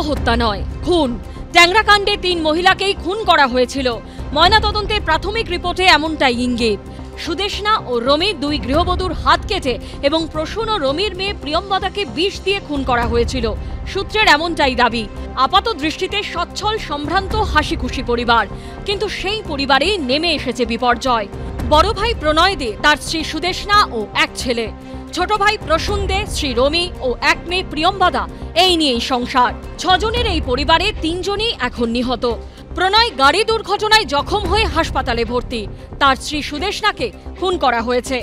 আত্মহত্যা নয়, খুন। ট্যাংরাকাণ্ডে 3 মহিলাকেই খুন করা হয়েছিল। ময়নাতদন্তের প্রাথমিক রিপোর্টে এমনটাই ইঙ্গিত। সুদেষ্ণা ও রমির 2 গৃহবধূর হাত কেটে এবং প্রসূন ও রমির মেয়ে প্রিয়ম্বদাকে বিষ দিয়ে খুন করা হয়েছিল। সূত্রের এমনটাই দাবি। আপাত দৃষ্টিতে সচ্ছল সম্ভ্রান্ত হাসিখুশি পরিবার, কিন্তু সেই পরিবারে নেমে এসেছে বিপর্যয়। বড় ভাই প্রণয় দে, তার স্ত্রী সুদেষ্ণা ও 1 ছেলে। ছোট ভাই প্রসূন দে, স্ত্রী রমি ও 1 মেয়ে প্রিয়ম্বদা, এই নিয়েই সংসার। 6 জনের এই পরিবারে 3 জনই এখন নিহত। প্রণয় গাড়ি দুর্ঘটনায় জখম হয়ে হাসপাতালে ভর্তি। তার স্ত্রী সুদেষ্ণাকে খুন করা হয়েছে।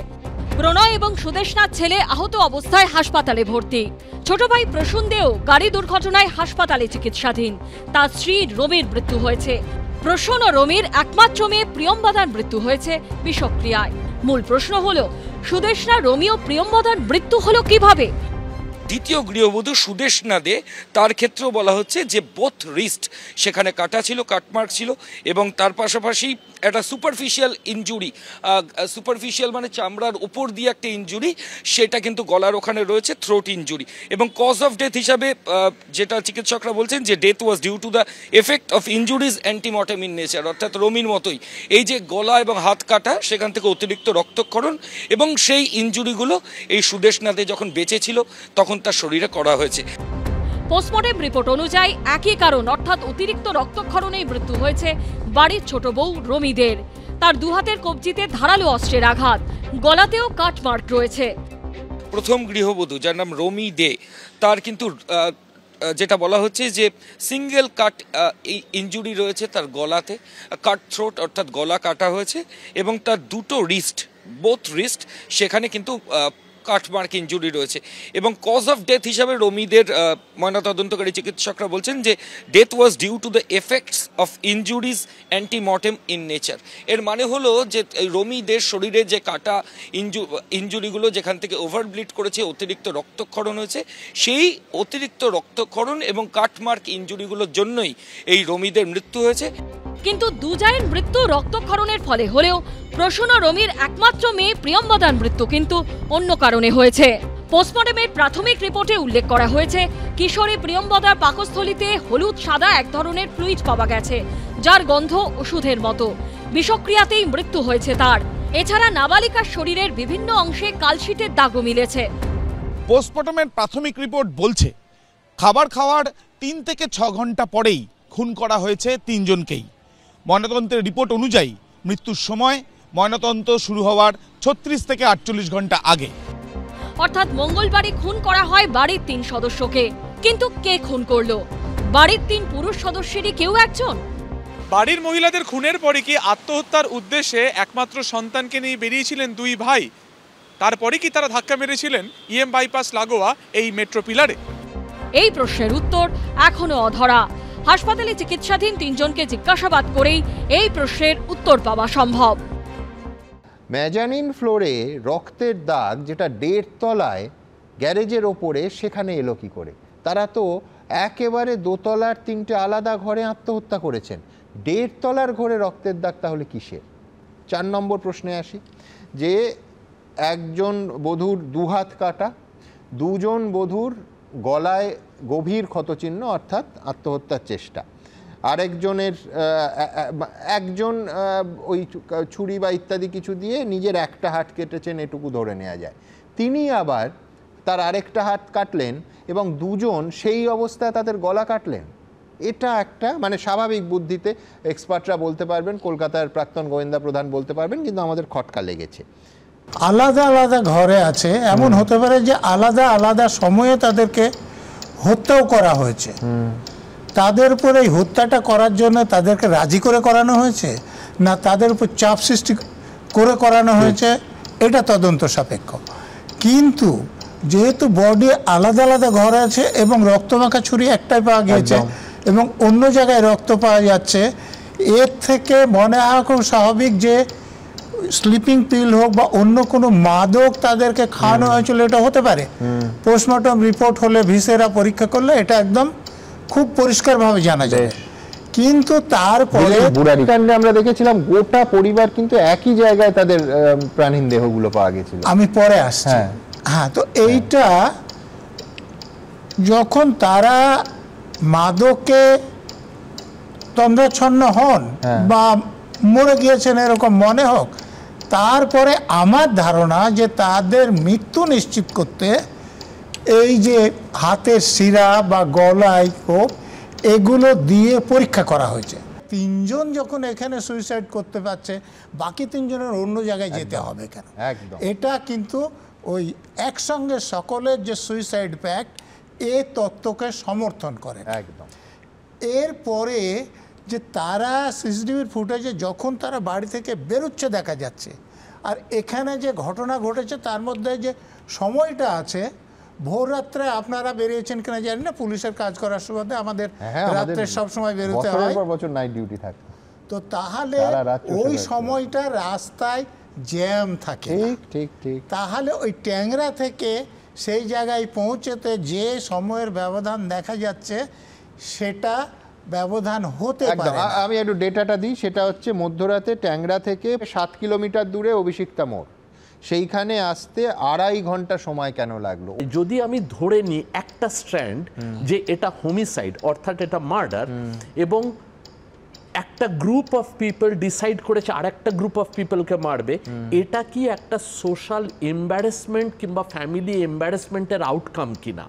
প্রণয় এবং সুদেষ্ণার ছেলে আহত অবস্থায় হাসপাতালে ভর্তি। ছোট ভাই প্রসূন দেও গাড়ি দুর্ঘটনায় হাসপাতালে চিকিৎসাধীন। তার স্ত্রী রমির মৃত্যু হয়েছে। প্রসূন ও রমির একমাত্র মেয়ে প্রিয়ম্বদার মৃত্যু হয়েছে বিষক্রিয়ায়। মূল প্রশ্ন হলো, সুদেষ্ণা, রমি ও প্রিয়ম্বদার মৃত্যু হলো কিভাবে? দ্বিতীয় গৃহবধূ সুদেষ্ণা দে, তার ক্ষেত্রেও বলা হচ্ছে যে বোথ রিস্ট সেখানে কাটা ছিল, কাটমার্ক ছিল, এবং তার পাশাপাশি একটা সুপারফিশিয়াল ইনজুরি, সুপারফিশিয়াল মানে চামড়ার উপর দিয়ে একটা ইনজুরি, সেটা কিন্তু গলার ওখানে রয়েছে, থ্রোট ইনজুরি। এবং কজ অফ ডেথ হিসাবে যেটা চিকিৎসকরা বলছেন যে death was due to the effect of injuries antemortem in nature, অর্থাৎ রমির মতোই এই যে গলা এবং হাত কাটা, সেখান থেকে অতিরিক্ত রক্তক্ষরণ, এবং সেই ইনজুরিগুলো এই সুদেষ্ণা দে যখন বেঁচে ছিল তখন তার শরীরে করা হয়েছে। পোস্টমর্টেম রিপোর্ট অনুযায়ী একই কারণ, অর্থাৎ অতিরিক্ত রক্তক্ষরণেই মৃত্যু হয়েছে বাড়ির ছোট বউ রমিদের। তার 2 হাতের কবজিতে ধারালো অস্ত্রের আঘাত, গলাতেও কাটমার্ক রয়েছে। প্রথম গৃহবধূ, যার নাম রমি দে, তার কিন্তু যেটা বলা হচ্ছে যে সিঙ্গেল কাট ইনজুরি রয়েছে তার গলাতে, কাট থ্রোট অর্থাৎ গলা কাটা হয়েছে, এবং তার 2টো রিস্ট, বোথ রিস্ট, সেখানে কিন্তু কাটমার্ক ইনজুরি রয়েছে। এবং কজ অফ ডেথ হিসাবে রমিদের ময়নাতদন্তকারী চিকিৎসকরা বলছেন যে death was due to the effects of injuries antemortem in nature. এর মানে হলো যে রমিদের শরীরে যে কাটা ইনজুরিগুলো, যেখান থেকে ওভারব্লিড করেছে, অতিরিক্ত রক্তক্ষরণ হয়েছে, সেই অতিরিক্ত রক্তক্ষরণ এবং কাটমার্ক ইনজুরিগুলোর জন্যই এই রমিদের মৃত্যু হয়েছে। কিন্তু দুজনের মৃত্যু রক্তক্ষরণের ফলে হলেও প্রসূন ও রমির একমাত্র মেয়ে প্রিয়ম্বদার মৃত্যু কিন্তু অন্য কারণে হয়েছে। পোস্টমর্টেমের প্রাথমিক রিপোর্টে উল্লেখ করা হয়েছে, কিশোরী প্রিয়ম্বদার পাকস্থলীতে হলুদ সাদা এক ধরনের ফ্লুইড পাওয়া গেছে, যার গন্ধ ওষুধের মতো। বিষক্রিয়াতেই মৃত্যু হয়েছে তার। এছাড়া নাবালিকার শরীরের বিভিন্ন অংশে কালশিটের দাগও মিলেছে। পোস্টমর্টমের প্রাথমিক রিপোর্ট বলছে খাবার খাওয়ার 3 থেকে 6 ঘন্টা পরেই খুন করা হয়েছে 3 জনকেই। ময়নাতদন্তের রিপোর্ট অনুযায়ী মৃত্যুর সময় ময়নাতদন্ত শুরু হওয়ার 36 থেকে 48 ঘন্টা আগে, অর্থাৎ মঙ্গলবারই খুন করা হয় বাড়ির 3 সদস্যকে। কিন্তু কে খুন করলো? বাড়ির 3 পুরুষ সদস্যেরই কেউ একজন? বাড়ির মহিলাদের খুনের পরে কি আত্মহত্যার উদ্দেশ্যে একমাত্র সন্তানকে নিয়ে বেরিয়েছিলেন 2 ভাই? তারপরে কি তারা ধাক্কা মেরেছিলেন ইএম বাইপাস লাগোয়া এই মেট্রো পিলারে? এই প্রশ্নের উত্তর এখনো অধরা। হাসপাতালে চিকিৎসাধীন 3 জনকে জিজ্ঞাসাবাদ করেই এই প্রশ্নের উত্তর পাওয়া সম্ভব। মেজানিন ফ্লোরে রক্তের দাগ, যেটা 1.5 তলায় গ্যারেজের ওপরে, সেখানে এলো কি করে? তারা তো একেবারে 2 তলার 3টে আলাদা ঘরে আত্মহত্যা করেছেন। 1.5 তলার ঘরে রক্তের দাগ তাহলে কিসের? 4 নম্বর প্রশ্নে আসি, যে একজন বধূর 2 হাত কাটা, 2 জন বধূর গলায় গভীর ক্ষতচিহ্ন, অর্থাৎ আত্মহত্যার চেষ্টা। আরেকজনের একজন ওই ছুরি বা ইত্যাদি কিছু দিয়ে নিজের একটা হাত কেটেছেন, এটুকু ধরে নেওয়া যায়। তিনি আবার তার আরেকটা হাত কাটলেন এবং 2 জন সেই অবস্থায় তাদের গলা কাটলেন। এটা একটা মানে স্বাভাবিক বুদ্ধিতে এক্সপার্টরা বলতে পারবেন, কলকাতার প্রাক্তন গোয়েন্দা প্রধান বলতে পারবেন, কিন্তু আমাদের খটকা লেগেছে। আলাদা আলাদা ঘরে আছে, এমন হতে পারে যে আলাদা আলাদা সময়ে তাদেরকে হত্যাও করা হয়েছে। তাদের উপর এই হত্যাটা করার জন্য তাদেরকে রাজি করে করানো হয়েছে, না তাদের উপর চাপ সৃষ্টি করে করানো হয়েছে, এটা তদন্ত সাপেক্ষ। কিন্তু যেহেতু বডি আলাদা আলাদা ঘর আছে এবং রক্তমাখা ছুরি একটাই পাওয়া গিয়েছে এবং অন্য জায়গায় রক্ত পাওয়া যাচ্ছে, এর থেকে মনে হয় খুব স্বাভাবিক যে স্লিপিং পিল হোক বা অন্য কোনো মাদক তাদেরকে খাওয়ানো হয়েছিল, এটা হতে পারে। পোস্টমর্টম রিপোর্ট হলে, ভিসেরা পরীক্ষা করলে এটা একদম খুব পরিষ্কারভাবে জানা যায়। কিন্তু তারপরে আমরা দেখেছিলাম গোটা পরিবার কিন্তু একই জায়গায় তাদের প্রাণহীন দেহগুলো পাওয়া গেছিল। আমি পরে আসছি। হ্যাঁ, তো এইটা যখন তারা মাদকে তন্দ্রাচ্ছন্ন হন বা মরে গিয়েছেন এরকম মনে হোক, তারপরে আমার ধারণা যে তাদের মৃত্যু নিশ্চিত করতে এই যে হাতের শিরা বা গলায় কোপ এগুলো দিয়ে পরীক্ষা করা হয়েছে। 3 জন যখন এখানে সুইসাইড করতে পারছে, বাকি 3 জনের অন্য জায়গায় যেতে হবে কেন? এটা কিন্তু ওই একসঙ্গে সকলের যে সুইসাইড প্যাক্ট এ তত্ত্বকে সমর্থন করে একদম। এরপরে যে তারা সিসিটিভির ফুটেজে যখন তারা বাড়ি থেকে বেরোচ্ছে দেখা যাচ্ছে, আর এখানে যে ঘটনা ঘটেছে তার মধ্যে যে সময়টা আছে, ভোর রাত্রে আপনারা বেরিয়েছেন কিনা জানি না, পুলিশের কাজ করার সুবাদে আমাদের রাত্রে সব সময় বেরোতে হয়, বছর নাইট ডিউটি থাকে, তো তাহলে ওই সময়টা রাস্তায় জ্যাম থাকে। ঠিক ঠিক। তাহলে ওই ট্যাংরা থেকে সেই জায়গায় পৌঁছতে যে সময়ের ব্যবধান দেখা যাচ্ছে সেটা ব্যবধান হতে পারে। আমি একটু ডেটাটা দিই, সেটা হচ্ছে মধ্যরাতে ট্যাংরা থেকে 7 কিলোমিটার দূরে অভিষিক্তা মোড়, সেইখানে আসতে 2.5 ঘন্টা সময় কেন লাগলো? যদি আমি ধরে নিই একটা স্ট্র্যান্ড যে এটা হোমিসাইড অর্থাৎ এটা মার্ডার, এবং একটা গ্রুপ অফ পিপল ডিসাইড করেছে আরেকটা গ্রুপ অফ পিপলকে মারবে, এটা কি একটা সোশ্যাল এম্বারেসমেন্ট কিংবা ফ্যামিলি এম্বারেসমেন্টের আউটকাম কিনা,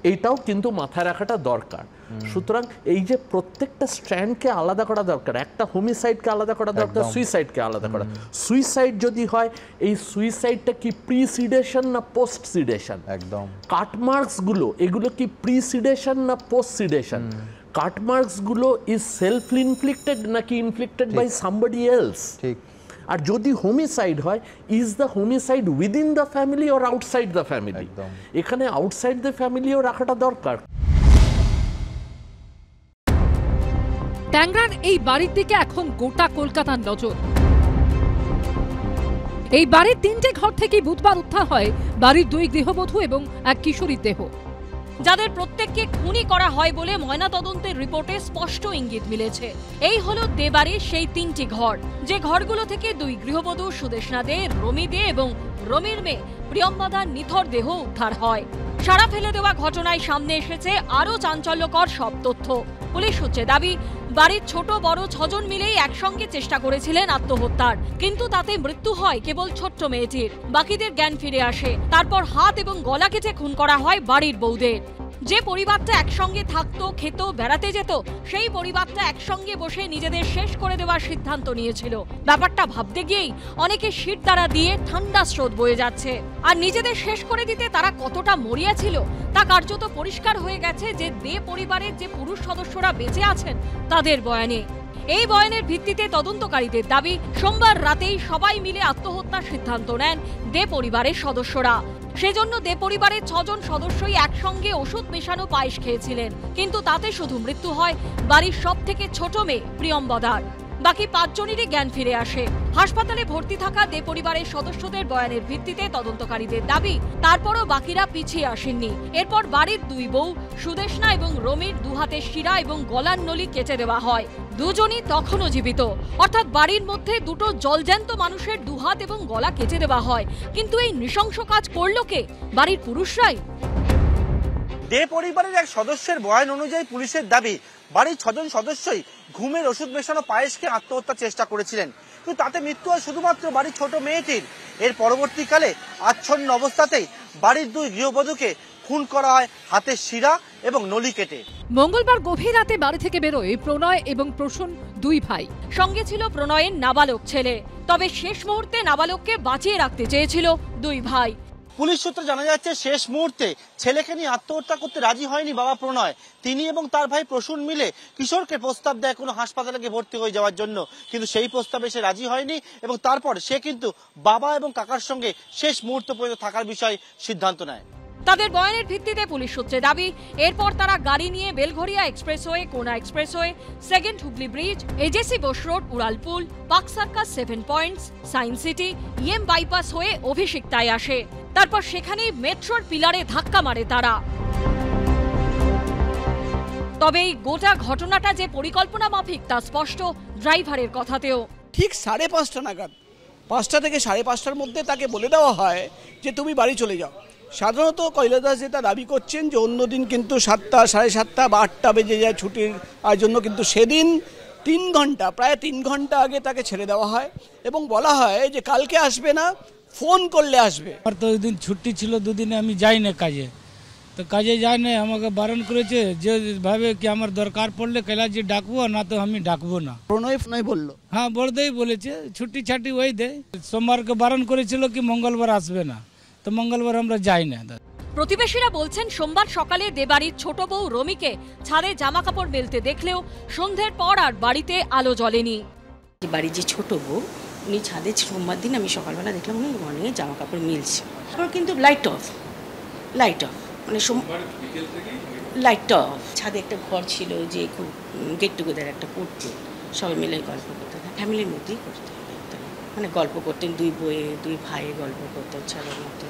এইটাও কিন্তু মাথায় রাখাটা দরকার। সুতরাং এই যে প্রত্যেকটা স্ট্র্যান্ডকে আলাদা করা দরকার, একটা হোমিসাইডকে আলাদা করা দরকার, সুইসাইডকে আলাদা করা। সুইসাইড যদি হয়, এই সুইসাইডটা কি প্রিসিডেশন না পোস্ট সিডেশন? একদম। কাটমার্কস গুলো এগুলো কি প্রিসিডেশন না পোস্ট সিডেশন? কাটমার্কস গুলো ইজ সেলফ ইনফ্লিক্টেড নাকি ইনফ্লিক্টেড বাই সামবডি এলস? ঠিক। আর যদি হোমিসাইড হয়, is the homicide within the family or outside the family? এখানে আউটসাইড দ্য ফ্যামিলিও রাখাটা দরকার। ট্যাংরার এই বাড়ির দিকে এখন গোটা কলকাতার নজর। এই বাড়ির 3টে ঘর থেকে বুধবার উদ্ধার হয় বাড়ির 2 গৃহবধূ এবং এক কিশোরীর দেহ, যাদের প্রত্যেককে খুনি করা হয় বলে ময়নাতদন্তের রিপোর্টে স্পষ্ট ইঙ্গিত মিলেছে। এই হলো দে বাড়ির সেই 3টি ঘর, যে ঘরগুলো থেকে 2 গৃহবধূ সুদেষ্ণা দে, রমি দে এবং রমির মেয়ে প্রিয়ম্বদার নিথর দেহ উদ্ধার হয়। সারা ফেলে দেওয়া ঘটনায় সামনে এসেছে আরও চাঞ্চল্যকর সব তথ্য। পুলিশ সূত্রে দাবি, বাড়ির ছোট বড় 6 জন মিলেই একসঙ্গে চেষ্টা করেছিলেন আত্মহত্যার, কিন্তু তাতে মৃত্যু হয় কেবল ছোট্ট মেয়েটির। বাকিদের জ্ঞান ফিরে আসে, তারপর হাত এবং গলা কেটে খুন করা হয় বাড়ির বউদের। যে পরিবারটা একসঙ্গে থাকতো, খেত, বেড়াতে যেত, সেই পরিবারটা একসঙ্গে বসে নিজেদের শেষ করে দেওয়ার সিদ্ধান্ত নিয়েছিল। ব্যাপারটা ভাবতে গিয়েই অনেকে শির দ্বারা দিয়ে ঠান্ডা স্রোত বয়ে যাচ্ছে। আর নিজেদের শেষ করে দিতে তারা কতটা মরিয়া ছিল তা কার্যত পরিষ্কার হয়ে গেছে যে দে পরিবারের যে পুরুষ সদস্যরা বেঁচে আছেন তাদের বয়ানে। এই বয়ানের ভিত্তিতে তদন্তকারীদের দাবি, সোমবার রাতেই সবাই মিলে আত্মহত্যার সিদ্ধান্ত নেন দে পরিবারের সদস্যরা। সেজন্য দে পরিবারের 6 জন সদস্যই একসঙ্গে ওষুধ মেশানো পায়েস খেয়েছিলেন, কিন্তু তাতে শুধু মৃত্যু হয় বাড়ির সবথেকে ছোট মেয়ে প্রিয়ম্বদার। বাকি 5 জনেরই জ্ঞান ফিরে আসে। হাসপাতালে ভর্তি থাকা দে পরিবারের সদস্যদের বয়ানের ভিত্তিতে তদন্তকারীদের দাবি, তারপরও বাকিরা পিছিয়ে আসেননি। এরপর বাড়ির 2 বউ সুদেষ্ণা এবং রমির 2 হাতের শিরা এবং গলার নলি কেটে দেওয়া হয়। 2 জনই তখনও জীবিত, অর্থাৎ বাড়ির মধ্যে 2টো জলজ্যান্ত মানুষের 2 হাত এবং গলা কেটে দেওয়া হয়। কিন্তু এই নৃশংস কাজ করল কে? বাড়ির পুরুষরাই। দে পরিবারের এক সদস্যের বয়ান অনুযায়ী পুলিশের দাবি, বাড়ির 6 জন সদস্যই ঘুমের ওষুধ মেশানো পায়েস খেয়ে আত্মহত্যার চেষ্টা করেছিলেন, কিন্তু তাতে মৃত্যু হয় শুধুমাত্র বাড়ির ছোট মেয়েটির। এর পরবর্তীকালে আচ্ছন্ন অবস্থাতেই বাড়ির 2 গৃহবধূকে খুন করা হয় হাতের শিরা এবং নলি কেটে। মঙ্গলবার গভীর রাতে বাড়ি থেকে বেরোয় প্রণয় এবং প্রসূন 2 ভাই। সঙ্গে ছিল প্রণয়ের নাবালক ছেলে, তবে শেষ মুহূর্তে নাবালককে বাঁচিয়ে রাখতে চেয়েছিল 2 ভাই। পুলিশ সূত্রে জানা যাচ্ছে, শেষ মুহূর্তে ছেলেকে নিয়ে আত্মহত্যা করতে রাজি হয়নি বাবা প্রণয়। তিনি এবং তার ভাই প্রসূন মিলে কিশোরকে প্রস্তাব দেয় কোনো হাসপাতালে গিয়ে ভর্তি হয়ে যাওয়ার জন্য, কিন্তু সেই প্রস্তাবে সে রাজি হয়নি এবং তারপর সে কিন্তু বাবা এবং কাকার সঙ্গে শেষ মুহূর্ত পর্যন্ত থাকার বিষয়ে সিদ্ধান্ত নেয়। তাদের বয়ানের ভিত্তিতে পুলিশ সূত্রে দাবি, এরপর তারা গাড়ি নিয়ে Belgharia expressway, Kona expressway, second Hooghly bridge, AJC Bose road, উড়ালপুল, park circus, 7 points, science city, EM bypass হয়ে অভিষিক্তায় আসে। তারপর সেখানেই মেট্রোর পিলারে ধাক্কা মারে তারা। তবে এই গোটা ঘটনাটা যে পরিকল্পনা মাফিক তা স্পষ্ট ড্রাইভারের কথাতেও। ঠিক 5:30 নাগাদ, 5টা থেকে 5:30টার মধ্যে তাকে বলে দেওয়া হয় যে তুমি বাড়ি চলে যাও। সাধারণত কৈলাস দাস যেটা দাবি করছেন যে অন্যদিন কিন্তু 7টা, 7:30 বা 8টা বেজে যায় ছুটির জন্য, কিন্তু সেদিন 3 ঘন্টা, প্রায় 3 ঘন্টা আগে তাকে ছেড়ে দেওয়া হয় এবং বলা হয় যে কালকে আসবে না, ফোন করলে আসবে। আমার তো ওই দিন ছুটি ছিল, দুদিনে আমি যাই না কাজে, তো কাজে যাই না, আমাকে বারণ করেছে যে ভাবে কি আমার দরকার পড়লে কৈলাসজি ডাকবো, না তো আমি ডাকবো না। প্রণয় বললো, হ্যাঁ বড়দেই বলেছে, ছুটি ছাটি ওই দেয়। সোমবারকে বারণ করেছিল কি মঙ্গলবার আসবে না, তো মঙ্গলবার আমরা যাই না। প্রতিবেশীরা বলছেন সোমবার সকালে দেবাড়ির ছোট বউ রমিকে ছাদে জামা কাপড় মেলতে দেখলেও সন্ধ্যের পর আর বাড়িতে আলো জ্বলেনি। বাড়ির যে ছোট বউ, উনি ছাদে সোমবার দিন আমি সকালবেলা দেখলাম উনি অনেক জামা কাপড় মিলছে, কিন্তু লাইট অফ মানে লাইটটা অফ। ছাদে একটা ঘর ছিল যে খুব গেট টুগেদার একটা করতে, সবাই মিলে গল্প করতে, ফ্যামিলির মধ্যেই করতে, মানে গল্প করতেন, 2 বইয়ে 2 ভাইয়ে গল্প করতেন ছাদের মধ্যে,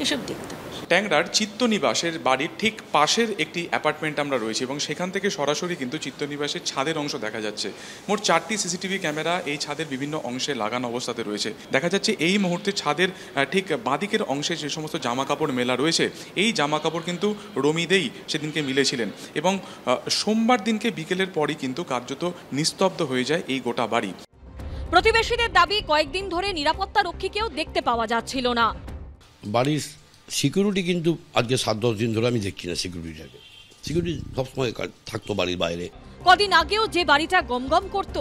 এসব দেখতাম। ট্যাংরার চিত্তনিবাসের বাড়ির ঠিক পাশের একটি অ্যাপার্টমেন্ট আমরা রয়েছে এবং সেখান থেকে সরাসরি কিন্তু চিত্তনিবাসের ছাদের অংশ দেখা যাচ্ছে। মোট 4টি সিসিটিভি ক্যামেরা এই ছাদের বিভিন্ন অংশে লাগানো অবস্থাতে রয়েছে। দেখা যাচ্ছে এই মুহূর্তে ছাদের ঠিক বাঁদিকের অংশে যে সমস্ত জামা কাপড় মেলা রয়েছে, এই জামা কাপড় কিন্তু রমিদেই সেদিনকে মিলেছিলেন এবং সোমবার দিনকে বিকেলের পরই কিন্তু কার্যত নিস্তব্ধ হয়ে যায় এই গোটা বাড়ি। প্রতিবেশীদের দাবি কয়েকদিন ধরে নিরাপত্তা রক্ষীকেও দেখতে পাওয়া যাচ্ছিল না। বাড়ির সিকিউরিটি কিন্তু আজকে 7-10 দিন ধরে আমি দেখছি না সিকিউরিটিটাকে। সিকিউরিটি সবসময় থাকতো বাড়ির বাইরে। কদিন আগেও যে বাড়িটা গমগম করত,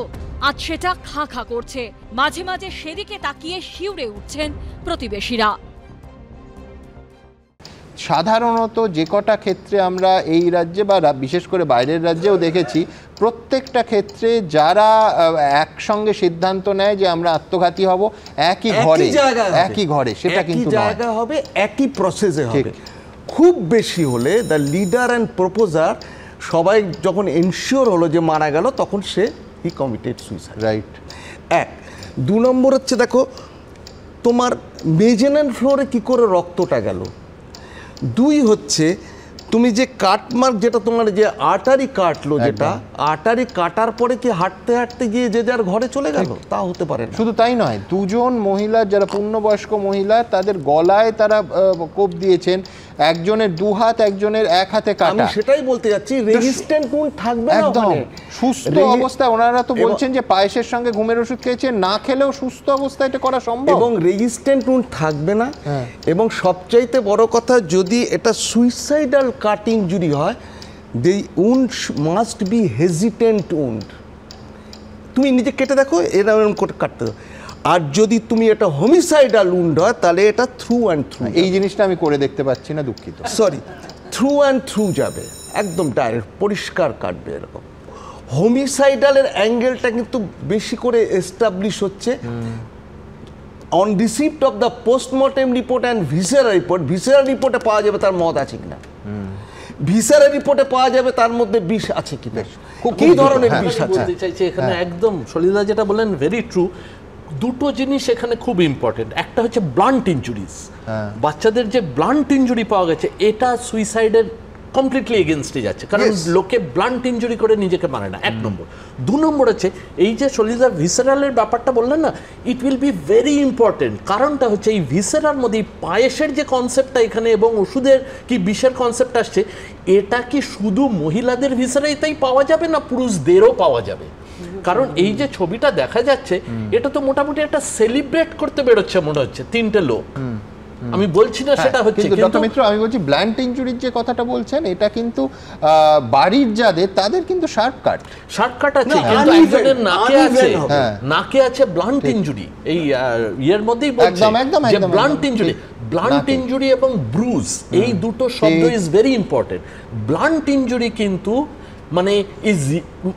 আজ সেটা খা খা করছে। মাঝে মাঝে সেদিকে তাকিয়ে শিউরে উঠছেন প্রতিবেশীরা। সাধারণত যে কটা ক্ষেত্রে আমরা এই রাজ্যে বা বিশেষ করে বাইরের রাজ্যেও দেখেছি, প্রত্যেকটা ক্ষেত্রে যারা একসঙ্গে সিদ্ধান্ত নেয় যে আমরা আত্মঘাতী হব, একই ঘরে সেটা কিন্তু জায়গা হবে, একই প্রসেসে হবে। খুব বেশি হলে দ্য লিডার অ্যান্ড প্রপোজার সবাই যখন এনশিওর হলো যে মারা গেল, তখন হি কমিটেড সুইসাইড। রাইট। 1 2 নম্বর হচ্ছে, দেখো তোমার মেজেনান ফ্লোরে কি করে রক্তটা গেল। 2 হচ্ছে তুমি যে কাটমার্ক, যেটা তোমার যে আর্টারি কাটলো, যেটা আর্টারি কাটার পরে কি হাঁটতে হাঁটতে গিয়ে যে যার ঘরে চলে গেল, তা হতে পারে না। শুধু তাই নয়, 2 জন মহিলা যারা পূর্ণবয়স্ক মহিলা, তাদের গলায় তারা কোপ দিয়েছেন, একজনের 2 হাত, একজনের 1 হাতে কাটা। আমি সেটাই বলতে যাচ্ছি, রেজিস্ট্যান্ট কোন থাকবে না একদম সুস্থ অবস্থায়। ওনারা তো বলছেন যে পায়েসের সঙ্গে ঘুমের ওষুধ খেয়েছে, না খেলেও সুস্থ অবস্থায় এটা করা সম্ভব, এবং রেজিস্ট্যান্ট কোন থাকবে না। এবং সবচাইতে বড় কথা, যদি এটা সুইসাইডাল কাট ইনজুরি হয়, the wound must be hesitant wound। তুমি নিজে কেটে দেখো, এরকম করে কাটতে দাও। আর যদি তুমি এটা হোমিসাইডাল উন্ড হয়, তাহলে এটা থ্রু অ্যান্ড থ্রু। এই জিনিসটা আমি করে দেখতে পাচ্ছি না, দুঃখিত। সরি, থ্রু অ্যান্ড থ্রু যাবে, একদম ডাইরেক্ট পরিষ্কার কাটবে এরকম। হোমিসাইডালের অ্যাঙ্গেলটা কিন্তু বেশি করে এস্টাবলিশ হচ্ছে on receipt of the postmortem report and viscera report. Viscera রিপোর্টে পাওয়া যাবে তার মদ আছে কিনা, ভিসেরা রিপোর্টে পাওয়া যাবে তার মধ্যে বিষ আছে কিনা, কি ধরনের বিষ আছে। বলতে চাইছি এখানে একদম সলিলদা যেটা বলেন ভেরি ট্রু। 2টো জিনিস এখানে খুব ইম্পর্টেন্ট। একটা হচ্ছে ব্লান্ট ইনজুরিজ, বাচ্চাদের যে ব্লান্ট ইনজুরি পাওয়া গেছে, এটা সুইসাইডের কমপ্লিটলি এগেনস্টে যাচ্ছে, কারণ লোকে ব্লান্ট ইনজুরি করে নিজেকে মারে না, 1 নম্বর। 2 নম্বর হচ্ছে এই যে সলিলদা ভিসেরালের ব্যাপারটা বললেন না, it will be very important. কারণটা হচ্ছে এই ভিসেরার মধ্যে পায়েসের যে কনসেপ্টটা এখানে এবং ওষুধের কি বিষের কনসেপ্ট আসছে, এটা কি শুধু মহিলাদের ভিসেরাইতেই পাওয়া যাবে না পুরুষদেরও পাওয়া যাবে? কারণ এই যে ছবিটা দেখা যাচ্ছে, এটা তো মোটামুটি একটা সেলিব্রেট করতে বেরোচ্ছে মনে হচ্ছে 3টে লোক। আমি বলছি না সেটা হচ্ছে, কিন্তু ডক্টর মিত্র আমি বলছি ব্লান্ট ইনজুরির যে কথাটা বলছেন, এটা কিন্তু বাড়ির যাদের, তাদের কিন্তু শার্প কাট আছে, কিন্তু একজনের নাকে আছে ব্লান্ট ইনজুরি। এই এর মধ্যেই বলছি যে ব্লান্ট ইনজুরি, ব্লান্ট ইনজুরি এবং ব্রুজ, এই দুটো শব্দ is very important. Blunt injury কিন্তু মানে ইজ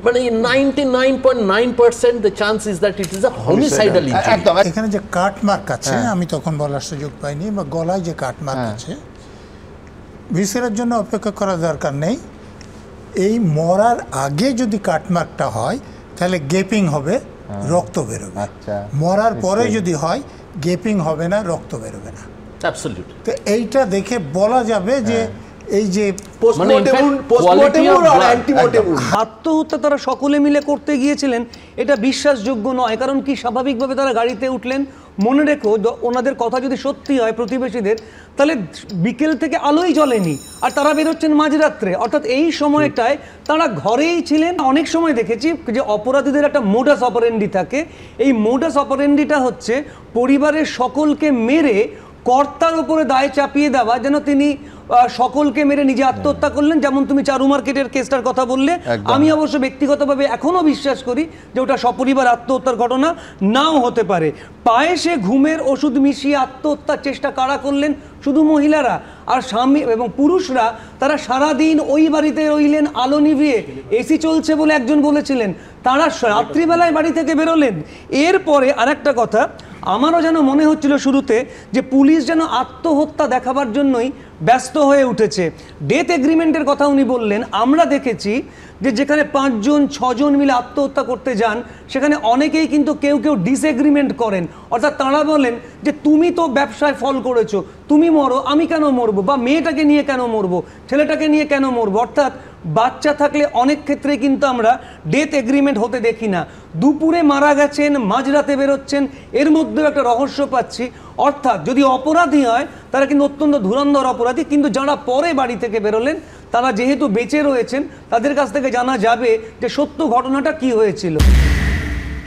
মানে 99.9% the chance is that it is a homicidal injury। এখানে যে কাট মার্ক আছে, আমি তখন বলার সুযোগ পাইনি, বা গলায় যে কাট মার্ক আছে, ভিসেরার জন্য অপেক্ষা করার দরকার নেই। এই মরার আগে যদি কাট মার্কটা হয়, তাহলে গেপিং হবে, রক্ত বেরোবে। মরার পরে যদি হয়, গেপিং হবে না, রক্ত বেরোবে না। অ্যাবসলিউটলি। তো এইটা দেখে বলা যাবে যে এই যে আত্মহত্যা তারা সকলে মিলে করতে গিয়েছিলেন, এটা বিশ্বাসযোগ্য নয়। কারণ কি, স্বাভাবিকভাবে তারা গাড়িতে উঠলেন, মনে রেখো ওনাদের কথা যদি সত্যি হয় প্রতিবেশীদের, তাহলে বিকেল থেকে আলোই জ্বলেনি আর তারা বেরোচ্ছেন মাঝরাত্রে, অর্থাৎ এই সময়টায় তারা ঘরেই ছিলেন। অনেক সময় দেখেছি যে অপরাধীদের একটা মোডাস অপারেন্ডি থাকে, এই মোডাস অপারেন্ডিটা হচ্ছে পরিবারের সকলকে মেরে কর্তার উপরে দায় চাপিয়ে দেওয়া, যেন তিনি সকলকে মেরে নিজে আত্মহত্যা করলেন। যেমন তুমি চারু মার্কেটের কেসটার কথা বললে, আমি অবশ্য ব্যক্তিগতভাবে এখনো বিশ্বাস করি যে ওটা সপরিবার আত্মহত্যার ঘটনা নাও হতে পারে। পায়েসে ঘুমের ওষুধ মিশিয়ে আত্মহত্যার চেষ্টা কারা করলেন? শুধু মহিলারা। আর স্বামী এবং পুরুষরা তারা সারাদিন ওই বাড়িতে রইলেন আলো নিভিয়ে, এসি চলছে বলে একজন বলেছিলেন, তারা রাত্রিবেলায় বাড়ি থেকে বেরোলেন। এরপরে আরেকটা কথা আমারও যেন মনে হচ্ছিল শুরুতে যে পুলিশ যেন আত্মহত্যা দেখাবার জন্যই ব্যস্ত হয়ে উঠেছে। ডেথ এগ্রিমেন্টের কথা উনি বললেন, আমরা দেখেছি যে যেখানে 5 জন 6 জন মিলে আত্মহত্যা করতে যান সেখানে অনেকেই কিন্তু কেউ ডিসএগ্রিমেন্ট করেন, অর্থাৎ তাঁরা বলেন যে তুমি তো ব্যবসায় ফল করেছো, তুমি মরো, আমি কেন মরবো, বা মেয়েটাকে নিয়ে কেন মরবো, ছেলেটাকে নিয়ে কেন মরবো। অর্থাৎ বাচ্চা থাকলে অনেক ক্ষেত্রে কিন্তু আমরা ডেথ এগ্রিমেন্ট হতে দেখি না। দুপুরে মারা গেছেন, মাঝরাতে বেরোচ্ছেন, এর মধ্যেও একটা রহস্য পাচ্ছি। অর্থাৎ যদি অপরাধী হয় তারা কিন্তু অত্যন্ত ধুরন্ধর অপরাধী, কিন্তু যারা পরে বাড়ি থেকে বেরোলেন তারা যেহেতু বেঁচে রয়েছেন তাদের কাছ থেকে জানা যাবে যে সত্য ঘটনাটা কি হয়েছিল।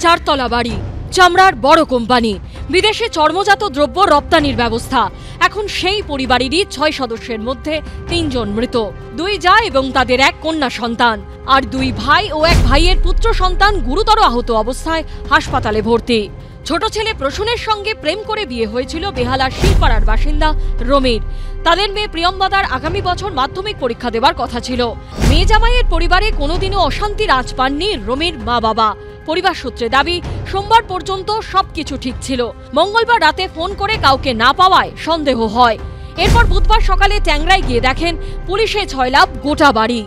4 তলা বাড়ি, চামড়ার বড় কোম্পানি, বিদেশে চর্মজাত দ্রব্য রপ্তানির ব্যবস্থা। এখন সেই পরিবারেরই 6 সদস্যের মধ্যে 3 জন মৃত, 2 জা এবং তাদের 1 কন্যা সন্তান, আর 2 ভাই ও 1 ভাইয়ের পুত্র সন্তান গুরুতর আহত অবস্থায় হাসপাতালে ভর্তি। ছোট ছেলে প্রসূনের সঙ্গে প্রেম করে বিয়ে হয়েছিল বেহালার শিলপাড়ার বাসিন্দা রমির। তাদের মেয়ে প্রিয়ম্বদার আগামী বছর মাধ্যমিক পরীক্ষা দেওয়ার কথা ছিল। মেয়ে জামাইয়ের পরিবারে কোনোদিনও অশান্তির আঁচ পাননি রমির মা বাবা। পরিবার সূত্রে দাবি সোমবার পর্যন্ত সবকিছু ঠিক ছিল। মঙ্গলবার রাতে ফোন করে কাউকে না পাওয়ায় সন্দেহ হয়। এরপর বুধবার সকালে ট্যাংরায় গিয়ে দেখেন পুলিশে ছয়লাভ গোটা বাড়ি।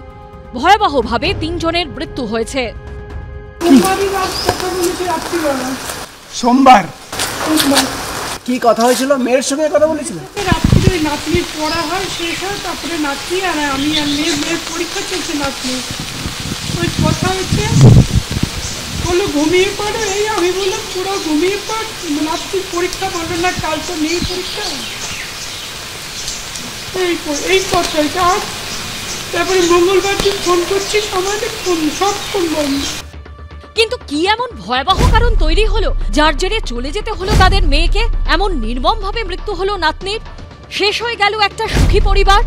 ভয়াবহভাবে 3 জনের মৃত্যু হয়েছে। সোমবার কি কথা হয়েছিল? মেয়ের সঙ্গে কথা বলেছিল রাত্রে, নাতনির পড়া হয় শেষ হয়, তারপরে নাতনি আর আমি আর মেয়ের পরীক্ষা চলছে, নাতনি ওই কথা হচ্ছে, বললো ঘুমিয়ে পড়ো। এই আমি বললাম পুরো ঘুমিয়ে পড়, নাতনির পরীক্ষা, বললো না কাল তো নেই পরীক্ষা, এই কথাটা। তারপরে মঙ্গলবার দিন ফোন করছি, আমাদের সব ফোন বন্ধ। কিন্তু কি এমন ভয়াবহ কারণ তৈরি হলো যার জেরে চলে যেতে হলো তাদের মেয়েকে? এমন নির্মমভাবে মৃত্যু হলো নাতনির, শেষ হয়ে গেল একটা সুখী পরিবার।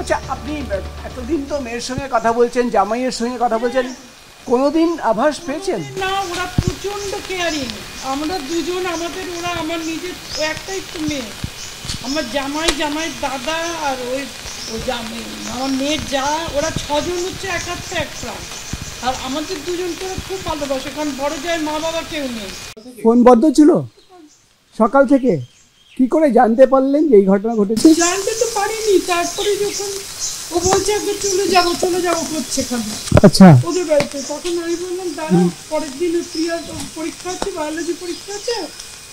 আচ্ছা, আপনি এতদিন তো মেয়ের সঙ্গে কথা বলছেন, জামাইয়ের সঙ্গে কথা বলছেন, কোনোদিন আভাস পেয়েছেন? না, ওরা প্রচন্ড কেয়ারিং। আমরা দুজন, আমাদের ওরা, আমার নিজের একটাই তো মেয়ে, আমার জামাই দাদা আর ওই আমার মেয়ের যা, ওরা 6 জন হচ্ছে এক হাতে এক প্রাণ। আর আমাদের দুজনকে খুব ভালোবাসে, কারণ বড় যায় মা বাবা কেউ নেই। ফোন বন্ধ ছিল সকাল থেকে, কি করে জানতে পারলেন যে এই ঘটনা ঘটেছে? জানতে তো পারিনি, তারপরে যখন ও বলছে একবার চলে যাবো করছে খালি, আচ্ছা, ওদের বাড়িতে, তখন আমি বললাম দাঁড়াও, পরের দিন প্রিয়ার পরীক্ষা আছে, বায়োলজি পরীক্ষা আছে,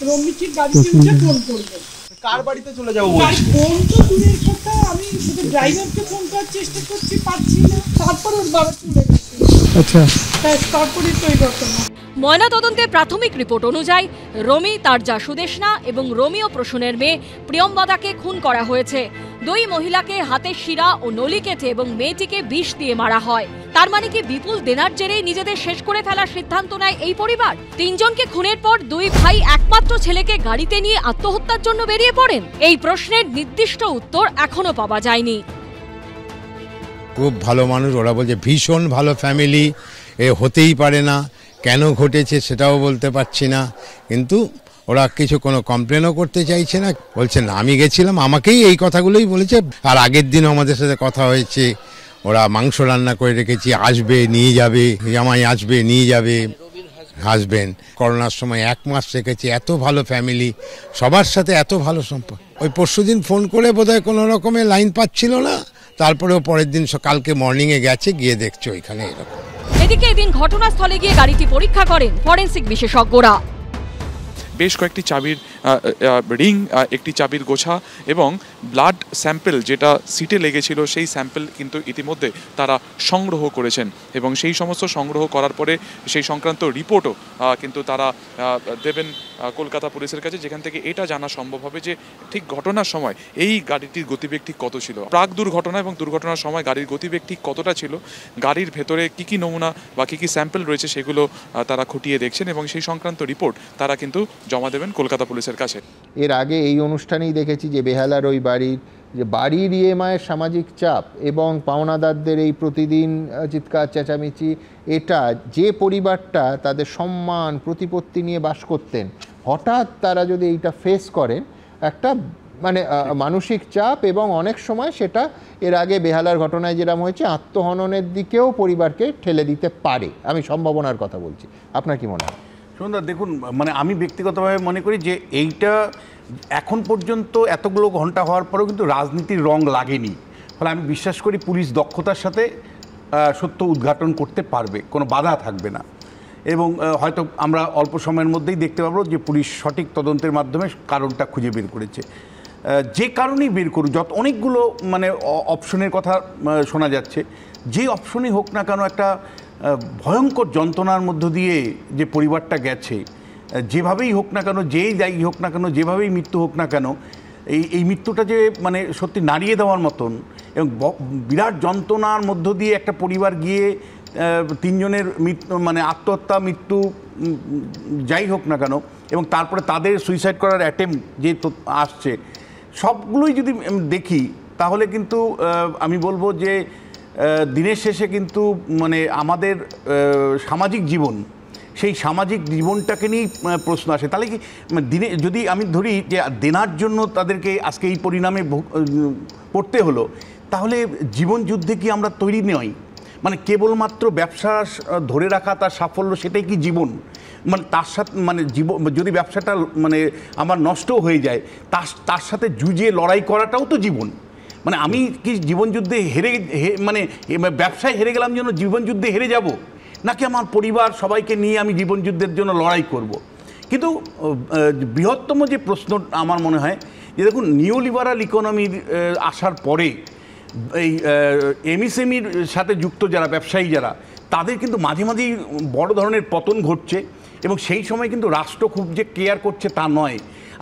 রমি ঠিক গাড়িতে উঠে ফোন করবে। কার বাড়িতে চলে যাবো? ফোন তো দূরের কথা, আমি ড্রাইভারকে ফোন করার চেষ্টা করছি, পাচ্ছি না, তারপরে ওর বাবা চলে গেছে। আচ্ছা, তারপরে তো এই ঘটনা। ময়নাতদন্তের প্রাথমিক রিপোর্ট অনুযায়ী রমি, তার যা সুদেশনা এবং রোমিও প্রসূনের মেয়ে প্রিয়ম্বদাকে খুন করা হয়েছে। 2 মহিলাকে হাতের শিরা ও নলি কেটে এবং মেয়েটিকে বিষ দিয়ে মারা হয়। তার মানে কি বিপুল দেনার জেরেই নিজেদের শেষ করে ফেলার সিদ্ধান্ত নেয় এই পরিবার? 3 জনকে খুনের পর 2 ভাই একমাত্র ছেলেকে গাড়িতে নিয়ে আত্মহত্যার জন্য বেরিয়ে পড়েন? এই প্রশ্নের নির্দিষ্ট উত্তর এখনো পাওয়া যায়নি। খুব ভালো মানুষ, ওরা বলছে ভীষণ ভালো ফ্যামিলি, এ হতেই পারে না, কেন ঘটেছে সেটাও বলতে পারছি না, কিন্তু ওরা কোনো কমপ্লেনও করতে চাইছে না, বলছে না আমি গেছিলাম, আমাকেই এই কথাগুলোই বলেছে। আর আগের দিনও আমাদের সাথে কথা হয়েছে, ওরা মাংস রান্না করে রেখেছি, আসবে নিয়ে যাবে, জামাই আসবে নিয়ে যাবে, হাসবেন্ড করোনার সময় 1 মাস রেখেছি, এত ভালো ফ্যামিলি, সবার সাথে এত ভালো সম্পর্ক। ওই পরশুদিন ফোন করে বোধহয় কোনো রকমে লাইন পাচ্ছিল না, তারপরেও পরের দিন সকালকে মর্নিংয়ে গেছে, গিয়ে দেখছে ওইখানে এরকম। এদিকে এদিন ঘটনাস্থলে গিয়ে গাড়িটি পরীক্ষা করেন ফরেনসিক বিশেষজ্ঞরা। বেশ কয়েকটি চাবির রিং, একটি চাবির গোছা এবং ব্লাড স্যাম্পেল যেটা সিটে লেগেছিল সেই স্যাম্পেল কিন্তু ইতিমধ্যে তারা সংগ্রহ করেছেন এবং সেই সমস্ত সংগ্রহ করার পরে সেই সংক্রান্ত রিপোর্টও কিন্তু তারা দেবেন কলকাতা পুলিশের কাছে, যেখান থেকে এটা জানা সম্ভব হবে যে ঠিক ঘটনার সময় এই গাড়িটির গতিবেগ ঠিক কত ছিল, প্রাক দুর্ঘটনা এবং দুর্ঘটনার সময় গাড়ির গতিবেগ ঠিক কতটা ছিল, গাড়ির ভেতরে কী নমুনা বা কী স্যাম্পেল রয়েছে সেগুলো তারা খতিয়ে দেখছেন এবং সেই সংক্রান্ত রিপোর্ট তারা কিন্তু জমা দেবেন কলকাতা পুলিশের কাছে। এর আগে এই অনুষ্ঠানেই দেখেছি যে বেহালার ওই বাড়ির ইএমআইয়ের সামাজিক চাপ এবং পাওনাদারদের এই প্রতিদিন চিৎকার চেঁচামেচি, এটা যে পরিবারটা তাদের সম্মান প্রতিপত্তি নিয়ে বাস করতেন, হঠাৎ তারা যদি এইটা ফেস করেন, একটা মানে মানসিক চাপ এবং অনেক সময় সেটা এর আগে বেহালার ঘটনায় যেরকম হয়েছে আত্মহননের দিকেও পরিবারকে ঠেলে দিতে পারে। আমি সম্ভাবনার কথা বলছি, আপনার কি মনে হয়? সুন্দর, দেখুন মানে আমি ব্যক্তিগতভাবে মনে করি যে এইটা এখন পর্যন্ত এতগুলো ঘন্টা হওয়ার পরেও কিন্তু রাজনীতির রং লাগেনি, ফলে আমি বিশ্বাস করি পুলিশ দক্ষতার সাথে সত্য উদ্ঘাটন করতে পারবে, কোনো বাধা থাকবে না এবং হয়তো আমরা অল্প সময়ের মধ্যেই দেখতে পাবো যে পুলিশ সঠিক তদন্তের মাধ্যমে কারণটা খুঁজে বের করেছে। যে কারণেই বের করুক, যত অনেকগুলো মানে অপশনের কথা শোনা যাচ্ছে, যে অপশনই হোক না কেন একটা ভয়ঙ্কর যন্ত্রণার মধ্য দিয়ে যে পরিবারটা গেছে, যেভাবেই হোক না কেন, যেই দায়ী হোক না কেন, যেভাবেই মৃত্যু হোক না কেন, এই মৃত্যুটা যে মানে সত্যি নাড়িয়ে দেওয়ার মতন এবং বিরাট যন্ত্রণার মধ্য দিয়ে একটা পরিবার গিয়ে তিনজনের মানে আত্মহত্যা মৃত্যু যাই হোক না কেন এবং তারপরে তাদের সুইসাইড করার অ্যাটেম্প যে আসছে, সবগুলোই যদি দেখি তাহলে কিন্তু আমি বলবো যে দিনের শেষে কিন্তু মানে আমাদের সামাজিক জীবন, সেই সামাজিক জীবনটাকে নিয়েই প্রশ্ন আসে। তাহলে কি দিনে যদি আমি ধরি যে দেনার জন্য তাদেরকে আজকে এই পরিণামে পড়তে হলো, তাহলে জীবন যুদ্ধে কি আমরা তৈরি নই? মানে কেবলমাত্র ব্যবসা ধরে রাখা, তার সাফল্য, সেটাই কি জীবন? মানে তার সাথে মানে জীবন যদি ব্যবসাটা মানে আমার নষ্ট হয়ে যায়, তার সাথে যুঝে লড়াই করাটাও তো জীবন। মানে আমি কি জীবনযুদ্ধে মানে ব্যবসায় হেরে গেলাম যেন জীবনযুদ্ধে হেরে যাব, নাকি আমার পরিবার সবাইকে নিয়ে আমি জীবনযুদ্ধের জন্য লড়াই করব? কিন্তু বৃহত্তম যে প্রশ্ন আমার মনে হয় যে দেখুন, নিও লিবারাল ইকোনমির আসার পরে এই এমএসএমইর সাথে যুক্ত যারা ব্যবসায়ী যারা, তাদের কিন্তু মাঝে মাঝেই বড় ধরনের পতন ঘটছে এবং সেই সময় কিন্তু রাষ্ট্র খুব যে কেয়ার করছে তা নয়।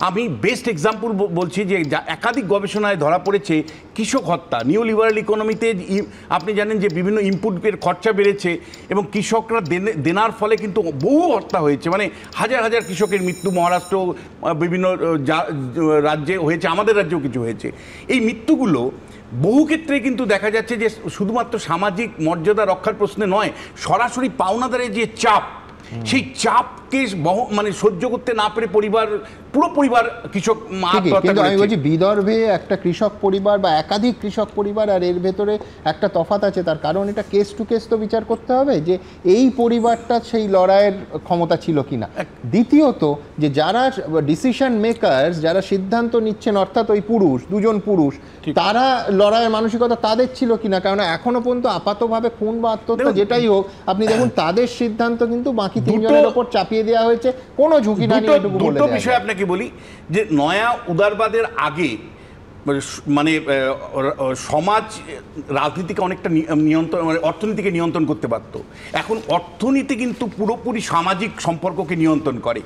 আমি বেস্ট এক্সাম্পল বলছি যে একাধিক গবেষণায় ধরা পড়েছে কৃষক হত্যা। নিও লিবারাল ইকোনমিতে আপনি জানেন যে বিভিন্ন ইনপুটের খরচা বেড়েছে এবং কৃষকরা দেনার ফলে কিন্তু বহু হত্যা হয়েছে, মানে হাজার হাজার কৃষকের মৃত্যু মহারাষ্ট্র বিভিন্ন রাজ্যে হয়েছে, আমাদের রাজ্যেও কিছু হয়েছে। এই মৃত্যুগুলো বহু ক্ষেত্রে কিন্তু দেখা যাচ্ছে যে শুধুমাত্র সামাজিক মর্যাদা রক্ষার প্রশ্নে নয়, সরাসরি পাওনাদারের যে চাপ, সেই চাপকে মানে সহ্য করতে না পেরে পুরো পরিবার কৃষক কিন্তু আমি বলছি বিদর্ভে একটা কৃষক পরিবার বা একাধিক কৃষক পরিবার, আর এর ভেতরে একটা তফাৎ আছে। তার কারণ এটা কেস টু কেস তো বিচার করতে হবে যে এই পরিবারটা সেই লড়াইয়ের ক্ষমতা ছিল কিনা। দ্বিতীয়ত যে যারা ডিসিশন মেকারস, যারা সিদ্ধান্ত নিচ্ছেন, অর্থাৎ ওই দুজন পুরুষ, তারা লড়াইয়ের মানসিকতা তাদের ছিল কিনা। কারণ এখনো পর্যন্ত আপাতভাবে খুন বা আত্মহত্যা যেটাই হোক, আপনি দেখুন তাদের সিদ্ধান্ত কিন্তু বাকি তিনজনের উপর চাপিয়ে দেওয়া হয়েছে, কোনো ঝুঁকি না নিয়ে। দুটো বিষয় আপনাকে বলি যে নয়া উদারবাদের আগে মানে সমাজ রাজনীতিকে অনেকটা নিয়ন্ত্রণ, মানে অর্থনীতিকে নিয়ন্ত্রণ করতে পারত। এখন অর্থনীতি কিন্তু পুরোপুরি সামাজিক সম্পর্ককে নিয়ন্ত্রণ করে।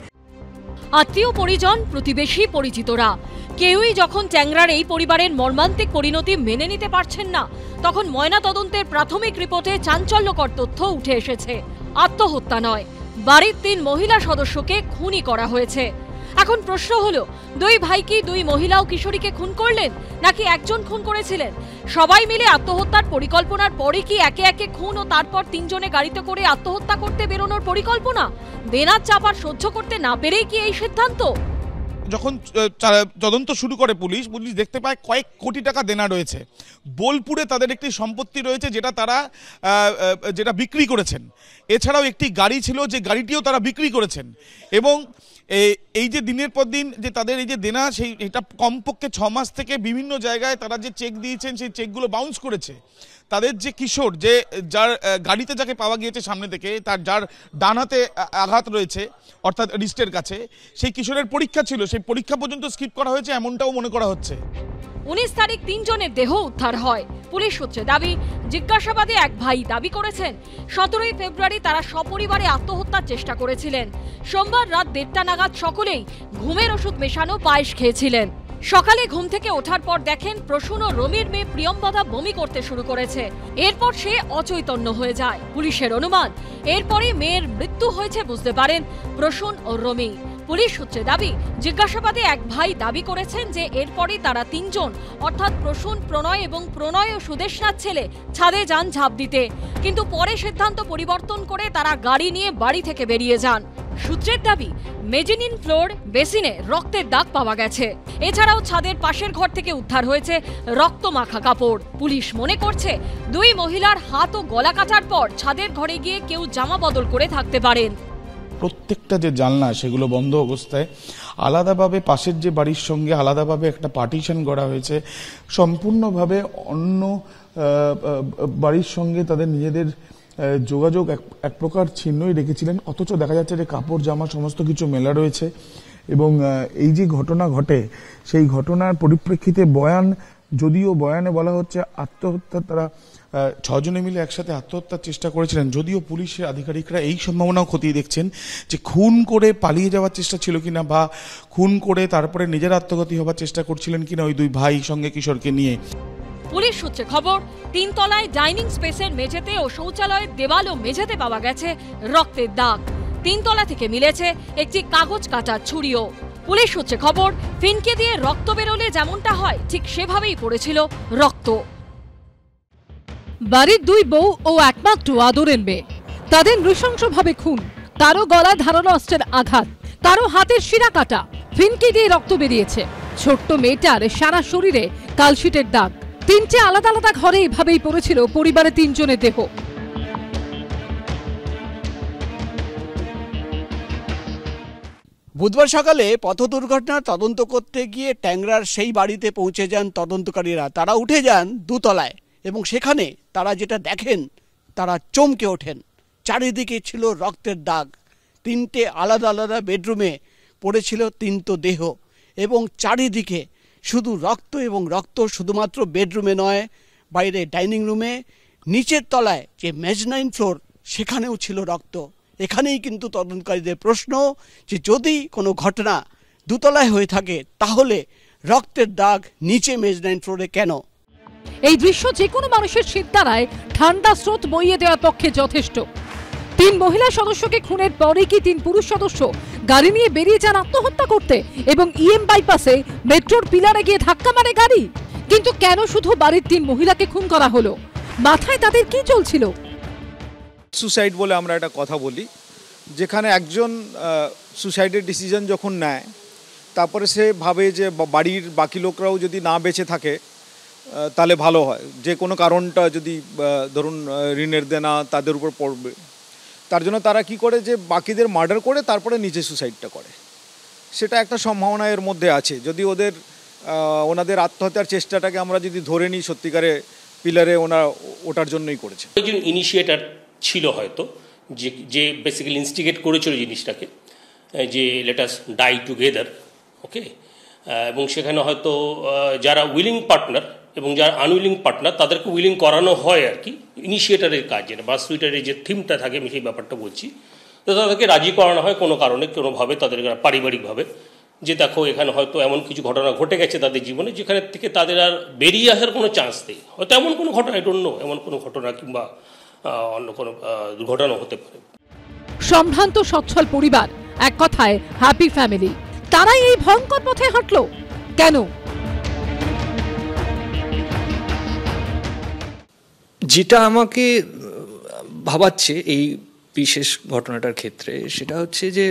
আত্মীয় পরিজন, প্রতিবেশী, পরিচিতরা কেউই যখন ট্যাংরার এই পরিবারের মর্মান্তিক পরিণতি মেনে নিতে পারছেন না, তখন ময়নাতদন্তের প্রাথমিক রিপোর্টে চাঞ্চল্যকর তথ্য উঠে এসেছে। আত্মহত্যা নয়, বাড়ির 3 মহিলা সদস্যকে খুনই করা হয়েছে। এখন প্রশ্ন হলো, দুই ভাই কি দুই মহিলা ও কিশোরীকে খুন করলেন, নাকি একজন খুন করেছিলেন? সবাই মিলে আত্মহত্যার পরিকল্পনার পরে কি একে একে খুন ও তারপর 3 জনে গাড়িতে করে আত্মহত্যা করতে বেরোনোর পরিকল্পনা? দেনার চাপ আর সহ্য করতে না পেরেই কি এই সিদ্ধান্ত? যখন তদন্ত শুরু করে পুলিশ দেখতে পায় কয়েক কোটি টাকা দেনা রয়েছে। বোলপুরে তাদের একটি সম্পত্তি রয়েছে যেটা বিক্রি করেছেন। এছাড়াও একটি গাড়ি ছিল, যে গাড়িটিও তারা বিক্রি করেছেন। এবং এই যে দিনের পর দিন যে তাদের এই যে দেনা, এটা কমপক্ষে 6 মাস থেকে বিভিন্ন জায়গায় তারা যে চেক দিয়েছেন, সেই চেকগুলো বাউন্স করেছে। তাদের যে কিশোর, যার গাড়িতে যাকে পাওয়া গিয়েছে সামনে থেকে, যার ডান হাতে আঘাত রয়েছে অর্থাৎ রিস্টের কাছে, সেই কিশোরের পরীক্ষা ছিল, সেই পরীক্ষা পর্যন্ত স্কিপ করা হয়েছে এমনটাও মনে করা হচ্ছে। 19 তারিখ 3 জনের দেহ উদ্ধার হয়। পুলিশ সূত্রে দাবি, জিজ্ঞাসাবাদে এক ভাই দাবি করেছেন 17 ফেব্রুয়ারি তারা সপরিবারে আত্মহত্যার চেষ্টা করেছিলেন। সোমবার রাত 1:30 নাগাদ সকলেই ঘুমের ওষুধ মেশানো পায়েস খেয়েছিলেন। সকালে ঘুম থেকে ওঠার পর দেখেন প্রসূন ও রমির মেয়ে প্রিয়ম্বদা বমি করতে শুরু করেছে। এরপর সে অচৈতন্য হয়ে যায়। পুলিশের অনুমান এরপরই মেয়ের মৃত্যু হয়েছে বুঝতে পারেন প্রসূন ও রমি। পুলিশ সূত্রে দাবি, জিজ্ঞাসাবাদে এক ভাই দাবি করেছেন যে এরপরই তারা 3 জন অর্থাৎ প্রসূন, প্রণয় এবং প্রণয় ও সুদেশনাথ ছেলে ছাদে যান ঝাঁপ দিতে, কিন্তু পরে সিদ্ধান্ত পরিবর্তন করে তারা গাড়ি নিয়ে বাড়ি থেকে বেরিয়ে যান। সূত্রের দাবি, মেজানিন ফ্লোর বেসিনে রক্তের দাগ পাওয়া গেছে। এছাড়াও ছাদের পাশের ঘর থেকে উদ্ধার হয়েছে রক্তমাখা কাপড়। পুলিশ মনে করছে 2 মহিলার হাত ও গলা কাটার পর ছাদের ঘরে গিয়ে কেউ জামা বদল করে থাকতে পারেন। প্রত্যেকটা যে জানলা সেগুলো বন্ধ অবস্থায়, আলাদাভাবে পাশের যে বাড়ির সঙ্গে আলাদাভাবে একটা পার্টিশন করা হয়েছে, সম্পূর্ণভাবে অন্য বাড়ির সঙ্গে তাদের নিজেদের যোগাযোগ এক প্রকার ছিন্নই রেখেছিলেন। অথচ দেখা যাচ্ছে যে কাপড় জামা সমস্ত কিছু মেলা রয়েছে। এবং এই যে ঘটনা ঘটে, সেই ঘটনার পরিপ্রেক্ষিতে যদিও বয়ানে বলা হচ্ছে আত্মহত্যা, তারা 6 জনে মিলে একসাথে আত্মহত্যার চেষ্টা করেছিলেন, যদিও পুলিশের আধিকারিকরা এই সম্ভাবনাও খতিয়ে দেখছেন যে খুন করে পালিয়ে যাওয়ার চেষ্টা ছিল কিনা, বা খুন করে তারপরে নিজের আত্মঘাতী হওয়ার চেষ্টা করছিলেন কিনা ওই 2 ভাই সঙ্গে কিশোরকে নিয়ে। পুলিশ সূত্রে খবর, 3 তলায় ডাইনিং স্পেসের মেঝেতে ও শৌচালয়ের দেওয়াল ও মেঝেতে পাওয়া গেছে রক্তের দাগ। 3 তলা থেকে মিলেছে একটি কাগজ কাটার ছুরিও। পুলিশ সূত্রে খবর, ফিনকে দিয়ে রক্ত বেরোলে যেমনটা হয় ঠিক সেভাবেই পড়েছিল রক্ত। বাড়ির 2 বউ ও একমাত্র আদরের মেয়ে, তাদের নৃশংসভাবে খুন। কারো গলায় ধারালো অস্ত্রের আঘাত, কারো হাতের শিরা কাটা, ফিনকি দিয়ে রক্ত বেরিয়েছে। ছোট্ট মেয়েটার সারা শরীরে কালশিটের দাগ। 3টে আলাদা আলাদা ঘরে এভাবেই পড়েছিল পরিবারের 3 জনের দেহ। বুধবার সকালে পথ দুর্ঘটনার তদন্ত করতে গিয়ে ট্যাংরার সেই বাড়িতে পৌঁছে যান তদন্তকারীরা। তারা উঠে যান 2 তলায় এবং সেখানে তারা যেটা দেখেন তারা চমকে ওঠেন। চারিদিকে ছিল রক্তের দাগ। 3টে আলাদা আলাদা বেডরুমে পড়েছিল 3টো দেহ এবং চারিদিকে শুধু রক্ত এবং রক্ত। শুধুমাত্র বেডরুমে নয়, বাইরে ডাইনিং রুমে, নিচের তলায় যে মেজানিন ফ্লোর সেখানেও ছিল রক্ত। এখানেই কিন্তু তদন্তকারীদের প্রশ্ন যে যদি কোনো ঘটনা 2 তলায় হয়ে থাকে তাহলে রক্তের দাগ নিচে মেজানিন ফ্লোরে কেন? এই দৃশ্য যে কোনো মানুষের চিন্তায় ঠান্ডা স্রোত বইয়ে দেওয়ার পক্ষে যথেষ্ট। 3 মহিলা সদস্যকে খুনের পরে কি 3 পুরুষ সদস্য গাড়ি নিয়ে বেরিয়ে যান আত্মহত্যা করতে এবং ইএম বাইপাসে মেট্রোর পিলারে গিয়ে ধাক্কা মারে গাড়ি? কিন্তু কেন শুধু বাড়ির 3 মহিলাকে খুন করা হলো? মাথায় তাদের কি চলছিল? সুসাইড বলে আমরা একটা কথা বলি, যেখানে একজন সুসাইডের ডিসিশন যখন নেয়, তারপরে সে ভাবে যে বাড়ির বাকি লোকরাও যদি না বেঁচে থাকে তাহলে ভালো হয়। যে কোনো কারণটা যদি ধরুন ঋণের দেনা তাদের উপর পড়বে, তার জন্য তারা কি করে যে বাকিদের মার্ডার করে তারপরে নিজে সুসাইডটা করে। সেটা একটা সম্ভাবনা এর মধ্যে আছে। যদি ওনাদের আত্মহত্যার চেষ্টাটাকে আমরা যদি ধরে নিই, সত্যিকারে পিলারে ওটার জন্যই করেছে। একজন ইনিশিয়েটার ছিল হয়তো, যে বেসিক্যালি ইনস্টিগেট করেছিল জিনিসটাকে, যে লেট আস ডাই টুগেদার, ওকে। এবং সেখানে হয়তো যারা উইলিং পার্টনার এবং যারা আনউইলিং পার্টনার তাদেরকে উইলিং করানো হয় আর কি। ইনিশিয়েটারের কাজ, যেটা বাস সুইটারের যে থিমটা থাকে, আমি সেই ব্যাপারটা বলছি। তো তাদেরকে রাজি করানো হয় কোনো কারণে, কোনোভাবে তাদের পারিবারিকভাবে, যে দেখো এখানে হয়তো এমন কিছু ঘটনা ঘটে গেছে তাদের জীবনে যেখানে থেকে তাদের আর বেরিয়ে আসার কোনো চান্স নেই। হয়তো এমন কোনো ঘটনা, আই ডোন্ট নো, এমন কোনো ঘটনা কিংবা অন্য কোনো দুর্ঘটনা হতে পারে। সম্ভ্রান্ত সচ্ছল পরিবার, এক কথায় হ্যাপি ফ্যামিলি, তারাই এই ভয়ঙ্কর পথে হাঁটলো কেন? যেটা আমাকে ভাবাচ্ছে এই বিশেষ ঘটনাটার ক্ষেত্রে, সেটা হচ্ছে যে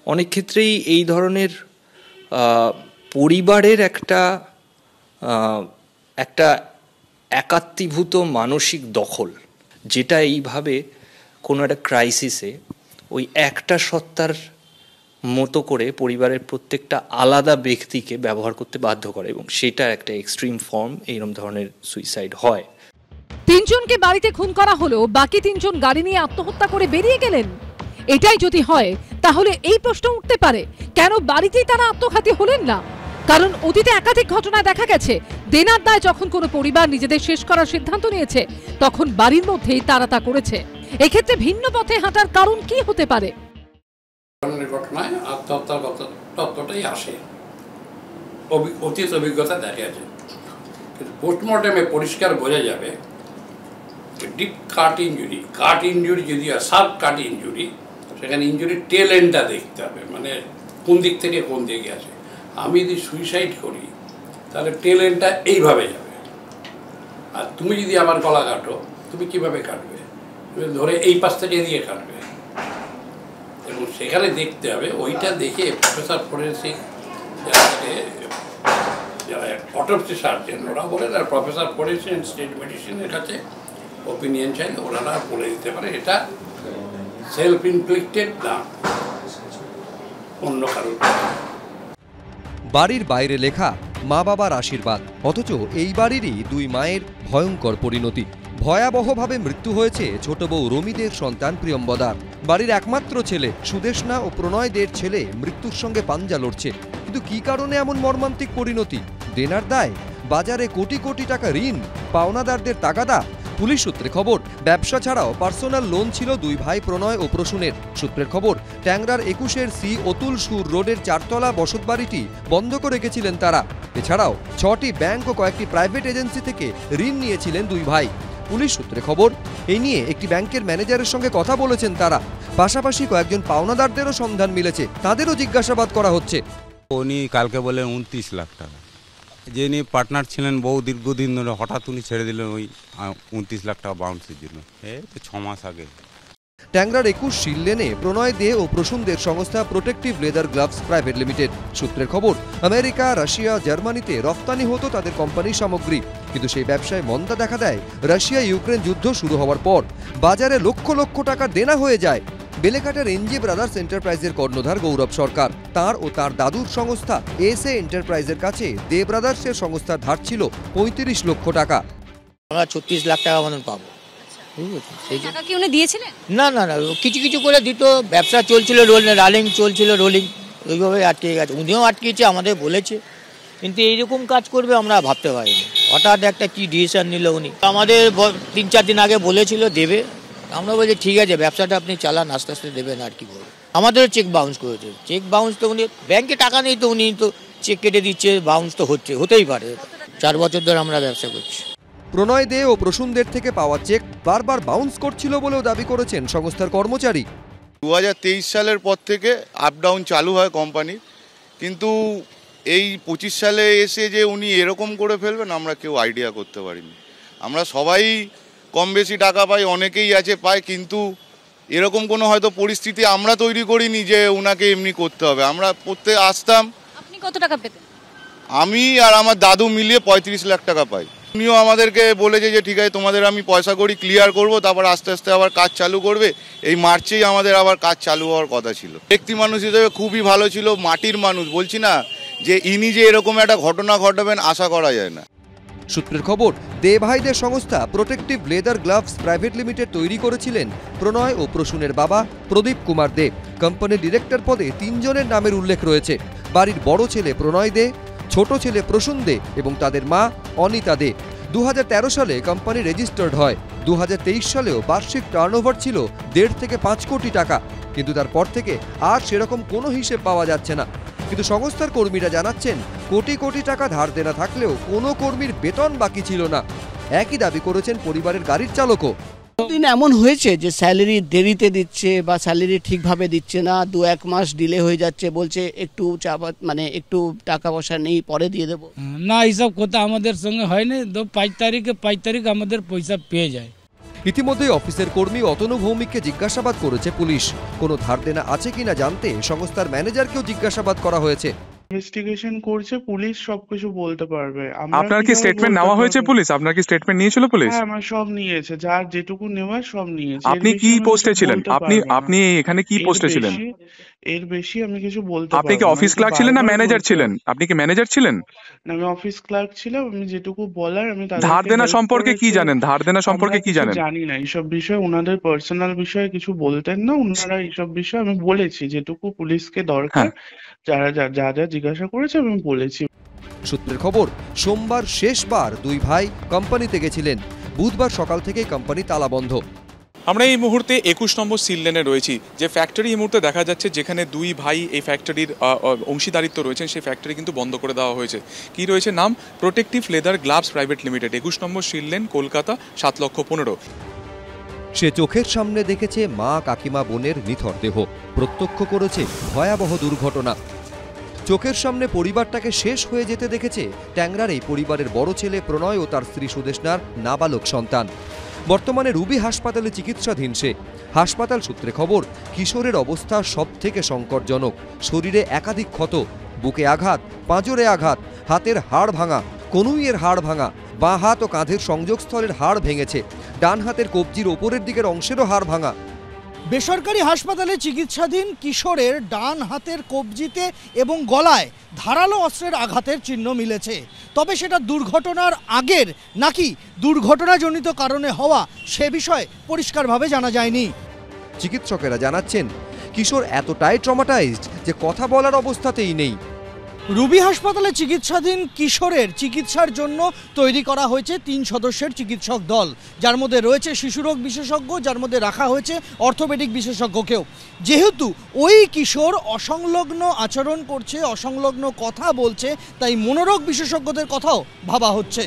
অনেক ক্ষেত্রেই এই ধরনের পরিবারের একটা একাত্মীভূত মানসিক দখল, যেটা এইভাবে কোনো একটা ক্রাইসিসে ওই একটা সত্তার মতো করে পরিবারের প্রত্যেকটা আলাদা ব্যক্তিকে ব্যবহার করতে বাধ্য করে, এবং সেটা একটা এক্সট্রিম ফর্ম এইরকম ধরনের সুইসাইড হয়। 3 জনকে বাড়িতে খুন করা হলো, বাকি 3 জন গাড়ি নিয়ে আত্মহত্যা করে বেরিয়ে গেলেন। এটাই যদি হয় তাহলে এই প্রশ্ন উঠতে পারে, কেন বাড়িতেই তারা আত্মঘাতী হলেন না? কারণ অতীতে একাধিক ঘটনায় দেখা গেছে দেনার দায় যখন কোনো পরিবার নিজেদের শেষ করার সিদ্ধান্ত নিয়েছে তখন বাড়ির মধ্যেই তারা তা করেছে। এক্ষেত্রে ভিন্ন পথে হাঁটার কারণ কি হতে পারে? ঘটনায় আত্মহত্যার তত্ত্বটাই আসে, অতীত অভিজ্ঞতা দেখা যায়, কিন্তু পোস্টমর্টমে পরিষ্কার বোঝা যাবে ডিপ কাট ইঞ্জুরি যদি সাব কাট ইঞ্জুরি, সেখানে ইঞ্জুরির টেল এন্ডটা দেখতে হবে, মানে কোন দিক থেকে কোন দিকে আছে। আমি যদি সুইসাইড করি তাহলে টেল এন্ডটা এইভাবে যাবে, আর তুমি যদি আমার গলা কাটো তুমি কিভাবে কাটবে, তুমি ধরে এই পাশ থেকে এদিকে কাটবে, এবং সেখানে দেখতে হবে। ওইটা দেখে প্রফেসর ফরেন্সিক যারা অটোপসি সার্জন ওরা বলেন, আর প্রফেসর ফরেন্সিক অ্যান্ড স্টেট মেডিসিনের কাছে ওপিনিয়ন চাইলে ওনারা বলে দিতে পারে এটা সেলফ ইনফ্লিক্টেড না অন্য কারণ। বাড়ির বাইরে লেখা মা বাবার আশীর্বাদ, অথচ এই বাড়িরই দুই মায়ের ভয়ঙ্কর পরিণতি। ভয়াবহভাবে মৃত্যু হয়েছে ছোট বউ রমিদের সন্তান প্রিয়ম্বদার। বাড়ির একমাত্র ছেলে সুদেষ্ণা ও প্রণয়দের ছেলে মৃত্যুর সঙ্গে পাঞ্জা লড়ছে। কিন্তু কি কারণে এমন মর্মান্তিক পরিণতি? দেনার দায়, বাজারে কোটি কোটি টাকা ঋণ, পাওনাদারদের তাগাদা। পুলিশ সূত্রে খবর, ব্যবসা ছাড়াও পার্সোনাল লোন ছিল দুই ভাই প্রণয় ও প্রসূনের। সূত্রের খবর, ট্যাংরার 21 সি অতুল সুর রোডের 4তলা বসতবাড়িটি বন্ধ করে রেখেছিলেন তারা। এছাড়াও 6টি ব্যাংক ও কয়েকটি প্রাইভেট এজেন্সি থেকে ঋণ নিয়েছিলেন দুই ভাই। পুলিশ সূত্রে খবর, এই নিয়ে একটি ব্যাংকের ম্যানেজারের সঙ্গে কথা বলেছেন তারা। পাশাপাশি কয়েকজন পাওনাদারদেরও সন্ধান মিলেছে, তাদেরও জিজ্ঞাসাবাদ করা হচ্ছে। উনি কালকে বলে 29 লাখ টাকা, যিনি পার্টনার ছিলেন বহু দীর্ঘদিন ধরে, হঠাৎ উনি ছেড়ে দিলেন ওই 29 লাখ টাকা বাউন্সের জন্য, এই তো 6 মাস আগে। ট্যাংরার 21 শিল লেনে প্রণয় দে ও প্রসূনদের সংস্থা protective leather gloves private limited. সূত্রের খবর, আমেরিকা, রাশিয়া, জার্মানিতে রফতানি হতো তাদের কোম্পানির সামগ্রী। কিন্তু সেই ব্যবসায় মন্দা দেখা দেয় রাশিয়া ইউক্রেন যুদ্ধ শুরু হওয়ার পর। বাজারে লক্ষ লক্ষ টাকার দেনা হয়ে যায়। বেলেঘাটার এনজে ব্রাদার্স এন্টারপ্রাইজের কর্ণধার গৌরব সরকার, তার ও তার দাদুর সংস্থা এসএ এন্টারপ্রাইজের কাছে দে ব্রাদার্সের সংস্থার ধার ছিল 35 লক্ষ টাকা। আমরা 36 লাখ টাকা মতন পাবো। টাকা কি উনি দিয়েছিলেন? না না না, কিছু কিছু করে দিত, ব্যবসা চলছিল, রানিং চলছিল, রোলিং, ওইভাবে আটকে গেছে। উনিও আটকেছে, আমাদের বলেছে, কিন্তু এইরকম কাজ করবে আমরা ভাবতে পারিনি। হঠাৎ একটা কি ডিসিশন নিল উনি। আমাদের 3-4 দিন আগে বলেছিল দেবে, আমরা বলছি ঠিক আছে ব্যবসাটা আপনি চালান, আস্তে আস্তে দেবেন, আর কি বলবো। আমাদেরও চেক বাউন্স করেছে। চেক বাউন্স তো উনি, ব্যাংকে টাকা নেই তো উনি তো চেক কেটে দিচ্ছে, বাউন্স তো হতেই পারে। 4 বছর ধরে আমরা ব্যবসা করছি। প্রণয় দে ও প্রসূনদের থেকে পাওয়া চেক বারবার বাউন্স করছিল বলেও দাবি করেছেন সংস্থার কর্মচারী। 2023 সালের পর থেকে আপ ডাউন চালু হয় কোম্পানির, কিন্তু এই 25 সালে এসে যে উনি এরকম করে ফেলবেন আমরা কেউ আইডিয়া করতে পারিনি। আমরা সবাই কম বেশি টাকা পাই, অনেকেই আছে পায়, কিন্তু এরকম কোনো হয়তো পরিস্থিতি আমরা তৈরি করিনি যে উনাকে এমনি করতে হবে। আমরা পড়তে আসতাম। আপনি কত টাকা পেতেন? আমি আর আমার দাদু মিলিয়ে 35 লাখ টাকা পাই। উনিও আমাদেরকে বলেছে যে ঠিক আছে তোমাদের আমি পয়সা করি ক্লিয়ার করব, তারপর আস্তে আস্তে আবার কাজ চালু করবে। এই মার্চেই আমাদের আবার কাজ চালু হওয়ার কথা ছিল। ব্যক্তি মানুষ হিসেবে খুবই ভালো ছিল, মাটির মানুষ। বলছি না যে ইনি যে এরকম একটা ঘটনা ঘটাবেন আশা করা যায় না। সূত্রের খবর, দে ভাইদের সংস্থা protective leather gloves private limited তৈরি করেছিলেন প্রণয় ও প্রসূনের বাবা প্রদীপ কুমার দে। কোম্পানির ডিরেক্টর পদে 3 জনের নামের উল্লেখ রয়েছে। বাড়ির বড় ছেলে প্রণয় দে, ছোট ছেলে প্রসূন দে এবং তাদের মা অনিতা দে। 2013 সালে কোম্পানি রেজিস্টার্ড হয়। 2023 সালেও বার্ষিক টার্নওভার ছিল 1.5 থেকে 5 কোটি টাকা। কিন্তু তারপর থেকে আর সেরকম কোনো হিসেব পাওয়া যাচ্ছে না। কিন্তু সংস্থার কর্মীরা জানাচ্ছেন কোটি কোটি টাকা ধার দেনা থাকলেও কোনো কর্মীর বেতন বাকি ছিল না। একই দাবি করেছেন পরিবারের গাড়ির চালকও। দিন এমন হয়েছে যে স্যালারি দেরিতে দিচ্ছে বা স্যালারি ঠিকভাবে দিচ্ছে না, 2-1 মাস ডিলে হয়ে যাচ্ছে, বলছে একটু মানে একটু টাকা পয়সা নেই, পরে দিয়ে দেবো। না, এইসব কথা আমাদের সঙ্গে হয়নি। 5 তারিখ আমাদের পয়সা পেয়ে যায়। ইতিমধ্যে অফিসের কর্মী অতনু ভৌমিককে জিজ্ঞাসাবাদ করেছে পুলিশ। কোনো ধার দেনা আছে কিনা জানতে সংস্থার ম্যানেজারকেও জিজ্ঞাসাবাদ করা হয়েছে। ইনভেস্টিগেশন করছে পুলিশ, সবকিছু বলতে পারবে। আপনার কি স্টেটমেন্ট নেওয়া হয়েছে পুলিশ? আপনার কি স্টেটমেন্ট নিয়েছিল পুলিশ? হ্যাঁ, আমার সব নিয়েছে, যার যেটুকু নেওয়ার সব নিয়েছে। আপনি কি পোস্টে ছিলেন? আপনি এখানে কি পোস্টে ছিলেন? এর বেশি আমি কিছু বলতে পারবো না। আপনি কি অফিস ক্লার্ক ছিলেন না ম্যানেজার ছিলেন? আপনি কি ম্যানেজার ছিলেন? না, আমি অফিস ক্লার্ক ছিলাম। আমি যেটুকু বলার আমি তাদেরকে ধার দেনা সম্পর্কে কি জানেন? ধার দেনা সম্পর্কে কি জানেন? জানি না এইসব বিষয়ে, ওনাদের পার্সোনাল বিষয়ে কিছু বলতেন না ওনারা। এইসব বিষয়ে আমি বলেছি যেটুকু পুলিশকে দরকার, যারা যা যা জিজ্ঞাসা করেছে, আমি বলেছি। সূত্রের খবর, সোমবার শেষবার দুই ভাই কোম্পানিতে গেছিলেন। বুধবার সকাল থেকেই কোম্পানি তালাবন্ধ। আমরা এই মুহূর্তে 21 নম্বর সিল লেনে রয়েছি, যে ফ্যাক্টরি এই মুহূর্তে দেখা যাচ্ছে যেখানে দুই ভাই এই ফ্যাক্টরির অংশীদারিত্ব রয়েছেন, সেই ফ্যাক্টরি কিন্তু বন্ধ করে দেওয়া হয়েছে। কি রয়েছে নাম? Protective leather gloves private limited, 21 নম্বর সিল লেন, কলকাতা, 7,15,000। সে চোখের সামনে দেখেছে মা, কাকিমা, বোনের নিথর দেহ। প্রত্যক্ষ করেছে ভয়াবহ দুর্ঘটনা। চোখের সামনে পরিবারটাকে শেষ হয়ে যেতে দেখেছে ট্যাংরার এই পরিবারের বড় ছেলে প্রণয় ও তার স্ত্রী সুদেষ্ণার নাবালক সন্তান। বর্তমানে রুবি হাসপাতালে চিকিৎসাধীন সে। হাসপাতাল সূত্রে খবর, কিশোরের অবস্থা সব থেকে সংকটজনক। শরীরে একাধিক ক্ষত, বুকে আঘাত, পাঁজরে আঘাত, হাতের হাড় ভাঙা, কনুইয়ের হাড় ভাঙা, বাঁ হাত ও কাঁধের সংযোগস্থলের হাড় ভেঙেছে, ডান হাতের কবজির ওপরের দিকের অংশেরও হাড় ভাঙা। বেসরকারি হাসপাতালে চিকিৎসাধীন কিশোরের ডান হাতের কবজিতে এবং গলায় ধারালো অস্ত্রের আঘাতের চিহ্ন মিলেছে। তবে সেটা দুর্ঘটনার আগের নাকি দুর্ঘটনাজনিত কারণে হওয়া সে বিষয়ে পরিষ্কারভাবে জানা যায়নি। চিকিৎসকেরা জানাচ্ছেন, কিশোর এতটাই ট্রমাটাইজড যে কথা বলার অবস্থাতেই নেই। রুবি হাসপাতালে চিকিৎসাধীন কিশোরের চিকিৎসার জন্য তৈরি করা হয়েছে 3 সদস্যের চিকিৎসক দল, যার মধ্যে রয়েছে শিশুরোগ বিশেষজ্ঞ, যার মধ্যে রাখা হয়েছে অর্থোপেডিক বিশেষজ্ঞকেও। যেহেতু ওই কিশোর অসংলগ্ন আচরণ করছে, অসংলগ্ন কথা বলছে, তাই মনোরোগ বিশেষজ্ঞদের কথাও ভাবা হচ্ছে।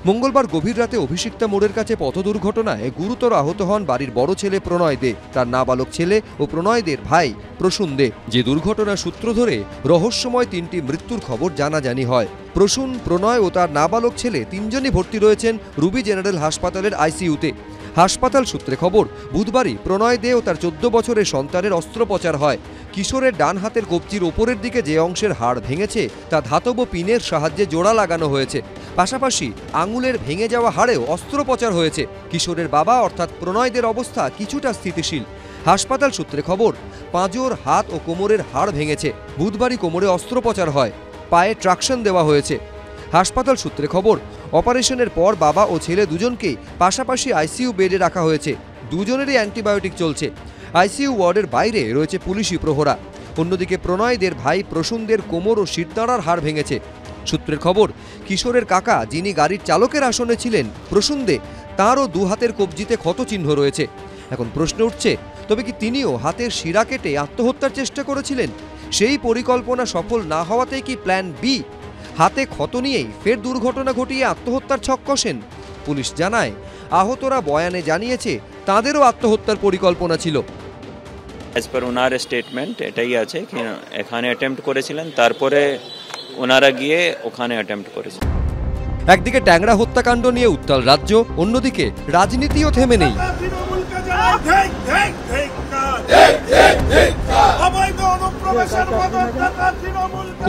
মঙ্গলবার গভীর রাতে অভিষিক্তা মোড়ের কাছে পথ দুর্ঘটনায় গুরুতর আহত হন বাড়ির বড় ছেলে প্রণয় দে, তার নাবালক ছেলে ও প্রণয় দের ভাই প্রসূন দে। যে দুর্ঘটনার সূত্র ধরে রহস্যময় 3টি মৃত্যুর খবর জানাজানি হয়। প্রসূন, প্রণয় ও তার নাবালক ছেলে 3জনই ভর্তি রয়েছেন রুবি জেনারেল হাসপাতালের আইসিইউতে। হাসপাতাল সূত্রে খবর, বুধবারই প্রণয় দে ও তার 14 বছরের সন্তানের অস্ত্রোপচার হয়। কিশোরের ডান হাতের কবজির ওপরের দিকে যে অংশের হাড় ভেঙেছে তা ধাতব পিনের সাহায্যে জোড়া লাগানো হয়েছে। পাশাপাশি আঙুলের ভেঙে যাওয়া হাড়েও অস্ত্রোপচার হয়েছে। কিশোরের বাবা অর্থাৎ প্রণয়দের অবস্থা কিছুটা স্থিতিশীল। হাসপাতাল সূত্রে খবর, পাঁজর, হাত ও কোমরের হাড় ভেঙেছে। বুধবারই কোমরে অস্ত্রোপচার হয়, পায়ে ট্রাকশন দেওয়া হয়েছে। হাসপাতাল সূত্রে খবর, অপারেশনের পর বাবা ও ছেলে দুজনকেই পাশাপাশি আইসিইউ বেডে রাখা হয়েছে। দুজনেরই অ্যান্টিবায়োটিক চলছে। আইসিইউ ওয়ার্ডের বাইরে রয়েছে পুলিশি প্রহরা। অন্যদিকে প্রণয়দের ভাই প্রসূনদের কোমর ও শিরদাঁড়ার হাড় ভেঙেছে। সূত্রের খবর, কিশোরের কাকা, যিনি গাড়ির চালকের আসনে ছিলেন, প্রসূন দে, তাঁরও 2 হাতের কবজিতে ক্ষতচিহ্ন রয়েছে। এখন প্রশ্ন উঠছে, তবে কি তিনিও হাতের শিরা কেটে আত্মহত্যার চেষ্টা করেছিলেন? সেই পরিকল্পনা সফল না হওয়াতেই কি প্ল্যান বি? হাতে ক্ষত নিয়েই ফের দুর্ঘটনা ঘটিয়ে আত্মহত্যার ছক কষেন? পুলিশ জানায়, আহতরা বয়ানে জানিয়েছে তাঁদেরও আত্মহত্যার পরিকল্পনা ছিল। অ্যাজ পার ওনার স্টেটমেন্ট এটাই আছে কি এখানে অ্যাটেম্প্ট করেছিলেন, তারপরে ওনারা গিয়ে ওখানে অ্যাটেম্প্ট করেছেন। একদিকে ট্যাংরা হত্যাকাণ্ড নিয়ে উত্তাল রাজ্য, অন্যদিকে রাজনীতিও থেমে নেই।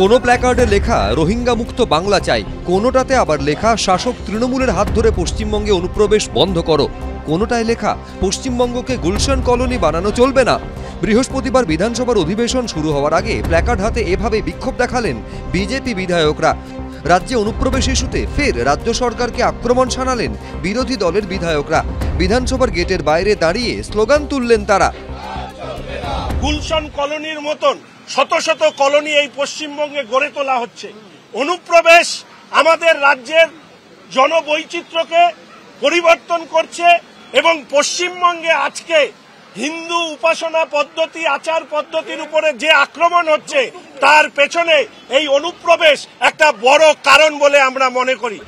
কোনো প্ল্যাকার্ডে লেখা রোহিঙ্গা মুক্ত বাংলা চাই, কোনোটাতে আবার লেখা শাসক তৃণমূলের হাত ধরে পশ্চিমবঙ্গে অনুপ্রবেশ বন্ধ করো, কোনোটায় লেখা পশ্চিমবঙ্গকে গুলশান কলোনি বানানো চলবে না। বৃহস্পতিবার বিধানসভার অধিবেশন শুরু হওয়ার আগে প্ল্যাকার্ড হাতে এভাবে বিক্ষোভ দেখালেন বিজেপি বিধায়করা। রাজ্যে অনুপ্রবেশ ইস্যুতে ফের রাজ্য সরকারকে আক্রমণ শানালেন বিরোধী দলের বিধায়করা। বিধানসভার গেটের বাইরে দাঁড়িয়ে স্লোগান তুললেন তারা। গুলশান কলোনির মতন শত শত কলোনি এই পশ্চিমবঙ্গে গড়ে তোলা হচ্ছে। অনুপ্রবেশ আমাদের রাজ্যের জনবৈচিত্র্যকে পরিবর্তন করছে এবং পশ্চিমবঙ্গে আজকে হিন্দু উপাসনা পদ্ধতি, আচার পদ্ধতির উপরে যে আক্রমণ হচ্ছে তার পেছনে এই অনুপ্রবেশ একটা বড় কারণ বলে আমরা মনে করি।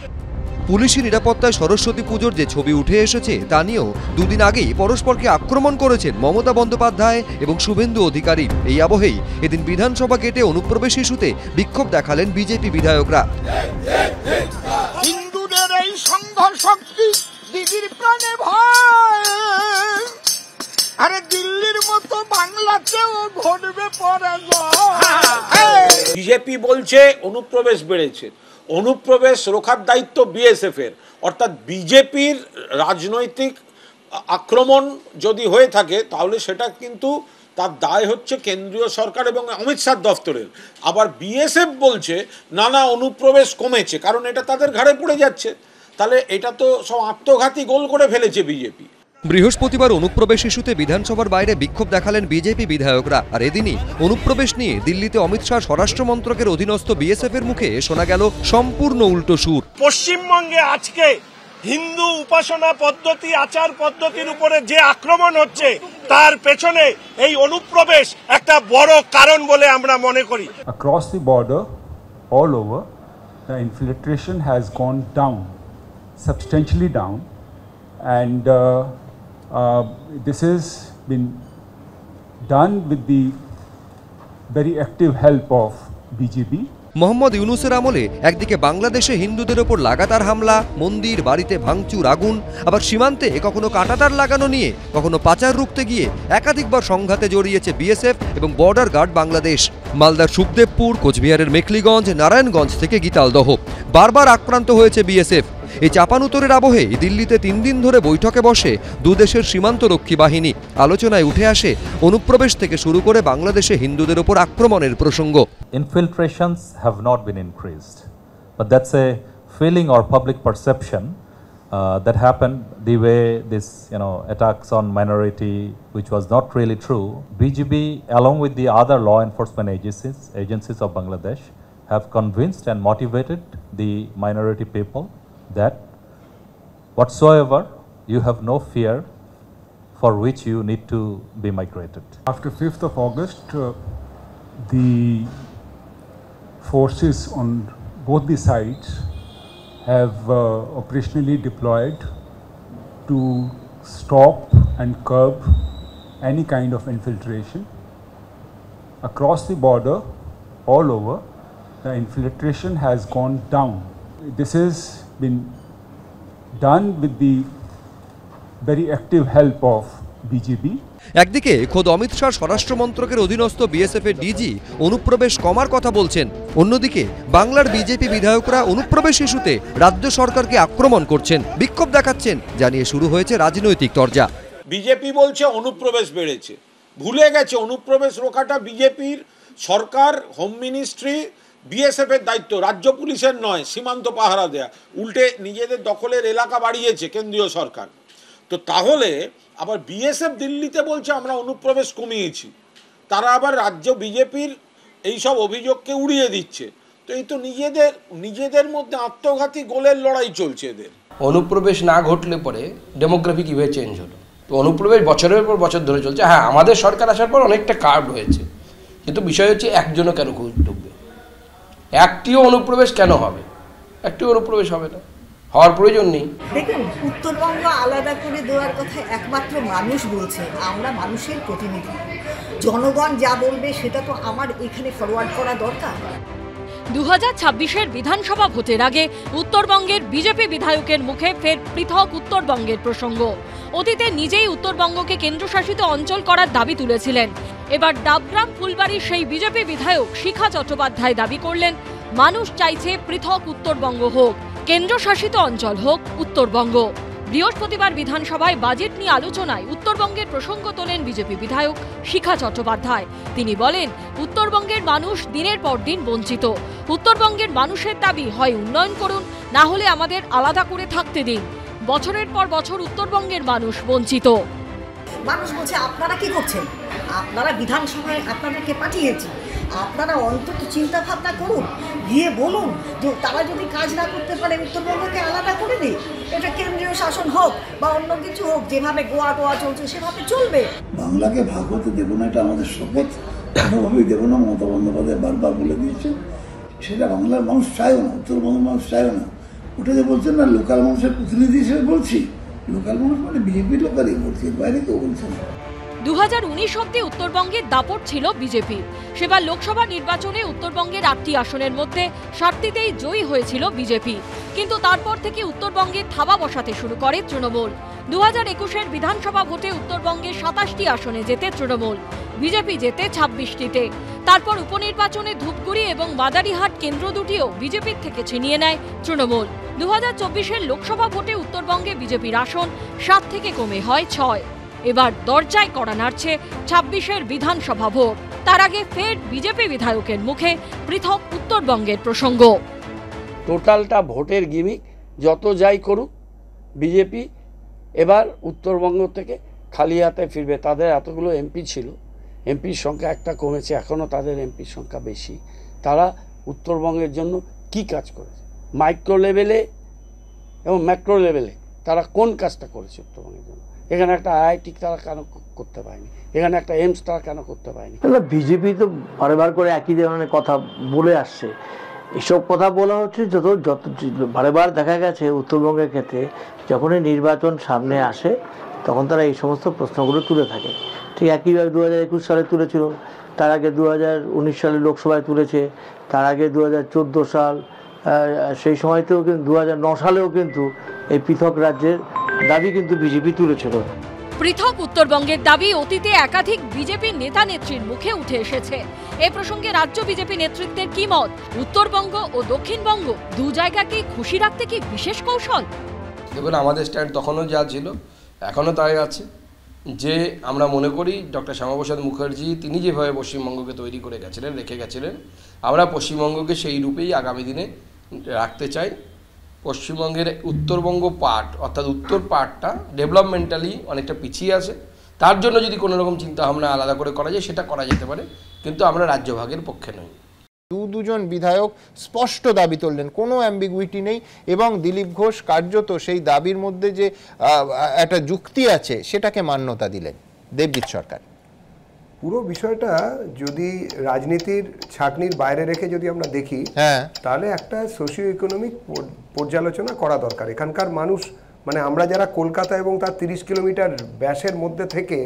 পুলিশি নিরাপত্তায় সরস্বতী পুজোর যে ছবি উঠে এসেছে তা নিয়েও 2 দিন আগেই পরস্পরকে আক্রমণ করেছেন মমতা বন্দ্যোপাধ্যায় এবং শুভেন্দু অধিকারী। এই আবহেই এদিন বিধানসভা গেটে অনুপ্রবেশ ইস্যুতে বিক্ষোভ দেখালেন বিজেপি বিধায়করা। হিন্দুদের এই সংঘর্ষটি দিদির প্রাণে ভয়, আরে দিল্লির মতো বাংলাতেও ঘটবে পরাজয়। বিজেপি বলছে অনুপ্রবেশ বেড়েছে, অনুপ্রবেশ রোখার দায়িত্ব বিএসএফ এর, অর্থাৎ বিজেপির রাজনৈতিক আক্রমণ যদি হয়ে থাকে তাহলে সেটা কিন্তু তার দায় হচ্ছে কেন্দ্রীয় সরকার এবং অমিত শাহ দফতরের। আবার বিএসএফ বলছে না না অনুপ্রবেশ কমেছে, কারণ এটা তাদের ঘাড়ে পড়ে যাচ্ছে। তাহলে এটা তো সব আত্মঘাতী গোল করে ফেলেছে বিজেপি। বৃহস্পতিবার অনুপ্রবেশ ইস্যুতে বিধানসভার বাইরে বিক্ষোভ দেখালেন বিজেপি বিধায়করা। আর এদিনই অনুপ্রবেশ নিয়ে দিল্লিতে অমিত শাহ স্বরাষ্ট্র মন্ত্রকের অধীনস্থ বিএসএফ এর মুখে শোনা গেল সম্পূর্ণ উল্টো সুর। পশ্চিমবঙ্গে আজকে হিন্দু উপাসনা পদ্ধতি, আচার পদ্ধতির উপরে যে আক্রমণ হচ্ছে তার পেছনে এই অনুপ্রবেশ একটা বড় কারণ বলে আমরা মনে করি। Across the border, all over, the infiltration has gone down, substantially down, and this has been done with the very active help of BJP. Mohammad ইউনুসের আমলে একদিকে বাংলাদেশে হিন্দুদের ওপর লাগাতার হামলা, মন্দির বাড়িতে ভাঙচুর, আগুন, আবার সীমান্তে কখনো কাঁটাতার লাগানো নিয়ে কখনো পাচার রুখতে গিয়ে একাধিকবার সংঘাতে জড়িয়েছে বিএসএফ এবং বর্ডার গার্ড বাংলাদেশ। মালদার সুখদেবপুর, কোচবিহারের মেখলিগঞ্জ, নারায়ণগঞ্জ থেকে গীতালদহ বারবার আক্রান্ত হয়েছে বিএসএফ। এই চাপানুতরের আবহে দিল্লিতে 3 দিন ধরে বৈঠকে বসে দুদেশের সীমান্তরক্ষী বাহিনী। আলোচনায় উঠে আসে অনুপ্রবেশ থেকে শুরু করে বাংলাদেশে হিন্দুদের ওপর আক্রমণের প্রসঙ্গ। Infiltrations have not been increased, but that's a feeling or public perception that happened the way this, attacks on minority, which was not really true. BJP, along with the other law enforcement agencies of Bangladesh, have convinced and motivated the minority people that whatsoever you have no fear for which you need to be migrated. After 5th of August, the forces on both the sides have operationally deployed to stop and curb any kind of infiltration. Across the border, all over, the infiltration has gone down. This has been done with the very active help of BJP. একদিকে খোদ অমিত শাহ স্বরাষ্ট্র মন্ত্রকের অধীনস্থ BSF এর DG অনুপ্রবেশ কমার কথা বলছেন, অন্যদিকে বাংলার বিজেপি বিধায়করা অনুপ্রবেশ ইস্যুতে রাজ্য সরকারকে আক্রমণ করছেন, বিক্ষোভ দেখাচ্ছেন, জানিয়ে শুরু হয়েছে রাজনৈতিক তরজা। বিজেপি বলছে অনুপ্রবেশ বেড়েছে, ভুলে গেছে অনুপ্রবেশ রোখাটা বিজেপির সরকার, হোম মিনিস্ট্রি, বিএসএফ এর দায়িত্ব, রাজ্য পুলিশের নয়। সীমান্ত পাহারা দেয়া, উল্টে নিজেদের দখলের এলাকা বাড়িয়েছে কেন্দ্রীয় সরকার। তো তাহলে আবার বিএসএফ দিল্লিতে বলছে আমরা অনুপ্রবেশ কমিয়েছি, তারা আবার রাজ্য বিজেপির এইসব অভিযোগকে উড়িয়ে দিচ্ছে। তো এই তো নিজেদের মধ্যে আত্মঘাতী গোলের লড়াই চলছে এদের। অনুপ্রবেশ না ঘটলে পরে ডেমোগ্রাফি কীভাবে চেঞ্জ হলো? তো অনুপ্রবেশ বছরের পর বছর ধরে চলছে। হ্যাঁ, আমাদের সরকার আসার পর অনেকটা কার্ভ হয়েছে, কিন্তু বিষয় হচ্ছে একজনও কেন ঢুকবে, একটিও অনুপ্রবেশ কেন হবে? একটিও অনুপ্রবেশ হবে না, হওয়ার প্রয়োজন নেই। দেখুন, উত্তরবঙ্গ আলাদা করে দেওয়ার কথা একমাত্র মানুষ বলছে, আমরা মানুষের প্রতিনিধি, জনগণ যা বলবে সেটা তো আমার এখানে ফরওয়ার্ড করা দরকার। 2026-এর বিধানসভা ভোটের আগে উত্তরবঙ্গের বিজেপি বিধায়কের মুখে ফের পৃথক উত্তরবঙ্গের প্রসঙ্গ। অতীতে নিজেই উত্তরবঙ্গকে কেন্দ্রশাসিত অঞ্চল করার দাবি তুলেছিলেন। এবার ডাবগ্রাম ফুলবাড়ির সেই বিজেপি বিধায়ক শিখা চট্টোপাধ্যায় দাবি করলেন, মানুষ চাইছে পৃথক উত্তরবঙ্গ হোক, কেন্দ্রশাসিত অঞ্চল হোক উত্তরবঙ্গ। বৃহস্পতিবার বিধানসভায় বাজেট নিয়ে আলোচনায় উত্তরবঙ্গের প্রসঙ্গ তোলেন বিজেপি বিধায়ক শিখা চট্টোপাধ্যায়। তিনি বলেন, উত্তরবঙ্গের মানুষ দিনের পর দিন বঞ্চিত। উত্তরবঙ্গের মানুষের দাবি হয় উন্নয়ন করুন, না হলে আমাদের আলাদা করে থাকতে দিন। বছরের পর বছর উত্তরবঙ্গের মানুষ বঞ্চিত। মানুষ বলছে আপনারা কি করছেন, আপনারা বিধানসভায় আপনাদেরকে পাঠিয়েছে, আপনারা অন্তত চিন্তা ভাবনা করুন, গিয়ে বলুন যে তারা যদি কাজ না করতে পারে উত্তরবঙ্গকে আলাদা করে দিই, এটা কেন্দ্রীয় শাসন হোক বা অন্য কিছু হোক, যেভাবে গোয়া টোয়া চলছে সেভাবে চলবে। বাংলাকে ভাগ হতে দেবো না, এটা আমাদের শপথ, কোনোভাবেই দেবো না। মমতা বন্দ্যোপাধ্যায় বারবার বলে দিয়েছে, সেটা বাংলার মানুষ চায়ও না, উত্তরবঙ্গের মানুষ চায়ও না। ওটা যে বলছেন না লোকাল মানুষের প্রতিনিধি হিসেবে বলছি, লোকাল মানুষ মানে বিজেপির লোকালই বলছি, বাইরে কেউ বলছে না। 2019 অব্দি উত্তরবঙ্গের দাপট ছিল বিজেপি। সেবার লোকসভা নির্বাচনে উত্তরবঙ্গের 8টি আসনের মধ্যে 7টিতেই জয়ী হয়েছিল বিজেপি, কিন্তু তারপর থেকে উত্তরবঙ্গে থাবা বসাতে শুরু করে তৃণমূল। 2021-এর বিধানসভা ভোটে উত্তরবঙ্গে 27টি আসনে জেতে তৃণমূল, বিজেপি জেতে 26টিতে। তারপর উপনির্বাচনে ধূপগুড়ি এবং মাদারিহাট কেন্দ্র দুটিও বিজেপির থেকে ছিনিয়ে নেয় তৃণমূল। 2024-এর লোকসভা ভোটে উত্তরবঙ্গে বিজেপির আসন 7 থেকে কমে হয় 6। এবার দরজায় কড়া নাড়ছে 26-এর বিধানসভা ভোট। তার আগে ফের বিজেপি বিধায়কের মুখে পৃথক উত্তরবঙ্গের প্রসঙ্গ। টোটালটা ভোটের গিমিক, যত যাই করুক বিজেপি এবার উত্তরবঙ্গ থেকে খালি হাতে ফিরবে। তাদের এতগুলো এমপি ছিল, এমপির সংখ্যা একটা কমেছে, এখনও তাদের এমপির সংখ্যা বেশি। তারা উত্তরবঙ্গের জন্য কি কাজ করেছে, মাইক্রো লেভেলে এবং ম্যাক্রো লেভেলে তারা কোন কাজটা করেছে উত্তরবঙ্গের জন্য? এখানে একটা আইআইটি তারা কেন করতে পারেনি? এখানে একটা এইমস তারা কেন করতে পারেনি? বিজেপি তো বারবার করে একই ধরনের কথা বলে আসছে। এসব কথা বলা হচ্ছে যত বারবার দেখা গেছে উত্তরবঙ্গের ক্ষেত্রে যখনই নির্বাচন সামনে আসে তখন তারা এই সমস্ত প্রশ্নগুলো তুলে থাকে। ঠিক একইভাবে 2021 সালে তুলেছিল, তার আগে 2019 সালে লোকসভায় তুলেছে, তার আগে 2014 সাল, সেই সময়তেও কিন্তু 2009 সালেও কিন্তু এই পৃথক রাজ্যের দাবি কিন্তু বিজেপি তুলেছিল। পৃথক উত্তরবঙ্গের দাবি অতীতে একাধিক বিজেপি নেতা নেত্রীর মুখে উঠে এসেছে। এ প্রসঙ্গে রাজ্য বিজেপি নেতৃত্বের কি মত? উত্তরবঙ্গ ও দক্ষিণবঙ্গ দু জায়গাকেই খুশি রাখতে কি বিশেষ কৌশল? দেখুন, আমাদের স্ট্যান্ড তখনও যা ছিল এখনও তাই আছে, যে আমরা মনে করি ডক্টর শ্যামাপ্রসাদ মুখার্জি তিনি যেভাবে পশ্চিমবঙ্গকে তৈরি করে গেছিলেন, রেখে গেছিলেন, আমরা পশ্চিমবঙ্গকে সেই রূপেই আগামী দিনে রাখতে চাই। পশ্চিমবঙ্গের উত্তরবঙ্গ পার্ট অর্থাৎ উত্তর পার্টটা ডেভেলপমেন্টালি অনেকটা পিছিয়ে আছে, তার জন্য যদি কোনো রকম চিন্তাভাবনা আলাদা করে করা যায় সেটা করা যেতে পারে, কিন্তু আমরা রাজ্যভাগের পক্ষে নই। দুজন বিধায়ক স্পষ্ট দাবি তুললেন, কোনো অ্যাম্বিগুইটি নেই, এবং দিলীপ ঘোষ কার্যত সেই দাবির মধ্যে যে একটা যুক্তি আছে সেটাকে মান্যতা দিলেন। দেবজিৎ সরকার, পুরো বিষয়টা যদি রাজনীতির ছাঁকনির বাইরে রেখে যদি আমরা দেখি, তাহলে একটা সোশিও ইকোনমিক পর্যালোচনা করা দরকার। এখানকার মানুষ, মানে আমরা যারা কলকাতা এবং তার 30 কিলোমিটার ব্যাসের মধ্যে থেকে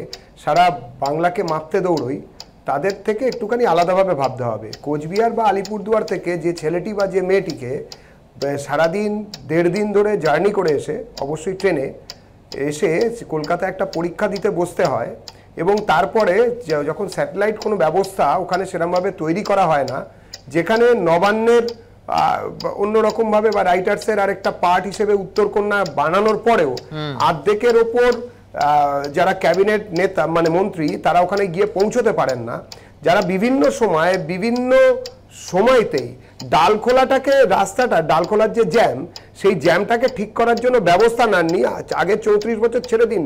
সারা বাংলাকে মাপতে দৌড়ই, তাদের থেকে একটুখানি আলাদাভাবে ভাবতে হবে। কোচবিহার বা আলিপুরদুয়ার থেকে যে ছেলেটি বা যে মেয়েটিকে সারাদিন 1.5 দিন ধরে জার্নি করে এসে, অবশ্যই ট্রেনে এসে কলকাতা একটা পরীক্ষা দিতে বসতে হয়, এবং তারপরে যখন স্যাটেলাইট কোনো ব্যবস্থা ওখানে সেরকমভাবে তৈরি করা হয় না, যেখানে নবান্নের অন্যরকমভাবে বা রাইটার্সের আরেকটা পার্ট হিসেবে উত্তরকন্যা বানানোর পরেও অর্ধেকের ওপর যারা ক্যাবিনেট নেতা মানে মন্ত্রী তারা ওখানে গিয়ে পৌঁছতে পারেন না, যারা বিভিন্ন সময় বিভিন্ন সময়তেই ডালখোলাটাকে, রাস্তাটা ডালখোলার যে জ্যাম, সেই জ্যামটাকে ঠিক করার জন্য ব্যবস্থা নেননি। আগে 34 বছর ছেড়ে দিন,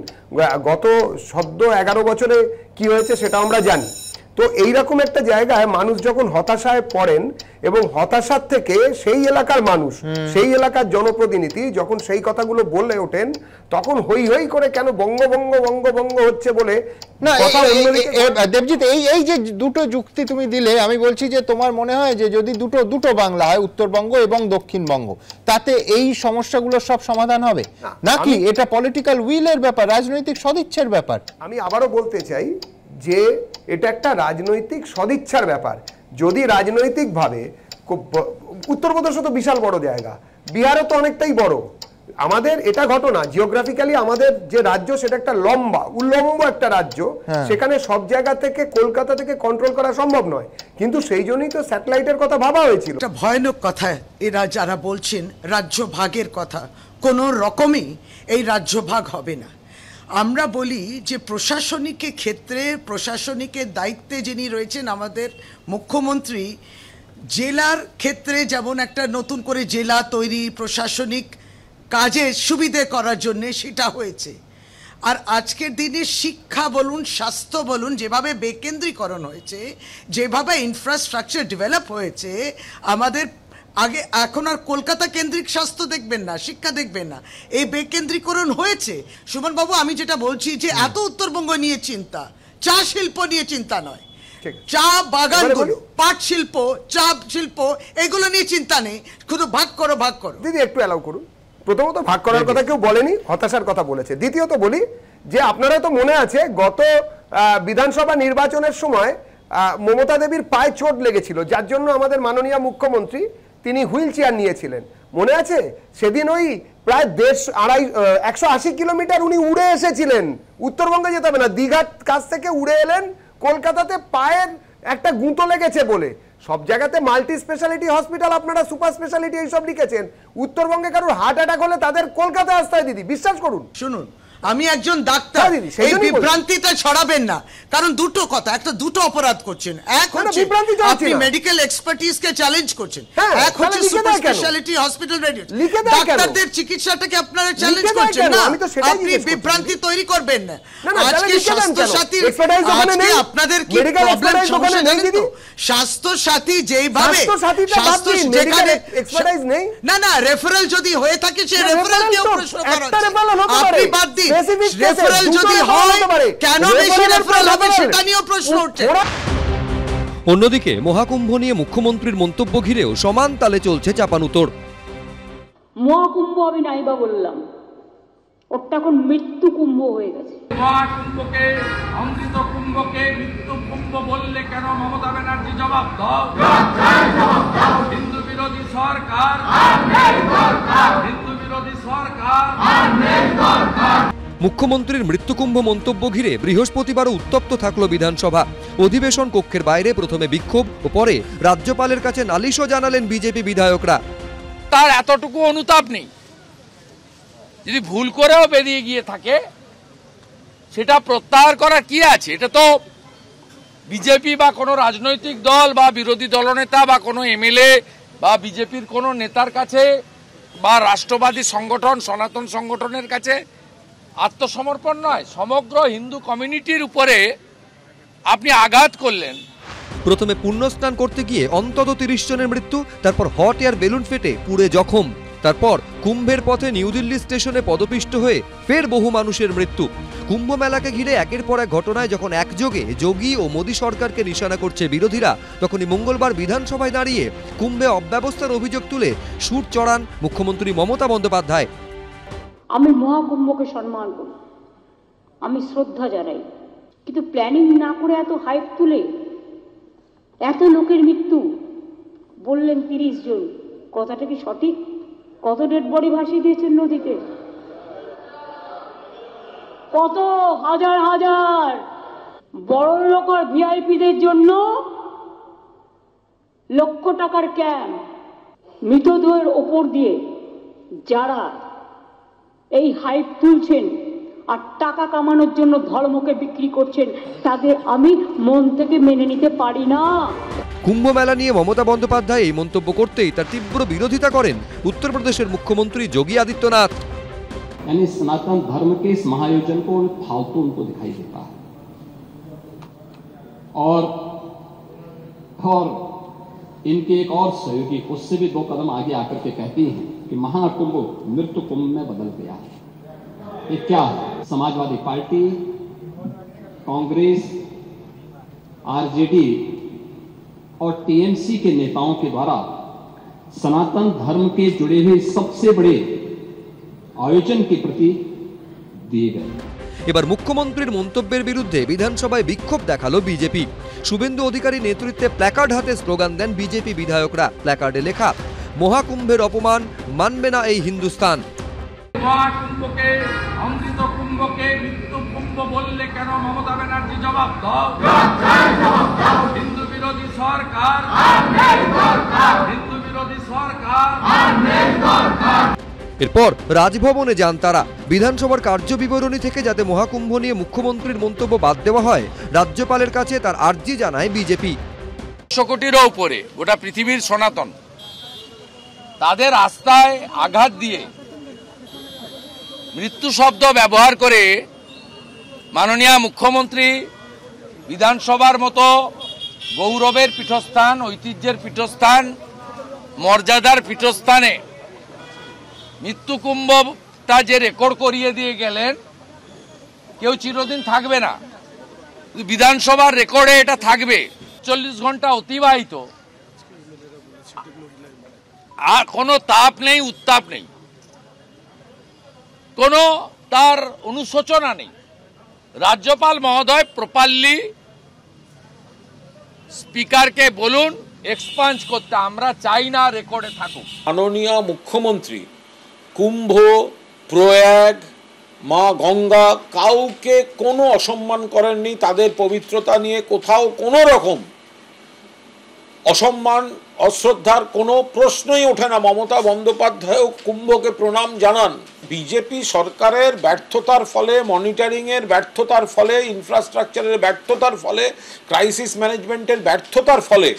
গত সদ্য 11 বছরে কি হয়েছে সেটা আমরা জানি। তো এইরকম একটা জায়গায় মানুষ যখন হতাশায় পড়েন এবং হতাশার থেকে সেই এলাকার মানুষ, সেই এলাকার জনপ্রতিনিধি যখন সেই কথাগুলো বলে ওঠেন, তখন হই হই করে কেন বঙ্গবঙ্গ বঙ্গবঙ্গ হচ্ছে বলে না। দেবজিৎ, এই যে দুটো যুক্তি তুমি দিলে, আমি বলছি যে তোমার মনে হয় যে যদি দুটো বাংলা হয়, উত্তরবঙ্গ এবং দক্ষিণবঙ্গ, তাতে এই সমস্যাগুলো সব সমাধান হবে নাকি এটা পলিটিক্যাল উইলের ব্যাপার, রাজনৈতিক সদিচ্ছার ব্যাপার? আমি আবারও বলতে চাই যে এটা একটা রাজনৈতিক সদিচ্ছার ব্যাপার। যদি রাজনৈতিকভাবে, উত্তরপ্রদেশ তো বিশাল বড় জায়গা, বিহারও তো অনেকটাই বড়, আমাদের এটা ঘটনা জিওগ্রাফিক্যালি আমাদের যে রাজ্য সেটা একটা উল্লম্ব একটা রাজ্য, সেখানে সব জায়গা থেকে কলকাতা থেকে কন্ট্রোল করা সম্ভব নয়, কিন্তু সেই জন্যই তো স্যাটেলাইটের কথা ভাবা হয়েছিল। একটা ভয়ানক কথা এরা যারা বলছেন রাজ্য ভাগের কথা, কোনো রকমই এই রাজ্য ভাগ হবে না। আমরা বলি যে প্রশাসনিক ক্ষেত্রে, প্রশাসনিকের দায়িত্বে যিনি রয়েছেন আমাদের মুখ্যমন্ত্রী, জেলার ক্ষেত্রে যেমন একটা নতুন করে জেলা তৈরি, প্রশাসনিক কাজের সুবিধে করার জন্যে সেটা হয়েছে। আর আজকের দিনে শিক্ষা বলুন, স্বাস্থ্য বলুন, যেভাবে বেকেন্দ্রীকরণ হয়েছে, যেভাবে ইনফ্রাস্ট্রাকচার ডেভেলপ হয়েছে, আমাদের আগে এখন আর কলকাতা কেন্দ্রিক স্বাস্থ্য দেখবেন না, শিক্ষা দেখবেন না, এই বেকেন্দ্রীকরণ হয়েছে। সুমন বাবু, আমি যেটা বলছি যে এত উত্তরবঙ্গ নিয়ে চিন্তা, চা শিল্প নিয়ে চিন্তা নয়, চা বাগানগুলো, পাট শিল্প, চা শিল্প, এগুলো নিয়ে চিন্তা নেই, শুধু ভাগ করো ভাগ করো। দিদি একটু অ্যালাউ করুন। প্রথমত ভাগ করার কথা কেউ বলেনি, হতাশার কথা বলেছে। দ্বিতীয়ত বলি যে আপনারা তো মনে আছে গত বিধানসভা নির্বাচনের সময় মমতা দেবীর পায়ে চোট লেগেছিল, যার জন্য আমাদের মাননীয় মুখ্যমন্ত্রী তিনি হুইল চেয়ার নিয়েছিলেন, মনে আছে? সেদিন ওই প্রায় 180 কিলোমিটার উনি উড়ে এসেছিলেন, উত্তরবঙ্গে যেতে হবে না, দীঘার কাছ থেকে উড়ে এলেন কলকাতাতে, পায়ের একটা গুঁতো লেগেছে বলে। সব জায়গাতে মাল্টি স্পেশালিটি হসপিটাল, আপনারা সুপার স্পেশালিটি এইসব লিখেছেন, উত্তরবঙ্গে কারোর হার্ট অ্যাটাক হলে তাদের কলকাতায় আসতে হয় দিদি, বিশ্বাস করুন। শুনুন, আমি একজন ডাক্তার, এই বিভ্রান্তিটা ছড়াবেন না, কারণ দুটো কথা, একটা দুটো অপরাধ করছেন। এক হচ্ছে আপনি মেডিকেল এক্সপার্টিজ কে চ্যালেঞ্জ করছেন, এক হচ্ছে সুপার স্পেশালিটি হসপিটাল রেডিও ডাক্তারদের চিকিৎসাটাকে আপনারা চ্যালেঞ্জ করছেন না, আপনি বিভ্রান্তি তৈরি করবেন না। আজকে স্বাস্থ্য সাথী, আজকে আপনাদের কি প্রবলেম সমস্যা জানেন তো? স্বাস্থ্য সাথী যেইভাবে যেখানে এক্সপার্টাইজ নেই, না না রেফারেল যদি হয়ে থাকে সে রেফারেল কেউ প্রশ্ন করা আপনি বাদ দিন, রেফারেল যদি হয় কেন বেশি রেফারেল হবে সেটা নিয়েও প্রশ্ন উঠছে। অন্যদিকে মহাকুম্ভ নিয়ে মুখ্যমন্ত্রীর মন্তব্য ঘিরেও সমান তালে চলছে চাপানুতোর। মহাকুম্ভ আমি নাইবা বললাম, ওটা এখন মৃত্যু কুম্ভ হয়ে গেছে। মহাকুম্ভকে, অমৃত কুম্ভকে মৃত্যু কুম্ভ বললে কেন মমতা ব্যানার্জি জবাব দাও। হিন্দু বিরোধী সরকার, হিন্দু বিরোধী সরকার। মুখ্যমন্ত্রীর মৃত্যুকুম্ভ মন্তব্য ঘিরে বৃহস্পতিবারও উত্তপ্ত থাকলো বিধানসভা। অধিবেশন কক্ষের বাইরে প্রথমে বিক্ষোভ ও পরে রাজ্যপালের কাছে নালিশও জানালেন বিজেপি বিধায়করা। তার এতটুকু অনুতাপ নেই, যদি ভুল করেও বেরিয়ে গিয়ে থাকে সেটা প্রত্যাহার করার কি আছে? এটা তো বিজেপি বা কোনো রাজনৈতিক দল বা বিরোধী দলনেতা বা কোনো এমএলএ বা বিজেপির কোনো নেতার কাছে বা রাষ্ট্রবাদী সংগঠন, সনাতন সংগঠনের কাছে আত্মসমর্পণ নয়, সমগ্র হিন্দু কমিউনিটির উপরে আপনি আঘাত করলেন। প্রথমে পুণ্যস্নান করতে গিয়ে অন্তত 30 জনের মৃত্যু, তারপর হট এয়ার বেলুন ফেটে পুড়ে জখম, তারপর কুম্ভের পথে নিউ দিল্লি স্টেশনে পদপিষ্ট হয়ে ফের বহু মানুষের মৃত্যু। কুম্ভ মেলাকে ঘিরে একের পর এক ঘটনায় যখন একযোগে যোগী ও মোদী সরকারকে নিশানা করছে বিরোধীরা, তখনই মঙ্গলবার বিধানসভায় দাঁড়িয়ে কুম্ভে অব্যবস্থার অভিযোগ তুলে সুর চড়ান মুখ্যমন্ত্রী মমতা বন্দ্যোপাধ্যায়। আমি মহাকুম্ভকে সম্মান করি, আমি শ্রদ্ধা জানাই, কিন্তু প্ল্যানিং না করে এত হাইপ তুলে এত লোকের মৃত্যু বললেন 30 জন, কথাটা কি সঠিক? কত ডেড বডি ভাসিয়ে দিয়েছেন নদীতে? কত হাজার হাজার বড় লোক আর ভিআইপিদের জন্য লক্ষ টাকার ক্যাম্প, মৃতদেহের ওপর দিয়ে যারা এই হাইপ তুলছেন আর টাকা কামানোর জন্য ধর্মকে বিক্রি করছেন, তাদের আমি মন থেকে মেনে নিতে পারি না। কুম্ভ মেলা নিয়ে মমতা বন্দ্যোপাধ্যায় এই মন্তব্য করতেই তার তীব্র বিরোধিতা করেন উত্তরপ্রদেশের মুখ্যমন্ত্রী যোগী আদিত্যনাথ। यानी सनातन धर्म के इस महायोजन को फालतू उनको दिखाई देता है और इनके एक और सहयोगी उससे भी 2 कदम आगे आकर के कहती हैं कि महाकुंभ मृत्यु कुंभ में बदल गया है। ये क्या है? समाजवादी पार्टी, कांग्रेस, आरजेडी और टीएमसी के नेताओं के द्वारा सनातन धर्म के जुड़े हुए सबसे बड़े आयोजन के प्रति दिए गए। এবার মুখ্যমন্ত্রীর মন্তব্যের বিরুদ্ধে বিধানসভায় বিক্ষোভ দেখালো বিজেপি। শুভেন্দু অধিকারী নেতৃত্বে প্ল্যাকার্ড হাতে স্লোগান দেন বিজেপি বিধায়করা। প্ল্যাকার্ডে লেখা, মহাকুম্ভের অপমান মানবে না এই হিন্দুস্তান। মহাকুম্ভকে, অমৃত কুম্ভকে মৃত্যু কুম্ভ বললে কেন মমতা ব্যানার্জি জবাব দাও। হিন্দু বিরোধী সরকার, হিন্দু বিরোধী সরকার। এরপর রাজভবনে যান তারা। বিধানসভার কার্যবিবরণী থেকে যাতে মহাকুম্ভ নিয়ে মুখ্যমন্ত্রীর মন্তব্য বাদ দেওয়া হয়, রাজ্যপালের কাছে তার আর্জি জানায় বিজেপি। 100 কোটিরও উপরে গোটা পৃথিবীর সনাতন, তাদের আস্থায় আঘাত দিয়ে মৃত্যু শব্দ ব্যবহার করে মাননীয় মুখ্যমন্ত্রী বিধানসভার মতো গৌরবের পীঠস্থান, ঐতিহ্যের পীঠস্থান, মর্যাদার পীঠস্থানে মৃত্যু কুম্ভটা যে রেকর্ড করিয়ে দিয়ে গেলেন, কেউ চিরদিন থাকবে না, বিধানসভার রেকর্ডে এটা থাকবে। 40 ঘন্টা অতিবাহিত, আর কোনো তাপ নেই, উত্তাপ নেই, কোনো তার অনুশোচনা নেই। রাজ্যপাল মহোদয় প্রপারলি স্পিকারকে বলুন এক্সপাঞ্জ করতে, আমরা চাই না রেকর্ডে থাকুক। মাননীয় মুখ্যমন্ত্রী কুম্ভ, প্রয়াগ, মা গঙ্গা কাউকে কোনো অসম্মান করেননি। তাদের পবিত্রতা নিয়ে কোথাও কোনো রকম অসম্মান, অশ্রদ্ধার কোনো প্রশ্নই ওঠে না। মমতা বন্দ্যোপাধ্যায়ও কুম্ভকে প্রণাম জানান। বিজেপি সরকারের ব্যর্থতার ফলে, মনিটরিংয়ের ব্যর্থতার ফলে, ইনফ্রাস্ট্রাকচারের ব্যর্থতার ফলে, ক্রাইসিস ম্যানেজমেন্টের ব্যর্থতার ফলে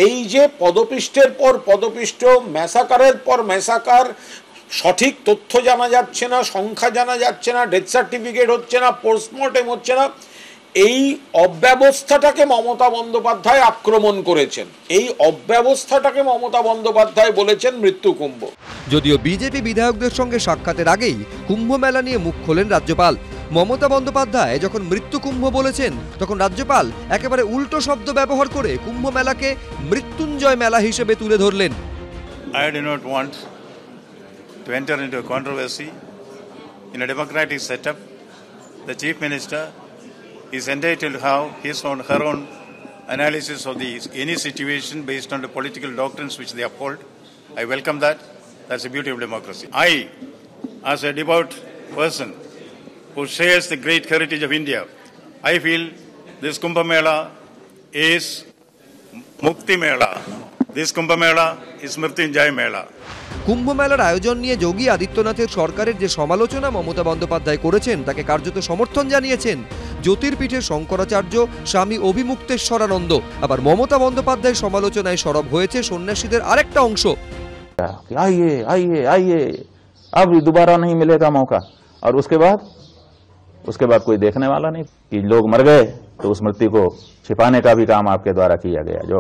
এই যে পদপিষ্টের পর পদপিষ্ট, ম্যাসাকারের পর ম্যাসাকার, সঠিক তথ্য জানা যাচ্ছে না, সংখ্যা জানা যাচ্ছে না, ডেথ সার্টিফিকেট হচ্ছে না, পোস্টমর্টেম হচ্ছে না, এই অব্যবস্থাটাকে মমতা বন্দ্যোপাধ্যায় আক্রমণ করেছেন। এই অব্যবস্থাটাকে মমতা বন্দ্যোপাধ্যায় বলেছেন মৃত্যুকুম্ভ। যদিও বিজেপি বিধায়কদের সঙ্গে সাক্ষাতের আগেই কুম্ভ মেলা নিয়ে মুখ খোলেন রাজ্যপাল। মমতা বন্দ্যোপাধ্যায় যখন মৃত্যুকুম্ভ বলেছেন, তখন রাজ্যপাল একেবারে উল্টো শব্দ ব্যবহার করে কুম্ভ মেলাকে মৃত্যুঞ্জয় মেলা হিসেবে তুলে ধরলেন। I do not want to enter into a controversy. In a democratic setup, the Chief Minister is entitled to have his own, her own analysis of any situation based on the political doctrines which they uphold. I welcome that. That's the beauty of democracy. I, as a devout person who shares the great heritage of India, I feel this Kumbh Mela is Mukti Mela. This Kumbh Mela is Mrityunjay Mela. কুম্ভ মেলার আয়োজন নিয়ে যোগী আদিত্যনাথের সরকারের যে সমালোচনা মমতা বন্দ্যোপাধ্যায় করেছেন তাকে কার্যত সমর্থন জানিয়েছেন জ্যোতির্পীঠের শঙ্করাচার্য স্বামী অভিমুক্তেশ্বরানন্দ। আবার মমতা বন্দ্যোপাধ্যায়ের সমালোচনায় সরব হয়েছে সন্ন্যাসীদের আরেকটা অংশ। आइए आइए आइए, अब दोबारा नहीं मिलेगा मौका। और उसके बाद कोई देखने वाला नहीं कि लोग मर गए तो उस मृत्यु को छिपाने का भी काम आपके द्वारा किया गया, जो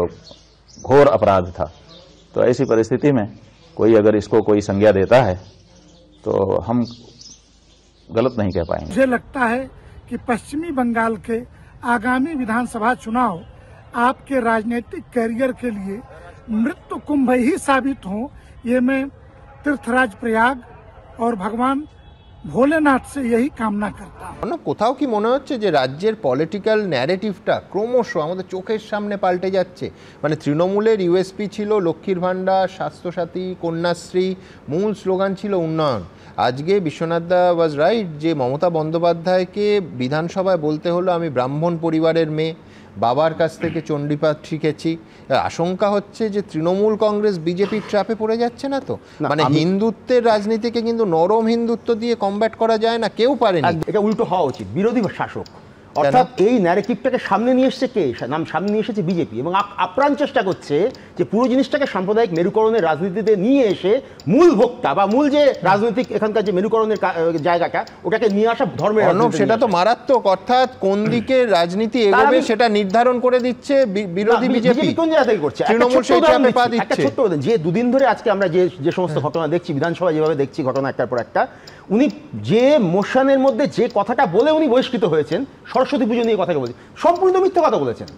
घोर अपराध था। तो ऐसी परिस्थिति में कोई अगर इसको कोई संज्ञा देता है तो हम गलत नहीं कह पाएंगे। मुझे लगता है कि पश्चिमी बंगाल के आगामी विधानसभा चुनाव आपके राजनीतिक कैरियर के लिए मृत्यु कुंभ ही साबित हो, ये मैं तीर्थराज प्रयाग और भगवान ভোলেনাথ से यही কামনা করতাম। কোথাও কি মনে হচ্ছে যে রাজ্যের পলিটিক্যাল ন্যারেটিভটা ক্রমশ আমাদের চোখের সামনে পাল্টে যাচ্ছে? মানে তৃণমূলের ইউএসপি ছিল লক্ষ্মীর ভাণ্ডার, স্বাস্থ্যসাথী, কন্যাশ্রী, মূল স্লোগান ছিল উন্নয়ন। আজকে বিশ্বনাথ দা ওয়াজ রাইট যে মমতা বন্দ্যোপাধ্যায়কে বিধানসভায় বলতে হলো আমি ব্রাহ্মণ পরিবারের মেয়ে, বাবার কাছ থেকে চণ্ডীপাঠ শিখেছি। আশঙ্কা হচ্ছে যে তৃণমূল কংগ্রেস বিজেপির ট্র্যাপে পড়ে যাচ্ছে না তো? মানে হিন্দুত্বের রাজনীতিকে কিন্তু নরম হিন্দুত্ব দিয়ে কমব্যাট করা যায় না, কেউ পারেনি। এটা উল্টো হওয়া উচিত, বিরোধী শাসক। অর্থাৎ এই ন্যারেটিভটাকে সামনে নিয়ে এসেছে কে? সামনে নিয়ে এসেছে বিজেপি, এবং আপ্রাণ চেষ্টা করছে যে পুরো জিনিসটাকে সাম্প্রদায়িক মেরুকরণের রাজনীতিতে নিয়ে এসে মূল ভোক্তা বা মূল যে রাজনৈতিক এখানকার যে মেরুকরণের জায়গাটা ওটাকে নিয়ে আসা ধর্মের। সেটা তো মারাত্মক। অর্থাৎ কোন দিকে রাজনীতি এগোবে সেটা নির্ধারণ করে দিচ্ছে বিরোধী বিজেপি। কোন জায়গা থেকে করছে? তৃণমূল সেই চাপে পা দিচ্ছে। ছোট্ট যে দুদিন ধরে আজকে আমরা যে সমস্ত ঘটনা দেখছি বিধানসভায়, যেভাবে দেখছি ঘটনা একটার পর একটা, উনি যে মোশনের মধ্যে যে কথাটা বলে উনি বহিষ্কৃত হয়েছেন, সরস্বতী পুজো নিয়ে কথাকে বলছি, সম্পূর্ণ মিথ্যে কথা বলেছেন।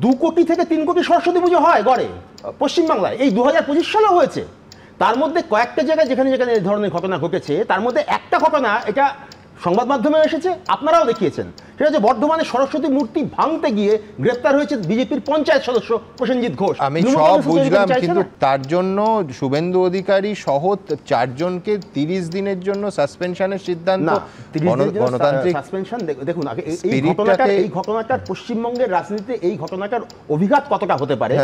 2 কোটি থেকে 3 কোটি সরস্বতী পুজো হয় গড়ে পশ্চিমবাংলায়, এই 2025 সালেও হয়েছে। তার মধ্যে কয়েকটা জায়গায় যেখানে যেখানে এই ধরনের ঘটনা ঘটেছে, তার মধ্যে একটা ঘটনা এটা সংবাদ মাধ্যমে এসেছে, আপনারাও দেখিয়েছেন, সেটা হচ্ছে বর্ধমানে সরস্বতী মূর্তি ভাঙতে গিয়ে গ্রেপ্তার হয়েছে বিজেপির পঞ্চায়েত সদস্য প্রসেনজিৎ ঘোষ। আমি সব বুঝলাম, কিন্তু তার জন্য শুভেন্দু অধিকারী সহ 4 জনকে 30 দিনের জন্য সাসপেনশনের সিদ্ধান্ত। গণতান্ত্রিক সাসপেনশন, দেখুন এই ঘটনাটার পশ্চিমবঙ্গের রাজনীতিতে এই ঘটনাটার অভিঘাত কতটা হতে পারে,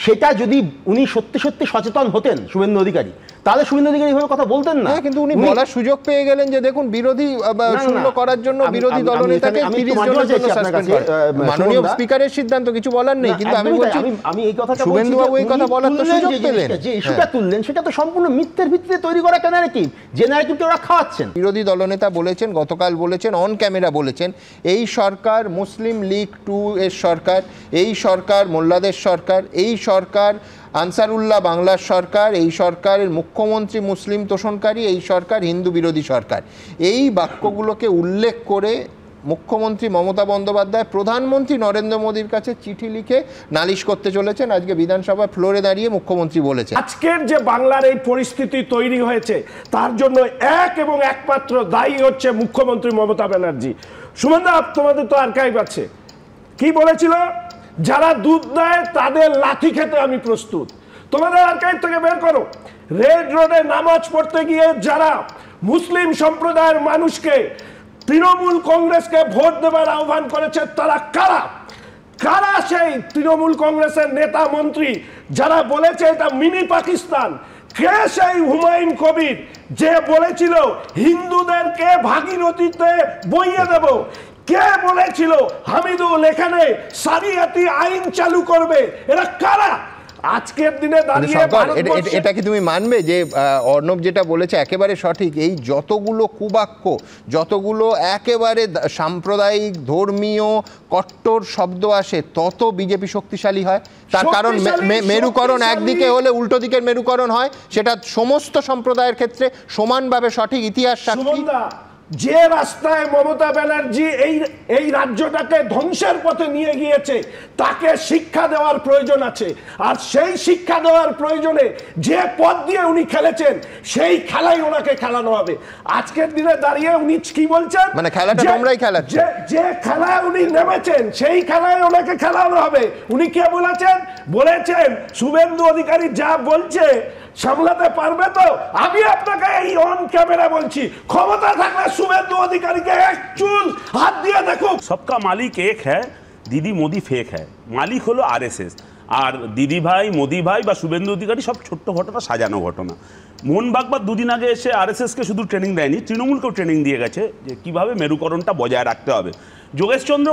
সেটা যদি উনি সত্যি সত্যি সচেতন হতেন শুভেন্দু অধিকারী, তাহলে শুভেন্দু অধিকারী এইভাবে কথা বলতেন না। কিন্তু উনি বলার সুযোগ পেয়ে গেলেন যে দেখুন বিরোধী শূন্য করার জন্য বিরোধী দলনেতাকে 30 জনের জন্য সাসপেন্ড করে। মাননীয় স্পিকারের সিদ্ধান্ত কিছু বলার নেই, কিন্তু আমি বলছি আমি এই কথাটা বলছি, শুভেন্দু বাবু এই কথা বলার তো সুযোগ পেলেন। যে ইস্যুটা তুললেন সেটা তো সম্পূর্ণ মিথ্যের ভিত্তিতে তৈরি করা একটা ন্যারেটিভ, যে ন্যারেটিভকে ওরা খাওয়াচ্ছেন। বিরোধী দলনেতা বলেছেন, গতকাল বলেছেন, অন ক্যামেরা বলেছেন, এই সরকার মুসলিম লীগ 2 এর সরকার, এই সরকার মোল্লাদের সরকার, এই সরকার আনসারুল্লাহ বাংলার সরকার, এই সরকারের মুখ্যমন্ত্রী মুসলিম তোষণকারী, এই সরকার হিন্দু বিরোধী সরকার। এই বাক্যগুলোকে উল্লেখ করে মুখ্যমন্ত্রী মমতা বন্দ্যোপাধ্যায় প্রধানমন্ত্রী নরেন্দ্র মোদীর কাছে চিঠি লিখে নালিশ করতে চলেছেন। আজকে বিধানসভার ফ্লোরে দাঁড়িয়ে মুখ্যমন্ত্রী বলেছেন, আজকের যে বাংলার এই পরিস্থিতি তৈরি হয়েছে তার জন্য এক এবং একমাত্র দায়ী হচ্ছে মুখ্যমন্ত্রী মমতা ব্যানার্জি। সুমনদা, তোমাদের তো আর্কাইভ আছে, কি বলেছিল? যারা দুধ দেয় তাদের লাথি খেতে আমি প্রস্তুত। তোমাদের আর্কাইভ থেকে বের করো, রেড রোডে নামাজ পড়তে গিয়ে যারা মুসলিম সম্প্রদায়ের মানুষকে তৃণমূল কংগ্রেসকে ভোট দেবার আহ্বান করেছে, তারা কারা? কারা সেই তৃণমূল কংগ্রেসের নেতা মন্ত্রী যারা বলেছে এটা মিনি পাকিস্তান? কে সেই হুমায়ুন কবির যে বলেছিল হিন্দুদেরকে ভাগীরথীতে বইয়ে দেব? কে বলেছিল হামিদুল এখানে শরিয়াতি আইন চালু করবে? এরা কারা? আজকের দিনে দাঁড়িয়ে এটা কি তুমি মানবে যে অর্ণব যেটা বলেছে একেবারে সঠিক? এই যতগুলো কুবাক্য, যতগুলো একেবারে সাম্প্রদায়িক ধর্মীয় কট্টর শব্দ আসে, তত বিজেপি শক্তিশালী হয়। তার কারণ মেরুকরণ একদিকে হলে উল্টো দিকের মেরুকরণ হয়, সেটা সমস্ত সম্প্রদায়ের ক্ষেত্রে সমানভাবে সঠিক। ইতিহাস সাক্ষী। যে রাস্তায় মমতা ব্যানার্জি এই রাজ্যটাকে ধ্বংসের পথে নিয়ে গিয়েছে, তাকে শিক্ষা দেওয়ার প্রয়োজন আছে। আর সেই শিক্ষা দেওয়ার প্রয়োজনে যে পথ দিয়ে উনি খেলেছেন, সেই খেলাই ওনাকে খেলানো হবে। আজকের দিনে দাঁড়িয়ে উনি কি বলছেন, মানে খেলাটা তোমরাই খেলাচ্ছেন, যে খেলায় উনি নেমেছেন সেই খেলায় ওনাকে খেলানো হবে। উনি কে বলেছেন শুভেন্দু অধিকারী যা বলছে সামলাতে পারবে তো? আমি আপনাকে এই অন ক্যামেরা বলছি, ক্ষমতা থাকলে শুভেন্দু অধিকারীকে এক চুল হাত দিয়ে দেখো। সবকা মালিক এক হ্যায়, দিদি মোদি ফেক হ্যায়। মালিক হলো আরএসএস, আর দিদি ভাই, মোদি ভাই বা শুভেন্দু অধিকারী সব ছোট্ট ঘটনা, সাজানো ঘটনা। মোহন বাগবাদ দুদিন আগে এসে আরএসএসকে শুধু ট্রেনিং দেয়নি, তৃণমূলকেও ট্রেনিং দিয়ে গেছে যে কীভাবে মেরুকরণটা বজায় রাখতে হবে। যোগেশচন্দ্র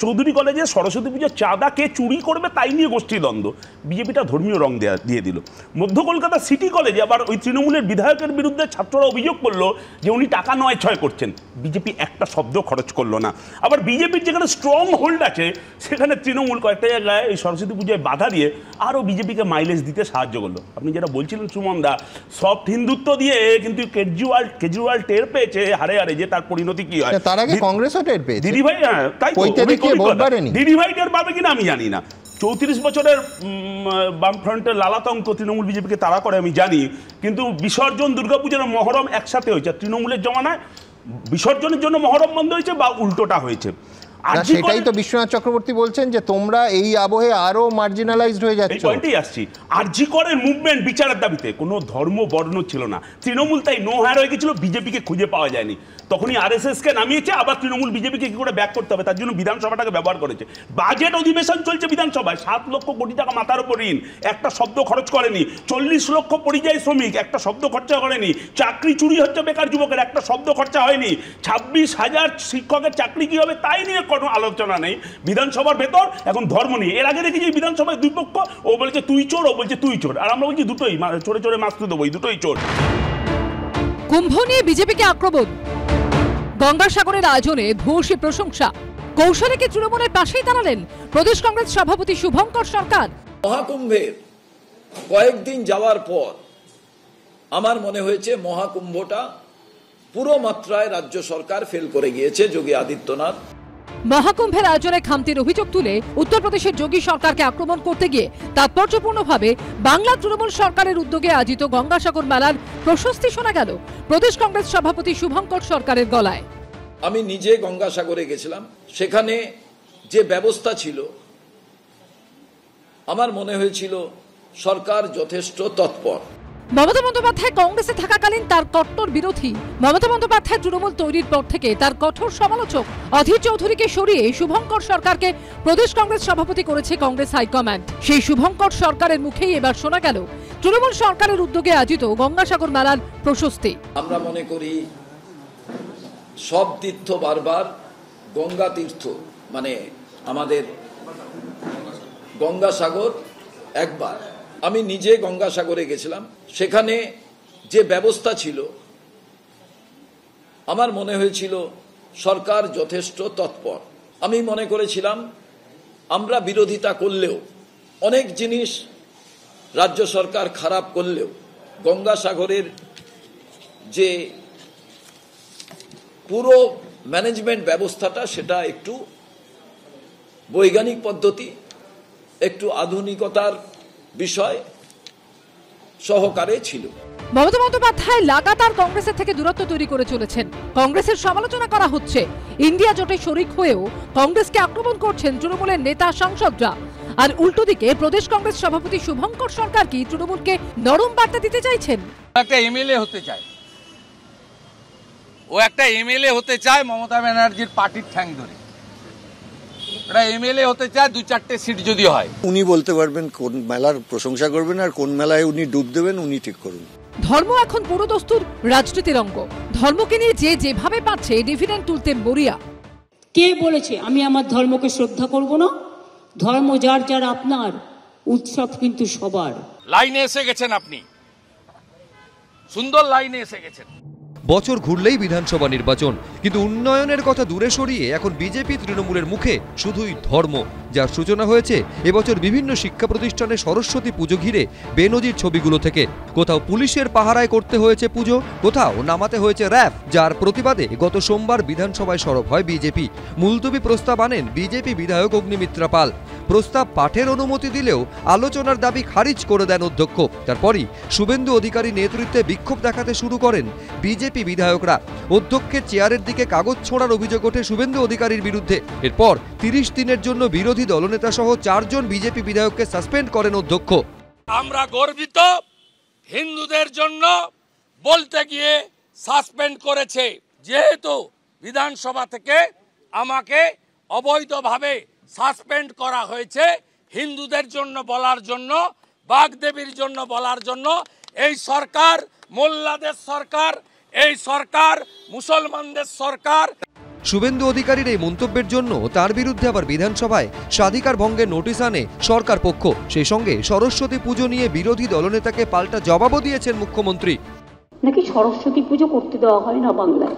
চৌধুরী কলেজে সরস্বতী পুজোর চাঁদা কে চুরি করবে তাই নিয়ে গোষ্ঠীদ্বন্দ্ব, বিজেপিটা ধর্মীয় রং দিয়ে দিল। মধ্য কলকাতা সিটি কলেজে আবার ওই তৃণমূলের বিধায়কের বিরুদ্ধে ছাত্ররা অভিযোগ করলো যে উনি টাকা নয় ছয় করছেন, বিজেপি একটা শব্দ খরচ করলো না। আবার বিজেপির যেখানে স্ট্রং হোল্ড আছে সেখানে তৃণমূল কয়েকটা জায়গায় এই সরস্বতী পুজোয় বাধা দিয়ে আরও বিজেপিকে মাইলেজ দিতে সাহায্য করলো। আপনি যেটা বলছিলেন সুমন দা, সফট হিন্দুত্ব দিয়ে কিন্তু কেজরিওয়াল টের পেয়েছে হারে হারে যে তার পরিণতি কি হয়। তার আগে কংগ্রেসও টের পেয়েছে। দিদিভাই দিদিভাই টের পাবে কিনা আমি জানি না। 34 বছরের বামফ্রন্টের লালাতঙ্ক তৃণমূল বিজেপিকে তাড়া করে আমি জানি, কিন্তু বিসর্জন, দুর্গাপূজার মহরম একসাথে হয়েছে। তৃণমূলের জমানায় বিসর্জনের জন্য মহরম বন্ধ হয়েছে বা উল্টোটা হয়েছে। সেটাই তো বিশ্বনাথ চক্রবর্তী বলছেন যে তোমরা এই আবহে আরো মার্জিনালাইজড হয়ে যাচ্ছ। এই পয়েন্টেই আসছি। আরজি করের মুভমেন্ট বিচারের দাবিতে কোনো ধর্ম বর্ণ ছিল না। তৃণমূল তাই নো হায়ার হয়ে গেছিল, বিজেপিকে খুঁজে পাওয়া যায়নি। তখনই আরএসএসকে নামিয়েছে, আবার তৃণমূল বিজেপিকে কি করে ব্যাক করতে হবে তার জন্য বিধানসভাটাকে ব্যবহার করেছে। বাজেট অধিবেশন চলছে বিধানসভায়, 7 লক্ষ কোটি টাকা মাথার উপর ঋণ, একটা শব্দ খরচ করেনি। 40 লক্ষ পরিযায়ী শ্রমিক, একটা শব্দ খরচা করেনি। চাকরি চুরি হচ্ছে বেকার যুবকের, একটা শব্দ খরচা হয়নি। 26,000 শিক্ষকের চাকরি কি হবে তাই নিয়ে কোনো আলোচনা নেই বিধানসভার ভেতর। এখন ধর্ম নিয়ে, এর আগে দেখি যে বিধানসভায় দুই পক্ষ, ও বলছে তুই চোর, ও বলছে তুই চোর, আর আমরা বলছি দুটোই চোরে চোরে মাছ তুলে দেবো, দুটোই চোর। কুম্ভ নিয়ে বিজেপিকে আক্রমণ, গঙ্গাসাগরের আয়োজনে ভূয়সী প্রশংসা, কৌশলে কি তৃণমূলের পাশেই দাঁড়ালেন প্রদেশ কংগ্রেস সভাপতি শুভঙ্কর সরকার। মহাকুম্ভের কয়েকদিন যাওয়ার পর আমার মনে হয়েছে মহাকুম্ভটা পুরো মাত্রায় রাজ্য সরকার ফেল করে গিয়েছে যোগী আদিত্যনাথ। মহাকুম্ভের আয়োজনে খামতির অভিযোগ তুলে উত্তরপ্রদেশের যোগী সরকারকে আক্রমণ করতে গিয়ে তাৎপর্যপূর্ণভাবে বাংলা তৃণমূল সরকারের উদ্যোগে আয়োজিত গঙ্গাসাগর মেলার প্রশস্তি শোনা গেল প্রদেশ কংগ্রেস সভাপতি শুভঙ্কর সরকারের গলায়। আমি নিজে গঙ্গাসাগরে গেছিলাম, সেখানে যে ব্যবস্থা ছিল আমার মনে হয়েছিল সরকার যথেষ্ট তৎপর। মমতা বন্দ্যোপাধ্যায় কংগ্রেসে থাকাকালীন তার কট্টর বিরোধী, মমতা বন্দ্যোপাধ্যায় তৃণমূল তৈরির পর থেকে তার কঠোর সমালোচক অধীর চৌধুরীকে সরিয়ে শুভঙ্কর সরকারকে প্রদেশ কংগ্রেস সভাপতি করেছে কংগ্রেস হাইকমান্ড। সেই শুভঙ্কর সরকারের মুখেই এবার শোনা গেল তৃণমূল সরকারের উদ্যোগে আয়োজিত গঙ্গাসাগর মেলার প্রশস্তি। আমরা মনে করি সব তীর্থ বারবার, গঙ্গা তীর্থ মানে আমাদের গঙ্গাসাগর একবার। আমি নিজে গঙ্গাসাগরে গেছিলাম, সেখানে যে ব্যবস্থা ছিল আমার মনে হয়েছিল সরকার যথেষ্ট তৎপর। আমি মনে করেছিলাম আমরা বিরোধিতা করলেও, অনেক জিনিস রাজ্য সরকার খারাপ করলেও, গঙ্গাসাগরের যে পুরো ম্যানেজমেন্ট ব্যবস্থাটা সেটা একটু বৈজ্ঞানিক পদ্ধতি, একটু আধুনিকতার বিষয় সহকারে ছিল। মমতা বন্দ্যোপাধ্যায় লাগাতার কংগ্রেসের থেকে দূরত্ব তৈরি করে চলেছেন। কংগ্রেসের সমালোচনা করা হচ্ছে, ইন্ডিয়া জোটে শরিক হয়েও কংগ্রেসকে আক্রমণ করছেন তৃণমূলের নেতা সাংসদরা। আর উল্টো দিকে প্রদেশ কংগ্রেস সভাপতি শুভঙ্কর সরকার কি তৃণমূলকে নরম বার্তা দিতে চাইছেন? একটা এমএলএ হতে চায়, ও একটা এমএলএ হতে চায় মমতা ব্যানার্জির পার্টির ঠ্যাং ধরে। ওরা এমএলএ হতে চায় 2-4টে সিট যদি হয়। উনি বলতে পারবেন কোন মেলার প্রশংসা করবেন আর কোন মেলায় উনি ডুব দেবেন, উনি ঠিক করুন। ধর্ম এখন পুরোদস্তুর রাজনীতির অঙ্গ। ধর্মকে নিয়ে যে যেভাবে পাচ্ছে ডিভিডেন্ড তুলতে মরিয়া। কে বলেছে আমি আমার ধর্মকে শ্রদ্ধা করব না? ধর্ম যার যার আপনার, উৎসব কিন্তু সবার। লাইনে এসে গেছেন আপনি, সুন্দর লাইনে এসে গেছেন। বছর ঘুরলেই বিধানসভা নির্বাচন, কিন্তু উন্নয়নের কথা দূরে সরিয়ে এখন বিজেপি তৃণমূলের মুখে শুধুই ধর্ম, যার সূচনা হয়েছে এবছর বিভিন্ন শিক্ষা প্রতিষ্ঠানে সরস্বতী পুজো ঘিরে বেনজির ছবিগুলো থেকে। কোথাও পুলিশের পাহারায় করতে হয়েছে পুজো, কোথাও নামাতে হয়েছে র্যাব, যার প্রতিবাদে গত সোমবার বিধানসভায় সরব হয় বিজেপি। মুলতবি প্রস্তাব আনেন বিজেপি বিধায়ক অগ্নিমিত্রা পাল। প্রস্তাব পাঠের অনুমতি দিলেও আলোচনার দাবি খারিজ করে দেন অধ্যক্ষ। তারপরই শুভেন্দু অধিকারী নেতৃত্বে বিক্ষোভ দেখাতে শুরু করেন বিজেপি বিধায়করা। অধ্যক্ষের চেয়ারের দিকে কাগজ ছোঁড়ার অভিযোগ ওঠে শুভেন্দু অধিকারীর বিরুদ্ধে। এরপর 30 দিনের জন্য বিরোধী দলনেতা সহ 4 জন বিজেপি বিধায়ককে সাসপেন্ড করেন অধ্যক্ষ। আমরা গর্বিত, হিন্দুদের জন্য বলতে গিয়ে সাসপেন্ড করেছে, যেহেতু বিধানসভা থেকে আমাকে অবৈধভাবে সাসপেন্ড করা হয়েছে। হিন্দুদের জন্য বলার জন্য, বাগদেবীর জন্য বলার জন্য। এই সরকার মোল্লাদের সরকার, এই সরকার মুসলমানদের সরকার। শুভেন্দু অধিকারীর এই মন্তব্যের জন্য তার বিরুদ্ধে আবার বিধানসভায় স্বাধিকার ভঙ্গের নোটিশ আনে সরকার পক্ষ। সেই সঙ্গে সরস্বতী পুজো নিয়ে বিরোধী দলনেতাকে পাল্টা জবাবও দিয়েছেন মুখ্যমন্ত্রী। নাকি সরস্বতী পুজো করতে দেওয়া হয় না বাংলায়?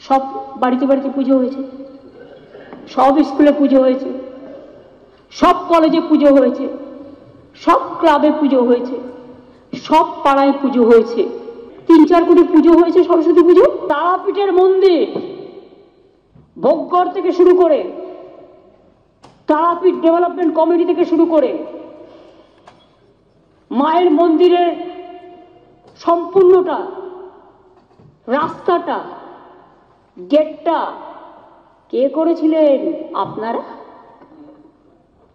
সব বাড়িতে বাড়িতে পুজো হয়েছে, সব স্কুলে পুজো হয়েছে, সব কলেজে পুজো হয়েছে, সব ক্লাবে পুজো হয়েছে, সব পাড়ায় পুজো হয়েছে। 3-4 কোটি পুজো হয়েছে সরস্বতী পুজো। তারাপীঠের মন্দির ভোগগড় থেকে শুরু করে, তারাপীঠ ডেভেলপমেন্ট কমিটি থেকে শুরু করে, মায়ের মন্দিরের সম্পূর্ণটা, রাস্তাটা, গেটটা কে করেছিলেন? আপনারা।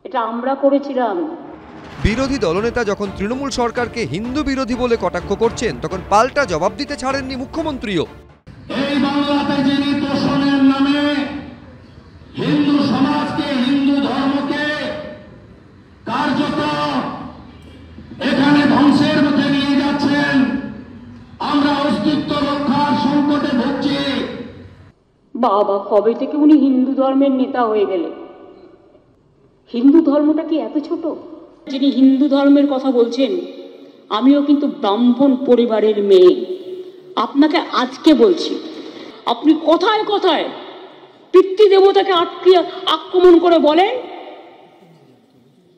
এটা আমরা করেছিলাম। বিরোধী দলনেতা যখন তৃণমূল সরকারকে হিন্দু বিরোধী বলে কটাক্ষ করছেন, তখন পাল্টা জবাব দিতে ছাড়েননি মুখ্যমন্ত্রীও। এই বাংলাতে যিনি তোষণের নামে হিন্দু সমাজকে, হিন্দু ধর্মকে কার্যত এখানে ধ্বংসের মধ্যে নিয়ে যাচ্ছেন, আমরা অস্তিত্ব রক্ষার সংকটে ভুগছি। বাবা, কবে থেকে উনি হিন্দু ধর্মের নেতা হয়ে গেলে? হিন্দু ধর্মটা কি এত ছোট? যিনি হিন্দু ধর্মের কথা বলছেন, আমিও কিন্তু ব্রাহ্মণ পরিবারের মেয়ে। আপনাকে আজকে বলছি, আপনি কথায় কথায় পিতৃদেবতাকে আক্রমণ করে বলেন।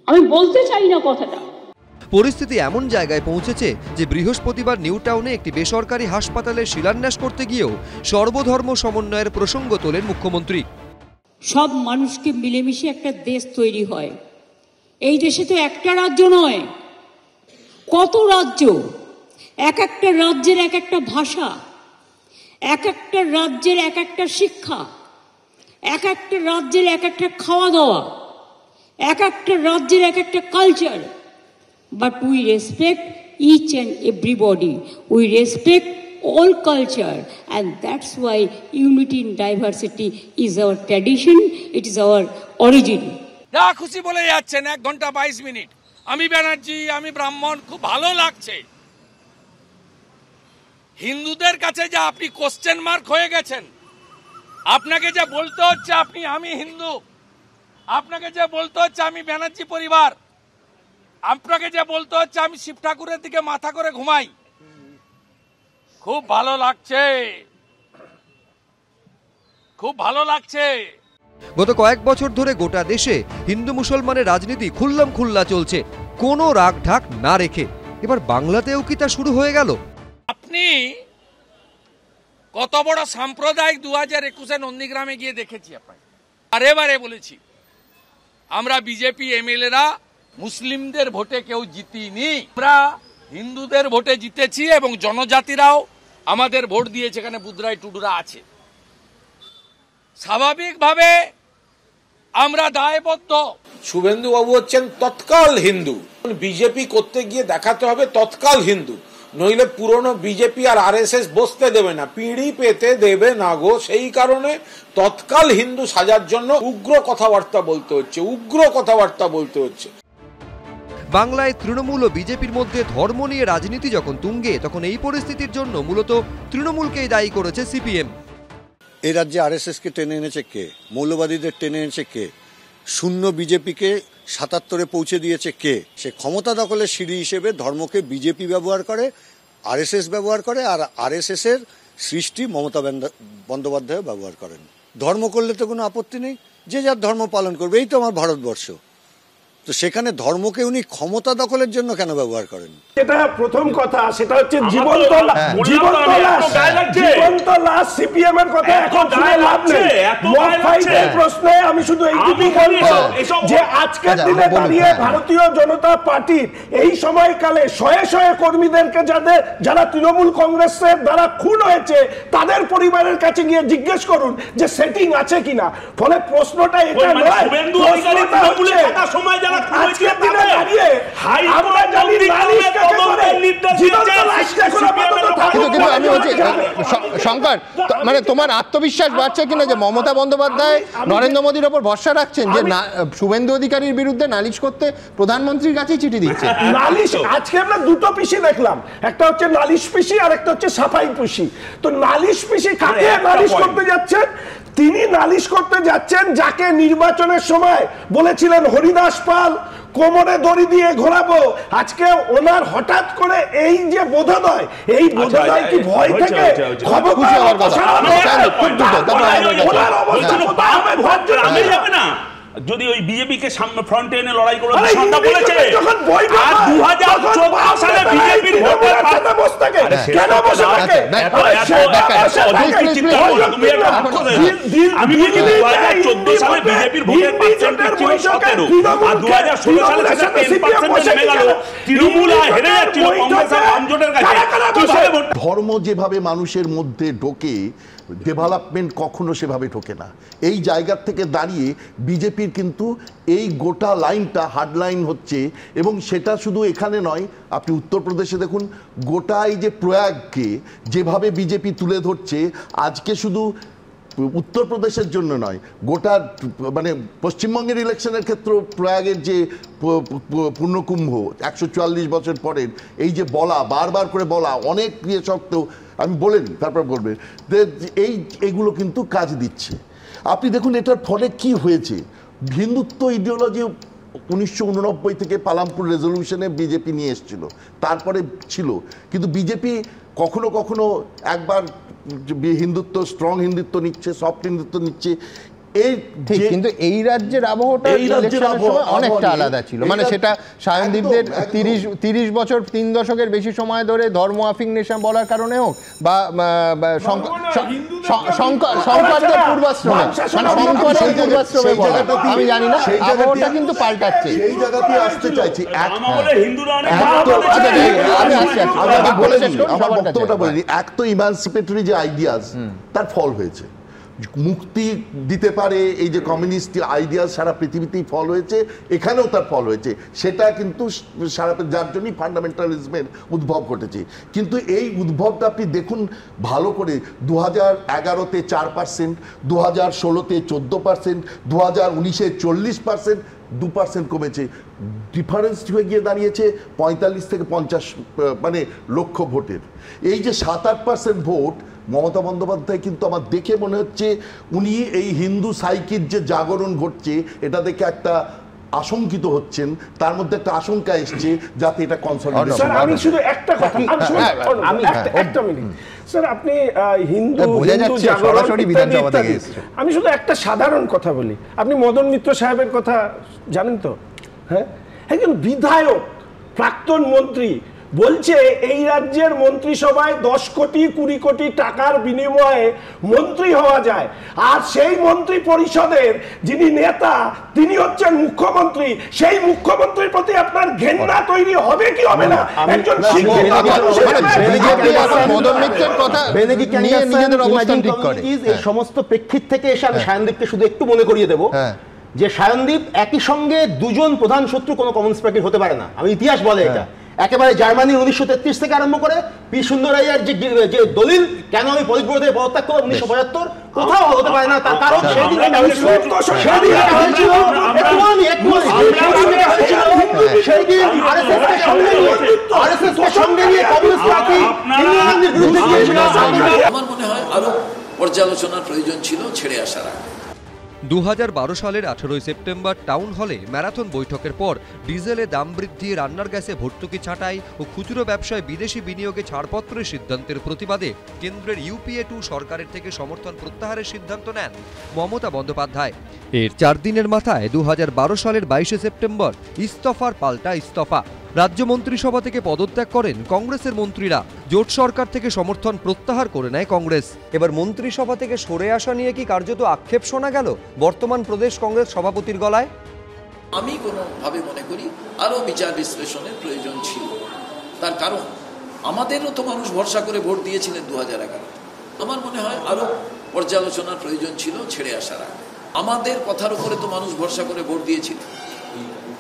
আমি বলতে চাই না কথাটা। পরিস্থিতি এমন জায়গায় পৌঁছেছে যে বৃহস্পতিবার নিউ টাউনে একটি বেসরকারি হাসপাতালের শিলান্যাস করতে গিয়েও সর্বধর্ম সমন্বয়ের প্রসঙ্গ তোলেন মুখ্যমন্ত্রী। সব মানুষকে মিলেমিশে একটা দেশ তৈরি হয়। এই দেশে তো একটা রাজ্য নয়, কত রাজ্য, এক একটা রাজ্যের এক একটা ভাষা, এক একটা রাজ্যের এক একটা শিক্ষা, এক একটা রাজ্যের এক একটা খাওয়া দাওয়া, এক একটা রাজ্যের এক একটা culture. But we respect each and everybody. We respect all culture, and that's why unity in diversity is our tradition, it is our origin. যা খুশি বলে যাচ্ছেন 1 ঘন্টা 22 মিনিট। আমি ব্যানার্জি, আমি ব্রাহ্মণ, খুব ভালো লাগছে। হিন্দুদের কাছে যা আপনি কোশ্চেন মার্ক হয়ে গেছেন, আপনাকে যা বলতে হচ্ছে আমি হিন্দু, আপনাকে যা বলতে হচ্ছে আমি ব্যানার্জি পরিবার, আপনাকে যা বলতে হচ্ছে আমি শিব ঠাকুরের দিকে মাথা করে ঘুমাই। খুব ভালো লাগছে, খুব ভালো লাগছে। গত কয়েক বছর ধরে গোটা দেশে হিন্দু মুসলমানের রাজনীতি খুল্লাম খুল্লা চলছে, কোনো রাগ ঢাক না রেখে। এবার বাংলাতেও কি তা শুরু হয়ে গেল? আপনি কত বড় সাম্প্রদায়িক 2021-এ নন্দীগ্রামে গিয়ে দেখেছি। আপনাকে বারে বারে বলেছি, আমরা বিজেপি এমএলএরা মুসলিমদের ভোটে কেউ জিতিনি, আমরা হিন্দুদের ভোটে জিতেছি এবং জনজাতিরাও আমাদের ভোট দিয়েছে। এখানে বুদ্রাই টুডুরা আছে। স্বাভাবিকভাবে আমরা দায়বদ্ধ। শুভেন্দু বাবু হচ্ছেন তৎকাল হিন্দু, বিজেপি করতে গিয়ে দেখাতে হবে তৎকাল হিন্দু। নইলে পুরনো বিজেপি আর আরএসএস বসতে দেবে না, পিঁড়ি পেতে দেবে না গো। সেই কারণে তৎকাল হিন্দু সাজার জন্য উগ্র কথাবার্তা বলতে হচ্ছে। বাংলায় তৃণমূল ও বিজেপির মধ্যে ধর্ম নিয়ে রাজনীতি যখন তুঙ্গে, তখন এই পরিস্থিতির জন্য মূলত তৃণমূলকেই দায়ী করেছে সিপিএম। এই রাজ্যে আরএসএসকে টেনে এনেছে কে? মৌলবাদীদের টেনে এনেছে কে? শূন্য বিজেপিকে ৭৭-এ পৌঁছে দিয়েছে কে? সে ক্ষমতা দখলের সিঁড়ি হিসেবে ধর্মকে বিজেপি ব্যবহার করে, আরএসএস ব্যবহার করে, আর আরএসএস এর সৃষ্টি মমতা বন্দ্যোপাধ্যায় ব্যবহার করেন। ধর্ম করলে তো কোনো আপত্তি নেই, যে যার ধর্ম পালন করবে, এই তো আমার ভারতবর্ষ। তো সেখানে ধর্মকে উনি ক্ষমতা দখলের জন্য কেন ব্যবহার করেন? এটা প্রথম কথা, সেটা হচ্ছে জীবন্ত লাশ সিপিএম এর কথা এখন শুনে লাভ নেই। মকফাইটের প্রশ্নে আমি শুধু এইটুকু বলবো যে আজকের দিনে দাঁড়িয়ে ভারতীয় জনতা পার্টির এই সময়কালে শয়ে শয়ে কর্মীদেরকে যারা তৃণমূল কংগ্রেসের দ্বারা খুন হয়েছে তাদের পরিবারের কাছে গিয়ে জিজ্ঞেস করুন যে সেটিং আছে কিনা। ফলে প্রশ্নটা এটা নয়, প্রশ্নটা হচ্ছে আজকের দিনে দাঁড়িয়ে আমরা জানি নালিশ কাকে করে, জীবন্ত লাশকে করে কিন্তু আমি বলছি শঙ্কর, মানে তোমার আত্মবিশ্বাস বাড়ছে কিনা যে মমতা বন্দ্যোপাধ্যায় নরেন্দ্র মোদীর ওপর ভরসা রাখছেন যে শুভেন্দু অধিকারীর বিরুদ্ধে নালিশ করতে প্রধানমন্ত্রীর কাছেই চিঠি দিচ্ছে? নালিশ আজকে আমরা দুটো পিসি দেখলাম, একটা হচ্ছে নালিশ পিসি আর একটা হচ্ছে সাফাই পিসি। তো নালিশ পিসি কাকে নালিশ করতে যাচ্ছেন? তিনি নালিশ করতে যাচ্ছেন যাকে নির্বাচনের সময় বলেছিলেন হরিদাস পাল কোমরে দড়ি দিয়ে ঘোরাবো। আজকে ওনার হঠাৎ করে এই যে বোধোদয়, এই বোধোদয় কি ভয় থেকে যদি ওই বিজেপিকে সামনে ফ্রন্টে এনে লড়াই করে বলেছে, আর 2014 সালে বিজেপির ভোটের কেন বসে থাকে? আমি বলছি 2014 সালে বিজেপির ভোটের পার্সেন্টেজ ছিল 17, আর 2016 সালে সেটা 10% নেমে গেল। তৃণমূল হেরে যাচ্ছিল কংগ্রেস আর বামজোটের কাছে। ধর্ম যেভাবে মানুষের মধ্যে ঢোকে, ডেভেলপমেন্ট কখনো সেভাবে ঢোকে না। এই জায়গার থেকে দাঁড়িয়ে বিজেপির কিন্তু এই গোটা লাইনটা হার্ড লাইন হচ্ছে, এবং সেটা শুধু এখানে নয়, আপনি উত্তরপ্রদেশে দেখুন, গোটা এই যে প্রয়াগকে যেভাবে বিজেপি তুলে ধরছে, আজকে শুধু উত্তরপ্রদেশের জন্য নয়, গোটা মানে পশ্চিমবঙ্গের ইলেকশনের ক্ষেত্রে প্রয়াগের যে পূর্ণকুম্ভ 144 বছর পরের এই যে বলা, বারবার করে বলা, অনেক ইয়ে সত্ত্বেও আমি বলেন তারপর বলবেন এইগুলো কিন্তু কাজ দিচ্ছে। আপনি দেখুন এটার ফলে কি হয়েছে। হিন্দুত্ব ইডিওলজি 1989 থেকে পালামপুর রেজলিউশনে বিজেপি নিয়ে এসেছিল, তারপরে ছিল, কিন্তু বিজেপি কখনো কখনো একবার হিন্দুত্ব, স্ট্রং হিন্দুত্ব নিচ্ছে, সফট হিন্দুত্ব নিচ্ছে। কিন্তু এই রাজ্যের আবহাওয়াটা অনেকটা আলাদা ছিল। মানে সেটা সায়নদীপদের 30 বছর 3 দশকের বেশি সময় ধরে ধর্ম আফিংনেশন বলার কারণে হোক, বা শঙ্করদের পূর্বাশ্রমে, শঙ্করের পূর্বাশ্রমে বলা, আমি জানি না, আবহাওয়াটা কিন্তু পাল্টাচ্ছে। সেই জায়গাতে আসতে চাইছি। আমার বক্তব্যটা বলিনি। এক তো ইমানসিপেটরি যে আইডিয়াস, তার ফল হয়েছে, মুক্তি দিতে পারে এই যে কমিউনিস্ট আইডিয়া সারা পৃথিবীতেই ফল হয়েছে, এখানেও তার ফল হয়েছে। সেটা কিন্তু সারা, যার জন্যই ফান্ডামেন্টালিজমের উদ্ভব ঘটেছে। কিন্তু এই উদ্ভবটা আপনি দেখুন ভালো করে, 2011-তে 4%, 2016-তে 14%, 2019-এ 40%, 2% কমেছে। ডিফারেন্স হয়ে গিয়ে দাঁড়িয়েছে 45 থেকে 50 মানে লক্ষ ভোটের। এই যে 7-8% ভোট, মমতা বন্দ্যোপাধ্যায় কিন্তু আমার দেখে মনে হচ্ছে উনি এই হিন্দু সাইকির যে জাগরণ ঘটছে এটা দেখে একটা আশঙ্কিত হচ্ছেন, তার মধ্যে একটা আশঙ্কা এসছে যাতে এটা কনসলিডেশন। আমি শুধু একটা কথা, আমি একটা মিনিট স্যার, আপনি হিন্দু জাগরণ, আমি শুধু একটা সাধারণ কথা বলি। আপনি মদন মিত্র সাহেবের কথা জানেন তো? হ্যাঁ, একজন বিধায়ক, প্রাক্তন মন্ত্রী বলছে এই রাজ্যের মন্ত্রিসভায় 10 কোটি 20 কোটি টাকার বিনিময়ে মন্ত্রী হওয়া যায়, আর সেই মন্ত্রী পরিষদের যিনি নেতা তিনি হচ্ছেন মুখ্যমন্ত্রী। সেই মুখ্যমন্ত্রীর প্রতি আপনার ঘেন্না তৈরি হবে কি হবে না? একজন এই সমস্ত প্রেক্ষিত থেকে এসে আমি সায়নদীপকে শুধু একটু মনে করিয়ে দেবো যে সায়নদীপ একই সঙ্গে দুজন প্রধান শত্রু কোনো কমিউনিস্ট পার্টির হতে পারে না। আমি ইতিহাস বলে এটা একেবারে জার্মানি 1933 থেকে আরম্ভ করে পি সুন্দরাইয়ার যে দলিল কেন আমি পলিটব্যুরো থেকে পদত্যাগ করব 1975 কোথাও হতে পারে না। তার কারণ সেদিন এটা হয়েছিল সেদিন আরএসএস কে সঙ্গে নিয়ে কমিউনিস্ট পার্টি ইংল্যান্ডের বিরুদ্ধে গিয়েছিল। আমার মনে হয় আরো পর্যালোচনার প্রয়োজন ছিল ছেড়ে আসার আগে। 2012 সালের 18 সেপ্টেম্বর টাউন হলে ম্যারাথন বৈঠকের পর ডিজেলে দাম বৃদ্ধি, রান্নার গ্যাসে ভর্তুকি ছাঁটাই ও খুচরো ব্যবসায় বিদেশি বিনিয়োগে ছাড়পত্রের সিদ্ধান্তের প্রতিবাদে কেন্দ্রের ইউপিএ 2 সরকারের থেকে সমর্থন প্রত্যাহারের সিদ্ধান্ত নেন মমতা বন্দ্যোপাধ্যায়। এর 4 দিনের মাথায় 2012 সালের 22 সেপ্টেম্বর ইস্তফার পাল্টা ইস্তফা। রাজ্য মন্ত্রিসভা থেকে পদত্যাগ করেন কংগ্রেসের মন্ত্রীরা। জোট সরকার থেকে সমর্থন প্রত্যাহার করে নেয় কংগ্রেস। এবার মন্ত্রিসভা থেকে সরে আসা নিয়ে কি কার্যত আক্ষেপ শোনা গেল বর্তমান প্রদেশ কংগ্রেস সভাপতির গলায়? আমি কোনোভাবে মনে করি আরো বিচার বিশ্লেষণের প্রয়োজন ছিল। তার কারণ আমাদেরও তো মানুষ ভরসা করে ভোট দিয়েছিলেন 2011। আমার মনে হয় আরো পর্যালোচনার প্রয়োজন ছিল ছেড়ে আসার আগে। আমাদের কথার উপরে তো মানুষ ভরসা করে ভোট দিয়েছিল,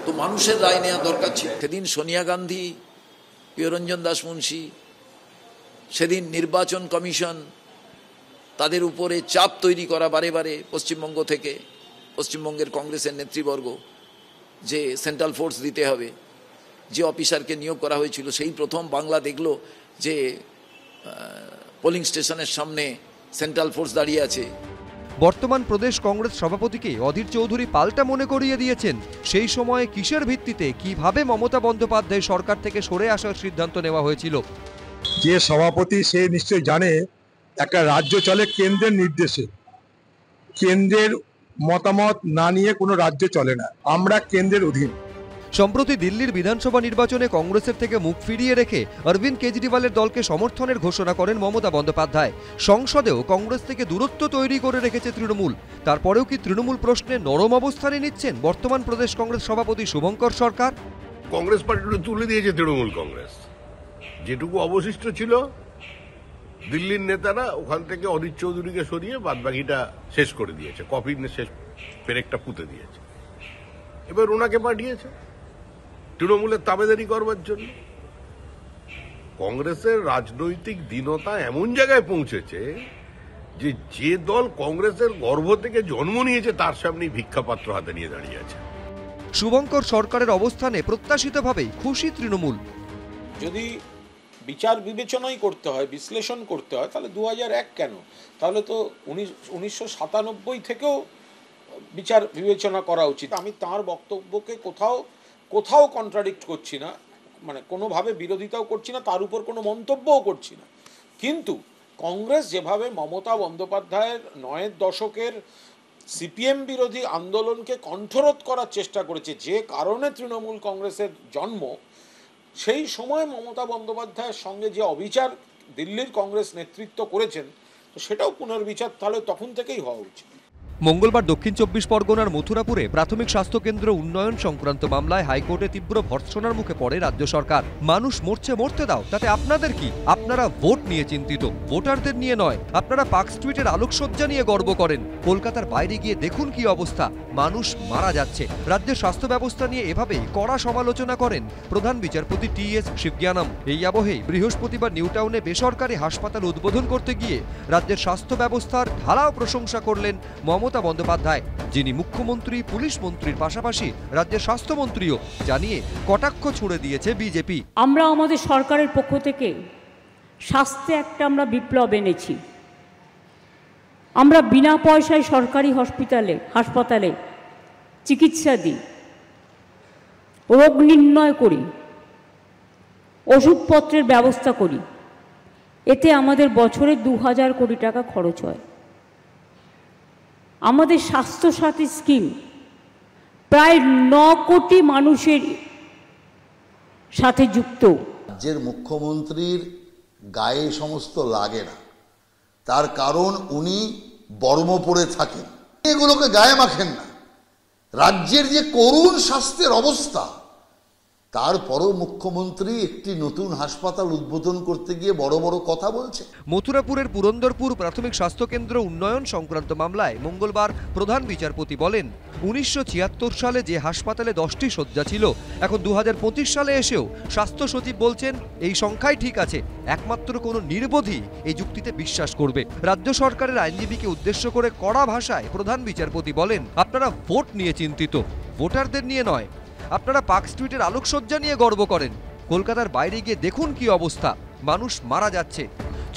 তো মানুষের রায় নেওয়া দরকার ছিল। সেদিন সোনিয়া গান্ধী, প্রিয়রঞ্জন দাস মুন্সি, সেদিন নির্বাচন কমিশন, তাদের উপরে চাপ তৈরি করা বারে বারে পশ্চিমবঙ্গ থেকে, পশ্চিমবঙ্গের কংগ্রেসের নেতৃবর্গ, যে সেন্ট্রাল ফোর্স দিতে হবে। যে অফিসারকে নিয়োগ করা হয়েছিল সেই প্রথম বাংলা দেখলো যে পোলিং স্টেশনের সামনে সেন্ট্রাল ফোর্স দাঁড়িয়ে আছে। বর্তমান প্রদেশ কংগ্রেস সভাপতিকে অধীর চৌধুরী পাল্টা মনে করিয়ে দিয়েছেন সেই সময়ে কিসের ভিত্তিতে কিভাবে মমতা বন্দ্যোপাধ্যায় সরকার থেকে সরে আসার সিদ্ধান্ত নেওয়া হয়েছিল। যে সভাপতি সে নিশ্চয়ই জানে একটা রাজ্য চলে কেন্দ্রের নির্দেশে, কেন্দ্রের মতামত না নিয়ে কোনো রাজ্য চলে না, আমরা কেন্দ্রের অধীন। সম্প্রতি দিল্লির বিধানসভা নির্বাচনে কংগ্রেসের থেকে মুখ ফিরিয়ে রেখে অরবিন্দ কেজরিওয়ালের দলকে সমর্থনের ঘোষণা করেন মমতা বন্দ্যোপাধ্যায়। সংসদেও কংগ্রেস থেকে দূরত্ব তৈরি করে রেখেছে তৃণমূল। তারপরেও কি তৃণমূল প্রশ্নে নরম অবস্থানে নিচ্ছেন বর্তমান প্রদেশ কংগ্রেস সভাপতি শুভঙ্কর সরকার? কংগ্রেস পার্টিটা তুলে দিয়েছে তৃণমূল কংগ্রেস। যেটুকু অবশিষ্ট ছিল দিল্লির নেতারা ওখান থেকে অধীর চৌধুরীকে সরিয়ে বাদবাকিটা শেষ করে দিয়েছে, কফির শেষ পেরেকটা পুঁতে দিয়েছে। এবার ওনাকে পাঠিয়েছে তৃণমূলের তাবেদারি করবার জন্য। কংগ্রেসের রাজনৈতিক দীনতা এমন জায়গায় পৌঁছেছে যে দল কংগ্রেসের গর্ভ থেকে জন্ম নিয়েছে তার সামনেই ভিক্ষাপাত্র হাতে নিয়ে দাঁড়িয়ে আছে। শুভঙ্কর সরকারের অবস্থানে প্রত্যাশিতভাবেই খুশি তৃণমূল। যদি বিচার বিবেচনাই করতে হয়, বিশ্লেষণ করতে হয়, তাহলে 2001 কেন? তাহলে তো 1997 থেকেও বিচার বিবেচনা করা উচিত। আমি তার বক্তব্যকে কোথাও কন্ট্রাডিক্ট করছি না, মানে কোনোভাবে বিরোধিতাও করছি না, তার উপর কোনো মন্তব্যও করছি না। কিন্তু কংগ্রেস যেভাবে মমতা বন্দ্যোপাধ্যায়ের 9 দশকের সিপিএম বিরোধী আন্দোলনকে কণ্ঠরোধ করার চেষ্টা করেছে, যে কারণে তৃণমূল কংগ্রেসের জন্ম, সেই সময় মমতা বন্দ্যোপাধ্যায়ের সঙ্গে যে অবিচার দিল্লির কংগ্রেস নেতৃত্ব করেছেন, তো সেটাও পুনর্বিচার তাহলে তখন থেকেই হওয়া উচিত। মঙ্গলবার দক্ষিণ 24 পরগনার মথুরাপুরে প্রাথমিক স্বাস্থ্যকেন্দ্র উন্নয়ন সংক্রান্ত মামলায় হাইকোর্টে তীব্র ভর্ৎসনার মুখে পড়ে রাজ্য সরকার। মানুষ মরতে দাও, তাতে আপনাদের কি? আপনারা ভোট নিয়ে চিন্তিত, ভোটারদের নিয়ে নয়। আপনারা পার্ক স্ট্রিটের আলোকসজ্জা নিয়ে গর্ব করেন, কলকাতার বাইরে গিয়ে দেখুন কি অবস্থা, মানুষ মারা যাচ্ছে। রাজ্যের স্বাস্থ্য ব্যবস্থা নিয়ে এভাবেই কড়া সমালোচনা করেন প্রধান বিচারপতি টি.এস. শিবজ্ঞানম। এই আবহেই বৃহস্পতিবার নিউটাউনে বেসরকারি হাসপাতাল উদ্বোধন করতে গিয়ে রাজ্যের স্বাস্থ্য ব্যবস্থার ঢালাও প্রশংসা করলেন মমতা বন্দ্যোপাধ্যায়, যিনি মুখ্যমন্ত্রী, পুলিশ মন্ত্রীর পাশাপাশি রাজ্যের স্বাস্থ্যমন্ত্রীও, জানিয়ে কটাক্ষ ছুড়ে দিয়েছে বিজেপি। আমরা আমাদের সরকারের পক্ষ থেকে স্বাস্থ্যে একটা আমরা বিপ্লব এনেছি। আমরা বিনা পয়সায় সরকারি হাসপাতালে চিকিৎসা দিই, রোগ নির্ণয় করি, ওষুধপত্রের ব্যবস্থা করি। এতে আমাদের বছরে 2000 কোটি টাকা খরচ হয়। আমাদের স্বাস্থ্যসাথী স্কিম প্রায় 9 কোটি মানুষের সাথে যুক্ত। রাজ্যের মুখ্যমন্ত্রীর গায়ে সমস্ত লাগে না, তার কারণ উনি বর্ম পরে থাকেন, এগুলোকে গায়ে মাখেন না। রাজ্যের যে করুণ স্বাস্থ্যের অবস্থা, তারপরও মুখ্যমন্ত্রী একটি নতুন হাসপাতাল উদ্বোধন করতে গিয়ে বড় বড় কথা বলছে। মথুরাপুরের পুরন্দরপুর প্রাথমিক স্বাস্থ্যকেন্দ্র উন্নয়ন সংক্রান্ত মামলায় মঙ্গলবার প্রধান বিচারপতি বলেন 1976 সালে যে হাসপাতালে 10টি শয্যা ছিল, এখন 2025 সালে এসেও স্বাস্থ্য সচিব বলছেন এই সংখ্যাই ঠিক আছে। একমাত্র কোনো নির্বোধী এই যুক্তিতে বিশ্বাস করবে। রাজ্য সরকারের আইনজীবীকে উদ্দেশ্য করে কড়া ভাষায় প্রধান বিচারপতি বলেন, আপনারা ভোট নিয়ে চিন্তিত, ভোটারদের নিয়ে নয়। আপনারা পার্ক স্ট্রিটের আলোকসজ্জা নিয়ে গর্ব করেন, কলকাতার বাইরে গিয়ে দেখুন কি অবস্থা, মানুষ মারা যাচ্ছে।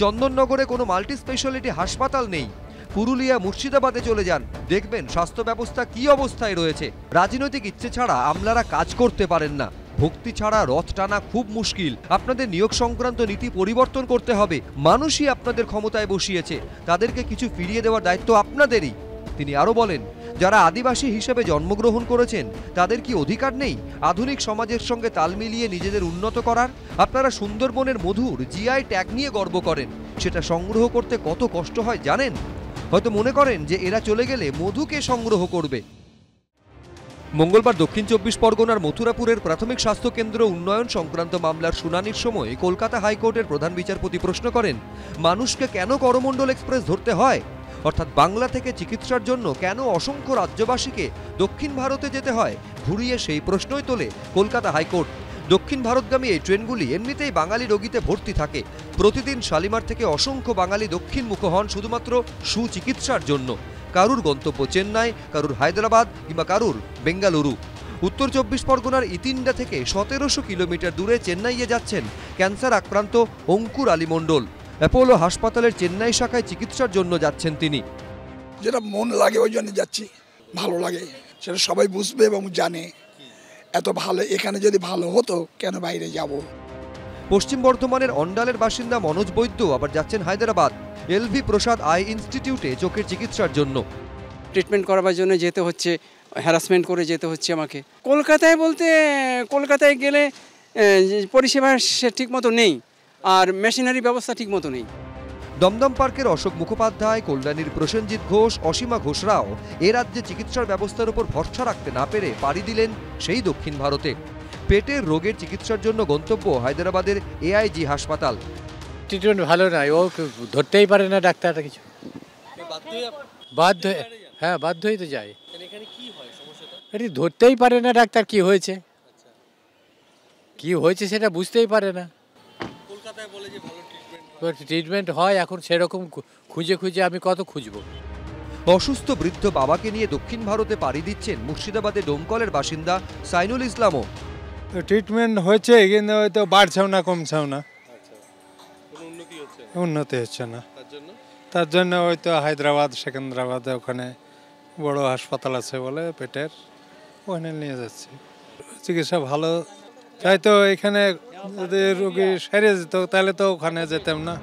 চন্দননগরে কোনো মাল্টি স্পেশালিটি হাসপাতাল নেই। পুরুলিয়া, মুর্শিদাবাদে চলে যান, দেখবেন স্বাস্থ্য ব্যবস্থা কি অবস্থায় রয়েছে। রাজনৈতিক ইচ্ছে ছাড়া আমলারা কাজ করতে পারেন না, ভক্তি ছাড়া রথ টানা খুব মুশকিল। আপনাদের নিয়োগ সংক্রান্ত নীতি পরিবর্তন করতে হবে। মানুষই আপনাদের ক্ষমতায় বসিয়েছে, তাদেরকে কিছু ফিরিয়ে দেওয়ার দায়িত্ব আপনাদেরই। তিনি আরও বলেন, যারা আদিবাসী হিসেবে জন্মগ্রহণ করেছেন তাদের কি অধিকার নেই আধুনিক সমাজের সঙ্গে তাল মিলিয়ে নিজেদের উন্নত করার? আপনারা সুন্দরবনের মধুর জিআই ট্যাগ নিয়ে গর্ব করেন, সেটা সংগ্রহ করতে কত কষ্ট হয় জানেন? হয়তো মনে করেন যে এরা চলে গেলে মধুকে সংগ্রহ করবে। মঙ্গলবার দক্ষিণ 24 পরগনার মথুরাপুরের প্রাথমিক স্বাস্থ্যকেন্দ্র উন্নয়ন সংক্রান্ত মামলার শুনানির সময় কলকাতা হাইকোর্টের প্রধান বিচারপতি প্রশ্ন করেন, মানুষকে কেন করমণ্ডল এক্সপ্রেস ধরতে হয়? অর্থাৎ বাংলা থেকে চিকিৎসার জন্য কেন অসংখ্য রাজ্যবাসীকে দক্ষিণ ভারতে যেতে হয়? ঘুরিয়ে সেই প্রশ্নই তোলে কলকাতা হাইকোর্ট। দক্ষিণ ভারতগামী এই ট্রেনগুলি এমনিতেই বাঙালি রোগীতে ভর্তি থাকে। প্রতিদিন শালিমার থেকে অসংখ্য বাঙালি দক্ষিণমুখ হন শুধুমাত্র সুচিকিৎসার জন্য। কারুর গন্তব্য চেন্নাই, কারুর হায়দ্রাবাদ কিংবা কারুর বেঙ্গালুরু। উত্তর 24 পরগনার ইতিন্ডা থেকে 1700 কিলোমিটার দূরে চেন্নাইয়ে যাচ্ছেন ক্যান্সার আক্রান্ত অঙ্কুর আলী মণ্ডল। অ্যাপোলো হাসপাতালের চেন্নাই শাখায় চিকিৎসার জন্য যাচ্ছেন তিনি। যেটা মন লাগে ওই জন্য যাচ্ছি, ভালো লাগে, সেটা সবাই বুঝবে এবং জানে। এত ভালো, এখানে যদি ভালো হতো কেন বাইরে যাব। পশ্চিম বর্ধমানের অন্ডালের বাসিন্দা মনোজ বৈদ্য আবার যাচ্ছেন হায়দ্রাবাদ এলভি প্রসাদ আই ইনস্টিটিউটে চোখের চিকিৎসার জন্য। ট্রিটমেন্ট করাবার জন্য যেতে হচ্ছে, হ্যারাসমেন্ট করে যেতে হচ্ছে আমাকে। কলকাতায় বলতে কলকাতায় গেলে পরিষেবা ঠিক মতো নেই, আর মেশিনারি ব্যবস্থা ঠিক মতো নেই। দমদম পার্কের অশোক মুখোপাধ্যায়, কল্যাণীর প্রসেনজিৎ ঘোষ, অসীমা ঘোষরাও এ রাজ্যে চিকিৎসার ব্যবস্থার উপর ভরসা রাখতে না পেরে পাড়ি দিলেন সেই দক্ষিণ ভারতে। পেটের রোগের চিকিৎসার জন্য গন্তব্য হায়দ্রাবাদের এআইজি হাসপাতাল। ট্রিটমেন্ট ভালো নয়, ও ধরতেই পারে না ডাক্তারটা কিছু, বাধ্যই তো যায়। এটি ধরতেই পারে না ডাক্তার কি হয়েছে, সেটা বুঝতেই পারে না। ট্রিটমেন্ট হয় এখন সেরকম খুঁজে আমি কত খুঁজবো। অসুস্থ বৃদ্ধ বাবাকে নিয়ে দক্ষিণ ভারতে পাড়ি দিচ্ছেন মুর্শিদাবাদে ডোমকলের বাসিন্দা সাইনুল ইসলামও। ট্রিটমেন্ট হয়েছে কিন্তু হয়তো বাড়ছেও না, কমছেও না, উন্নতি হচ্ছে না। তার জন্য হয়তো হায়দ্রাবাদ, সেকেন্দ্রাবাদে ওখানে বড় হাসপাতাল আছে বলে পেটের, ওখানে নিয়ে যাচ্ছে। চিকিৎসা ভালো তাই তো এখানে যদি রোগী সেরে যেত তাহলে তো ওখানে যেতাম না।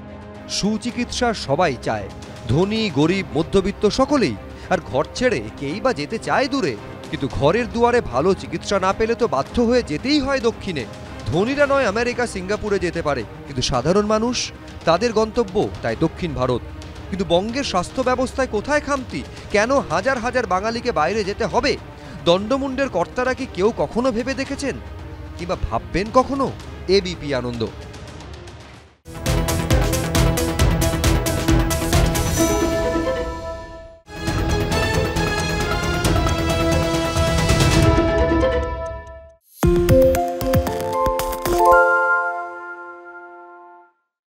সুচিকিৎসা সবাই চায়, ধনী গরিব মধ্যবিত্ত সকলেই। আর ঘর ছেড়ে কেই বা যেতে চায় দূরে, কিন্তু ঘরের দুয়ারে ভালো চিকিৎসা না পেলে তো বাধ্য হয়ে যেতেই হয় দক্ষিণে। ধনীরা নয় আমেরিকা, সিঙ্গাপুরে যেতে পারে, কিন্তু সাধারণ মানুষ তাদের গন্তব্য তাই দক্ষিণ ভারত। কিন্তু বঙ্গের স্বাস্থ্য ব্যবস্থায় কোথায় খামতি? কেন হাজার হাজার বাঙালিকে বাইরে যেতে হবে? দণ্ডমুণ্ডের কর্তারা কি কেউ কখনো ভেবে দেখেছেন কিংবা ভাববেন কখনো? এবিপি আনন্দ।